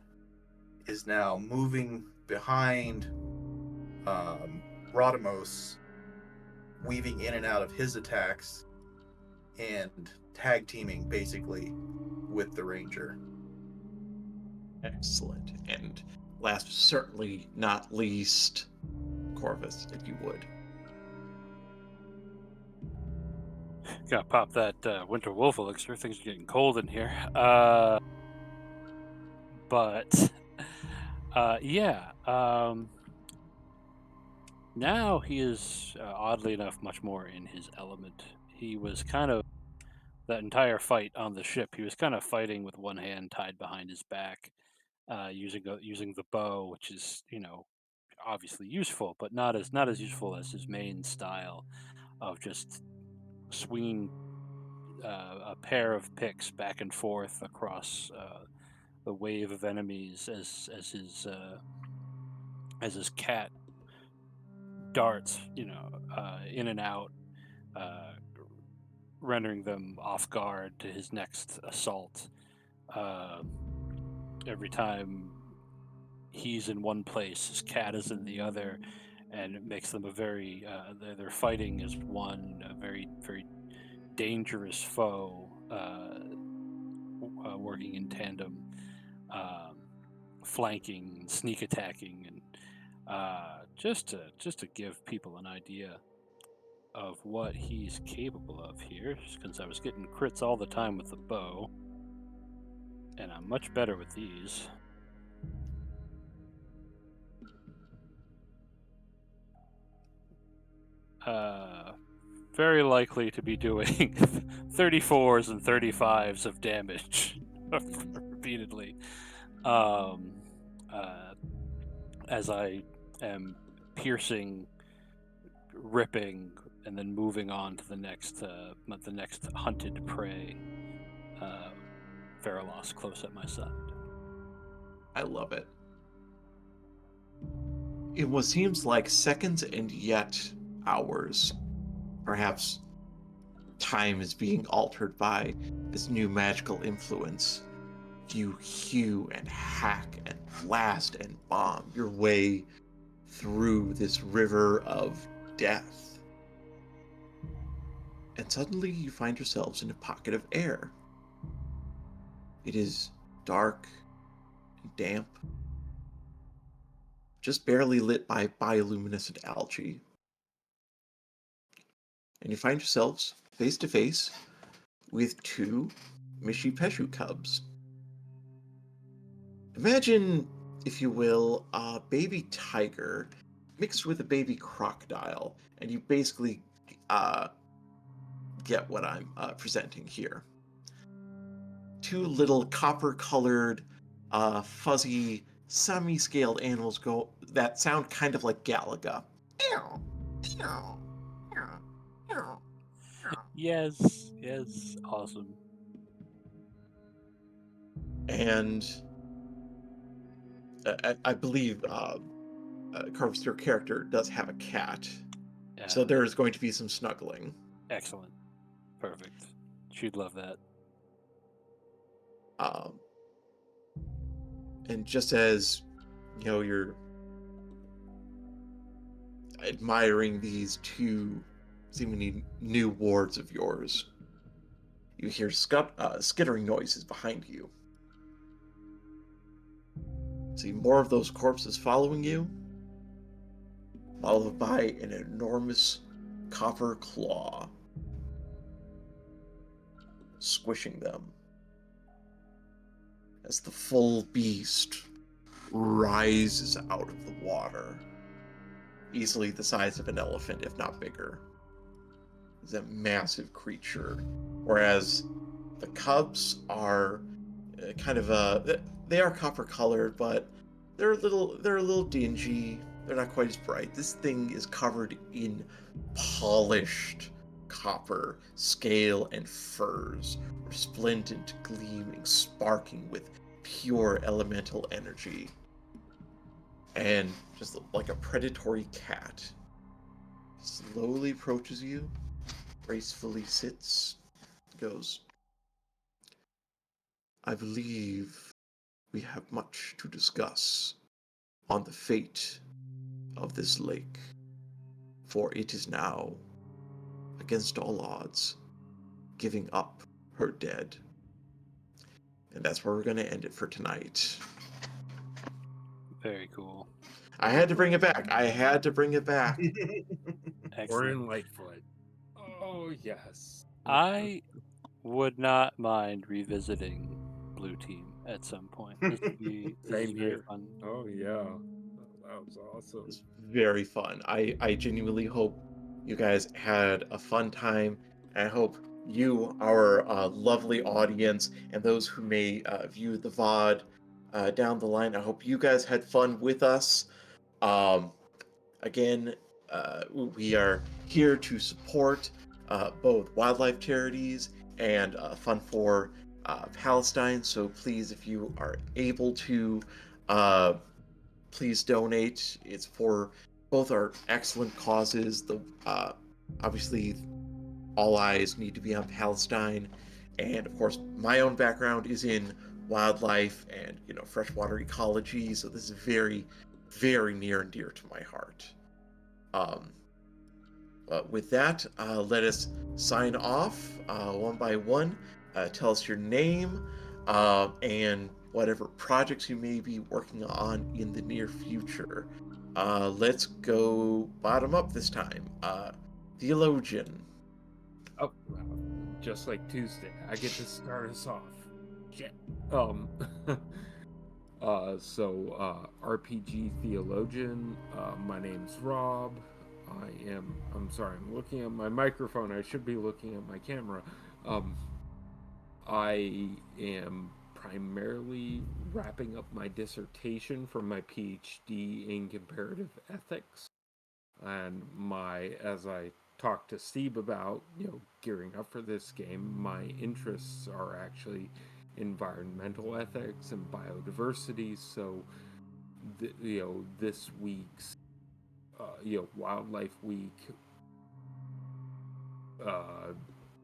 is now moving behind Rodamos, weaving in and out of his attacks and tag teaming basically with the ranger. Excellent. And last but certainly not least, Corvus, if you would. Gotta pop that winter wolf elixir. Things are getting cold in here. But yeah. Now he is, oddly enough, much more in his element. He was kind of, that entire fight on the ship, he was kind of fighting with one hand tied behind his back, using the bow, which is, obviously useful, but not as useful as his main style of just swinging a pair of picks back and forth across the wave of enemies as his cat darts, in and out, uh, rendering them off guard to his next assault. Uh, every time he's in one place, his cat is in the other, and it makes them a very they're fighting as one, a very very dangerous foe, working in tandem, um, flanking, sneak attacking, and just to give people an idea of what he's capable of here, since I was getting crits all the time with the bow, and I'm much better with these. Very likely to be doing 34s and 35s of damage repeatedly, as I am piercing, ripping, and then moving on to the next hunted prey. Verilos close at my side. I love it. In what seems like seconds and yet hours, perhaps time is being altered by this new magical influence. You hew and hack and blast and bomb your way through this river of death. And suddenly you find yourselves in a pocket of air. It is dark and damp, just barely lit by bioluminescent algae. And you find yourselves face to face with two Mishi Peshu cubs. Imagine, if you will, a baby tiger mixed with a baby crocodile, and you basically get what I'm presenting here. Two little copper-colored, fuzzy, semi-scaled animals that sound kind of like Galaga. Yes, awesome. And I believe Carver's your character does have a cat, so there is going to be some snuggling. Excellent. Perfect. She'd love that. And just as you're admiring these two seemingly new wards of yours, you hear skittering noises behind you. See more of those corpses following you, followed by an enormous copper claw squishing them as the full beast rises out of the water, easily the size of an elephant, if not bigger. It's a massive creature, whereas the cubs are kind of they are copper colored, but they're a little dingy. They're not quite as bright. This thing is covered in polished copper, scale, and furs, resplendent, gleaming, sparking with pure elemental energy. And just like a predatory cat, slowly approaches you, gracefully sits, goes, I believe we have much to discuss on the fate of this lake, for it is now, against all odds, giving up her dead. And that's where we're going to end it for tonight. Very cool. I had to bring it back. I had to bring it back. We're Excellent. in Lightfoot. Oh yes. I would not mind revisiting Blue Team at some point. This would be Same very here. fun. Oh yeah. That was awesome. It was very fun. I genuinely hope you guys had a fun time. I hope you, our lovely audience, and those who may view the VOD down the line, I hope you guys had fun with us. Um, Again, we are here to support both wildlife charities and Fund for Palestine. So please, if you are able to, uh, please donate. It's for both our excellent causes. The obviously all eyes need to be on Palestine, and of course, my own background is in wildlife and freshwater ecology. So this is very, very near and dear to my heart. Um, with that, let us sign off one by one. Tell us your name and whatever projects you may be working on in the near future. Let's go bottom up this time. Theologian. Oh, just like Tuesday, I get to start us off. Shit. RPG theologian. My name's Rob. I'm sorry, I'm looking at my microphone. I should be looking at my camera. I am primarily wrapping up my dissertation for my PhD in comparative ethics. And as I talked to Steve about, gearing up for this game, my interests are actually environmental ethics and biodiversity. So, this week's, Wildlife Week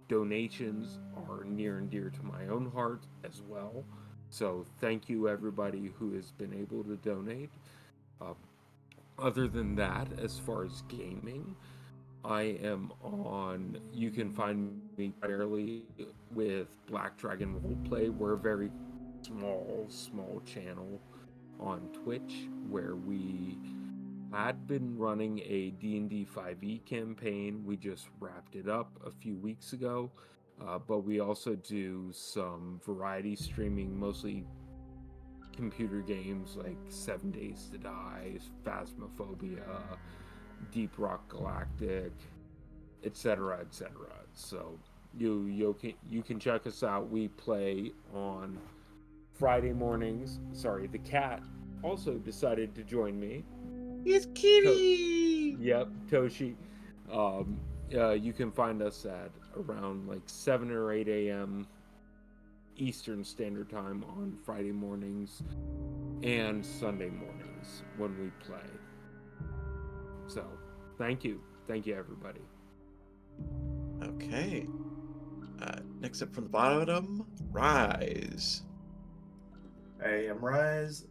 donations are near and dear to my own heart as well. So, thank you everybody who has been able to donate. Other than that, as far as gaming, you can find me primarily with Black Dragon Roleplay. We're a very small channel on Twitch where we had been running a D&D 5e campaign. We just wrapped it up a few weeks ago. But we also do some variety streaming, mostly computer games like 7 Days to Die, Phasmophobia, Deep Rock Galactic, etc., etc. So you can check us out. We play on Friday mornings. Sorry, the cat also decided to join me. It's Kitty. Yep, Toshi. You can find us at around like 7 or 8 a.m. Eastern Standard Time on Friday mornings and Sunday mornings when we play. So, thank you everybody. Okay. Next up from the bottom, Rise. Hey, I'm Rise.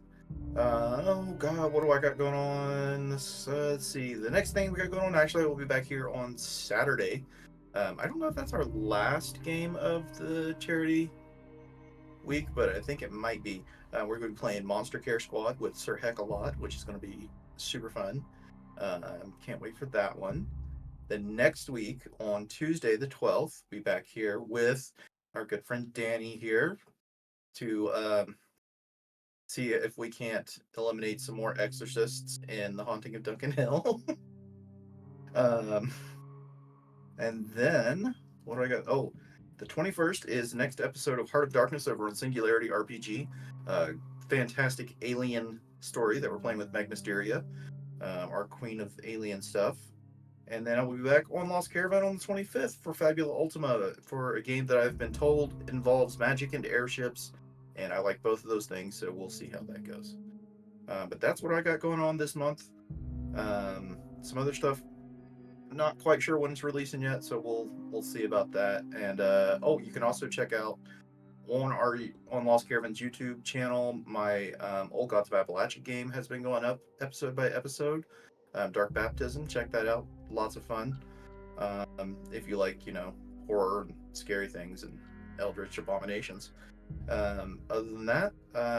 Oh God, what do I got going on? Let's see. The next thing we got going on, actually, we'll be back here on Saturday. I don't know if that's our last game of the charity week, but I think it might be. We're going to be playing Monster Care Squad with Sir Heck-a-Lot, which is going to be super fun. Can't wait for that one. Then next week, on Tuesday the 12th, we'll be back here with our good friend Danny here to see if we can't eliminate some more exorcists in The Haunting of Duncan Hill. And then, what do I got? Oh, the 21st is the next episode of Heart of Darkness over on Singularity RPG. Fantastic alien story that we're playing with Meg Mysteria, our queen of alien stuff. And then I will be back on Lost Caravan on the 25th for Fabula Ultima, for a game that I've been told involves magic and airships, and I like both of those things, so we'll see how that goes. But that's what I got going on this month. Some other stuff, not quite sure when it's releasing yet, so we'll see about that. And you can also check out on Lost Caravan's YouTube channel, my Old Gods of Appalachia game has been going up episode by episode. Dark Baptism, check that out. Lots of fun. If you like, horror and scary things and eldritch abominations. Other than that,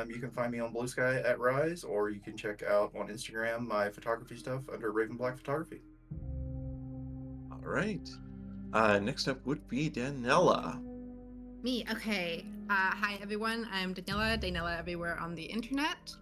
you can find me on Blue Sky at Rise, or you can check out on Instagram my photography stuff under Raven Black Photography. All right. Next up would be Danella. Me, okay. Hi everyone, I'm Daniela everywhere on the internet.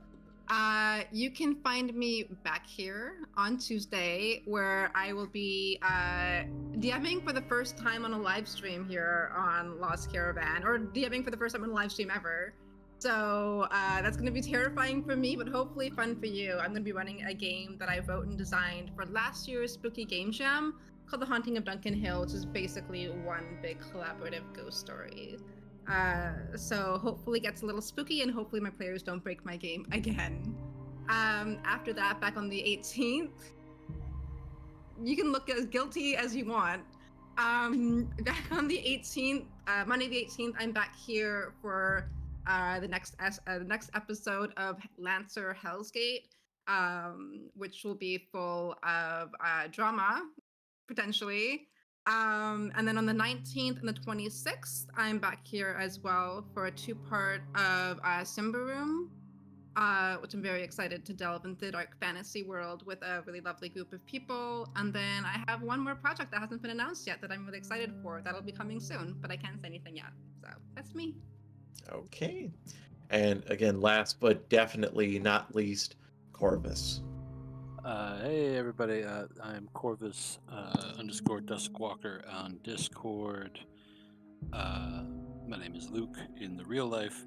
You can find me back here on Tuesday, where I will be DMing for the first time on a live stream here on Lost Caravan, or DMing for the first time on a live stream ever. So that's going to be terrifying for me, but hopefully fun for you. I'm going to be running a game that I wrote and designed for last year's Spooky Game Jam called The Haunting of Duncan Hill, which is basically one big collaborative ghost story. So hopefully it gets a little spooky, and hopefully my players don't break my game again. After that, back on the 18th, you can look as guilty as you want. Back on the 18th, Monday the 18th, I'm back here for the next episode of Lancer Hellsgate, which will be full of drama, potentially. And then on the 19th and the 26th, I'm back here as well for a two-part of Simba Room, which I'm very excited to delve into the dark fantasy world with a really lovely group of people. And then I have one more project that hasn't been announced yet that I'm really excited for. That'll be coming soon, but I can't say anything yet. So that's me. Okay. And again, last but definitely not least, Corvus. Hey everybody, I'm Corvus _ Duskwalker on Discord. My name is Luke in the real life.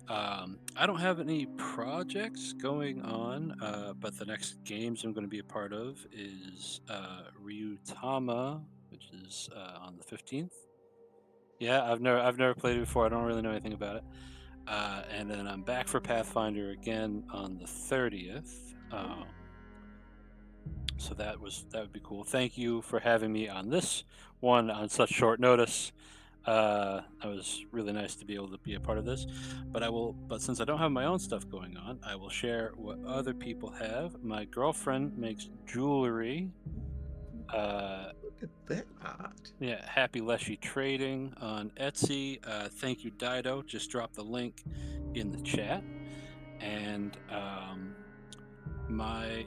I don't have any projects going on, but the next games I'm going to be a part of is Ryutama, which is on the 15th. Yeah, I've never played it before. I don't really know anything about it. And then I'm back for Pathfinder again on the 30th. So that would be cool. Thank you for having me on this one on such short notice. That was really nice to be able to be a part of this. But since I don't have my own stuff going on, I will share what other people have. My girlfriend makes jewelry. Look at that. Yeah, Happy Leshy Trading on Etsy. Thank you, Dido. Just drop the link in the chat. And my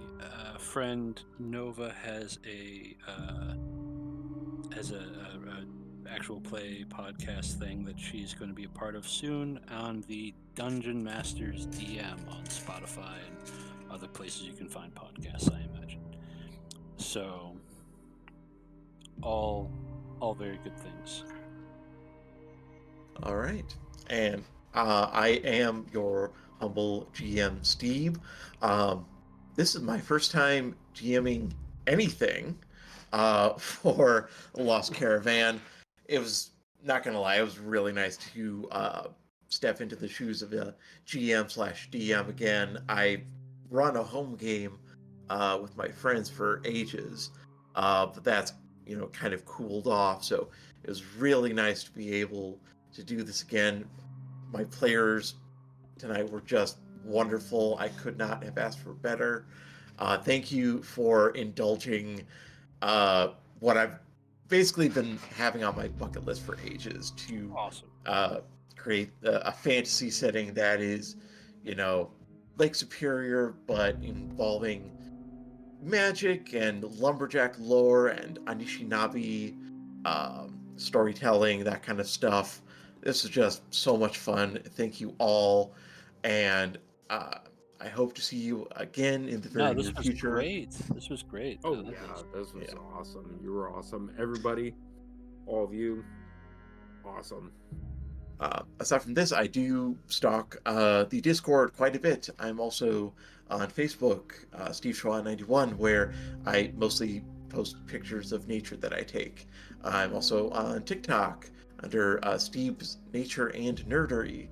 friend Nova has a actual play podcast thing that she's going to be a part of soon on the Dungeon Masters DM on Spotify and other places you can find podcasts, I imagine. So all very good things. All right. And I am your humble GM, Steve. This is my first time GMing anything for Lost Caravan. It was, not going to lie, it was really nice to step into the shoes of a GM/DM again. I run a home game with my friends for ages, but that's, kind of cooled off. So it was really nice to be able to do this again. My players tonight were just wonderful. I could not have asked for better. Thank you for indulging what I've basically been having on my bucket list for ages to Awesome. create a fantasy setting that is, Lake Superior, but involving magic and lumberjack lore and Anishinaabe storytelling, that kind of stuff. This is just so much fun. Thank you all, and I hope to see you again in the very This near was future. great. This was great. I Oh love yeah, this. this was Yeah. awesome. You were awesome. Everybody, all of you, Awesome. Aside from this, I do stalk the Discord quite a bit. I'm also on Facebook, Steve Schwa 91, where I mostly post pictures of nature that I take. I'm also on TikTok under Steve's Nature and Nerdery,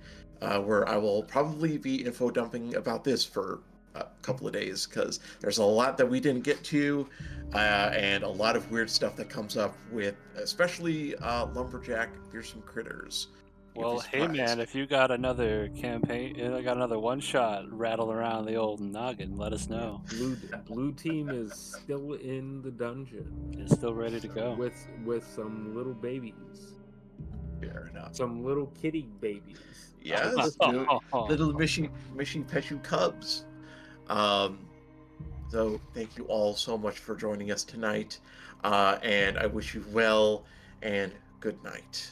where I will probably be info dumping about this for a couple of days because there's a lot that we didn't get to, and a lot of weird stuff that comes up with, especially lumberjack fearsome critters. You'd be Well, hey man, surprised. if you got another campaign, I got another one shot rattle around the old noggin, let us know. Blue team is still in the dungeon It's still ready to go. with some little babies, Fair enough. some little kitty babies. Yes, little Mishy Peshu cubs. Um, so thank you all so much for joining us tonight, and I wish you well and good night.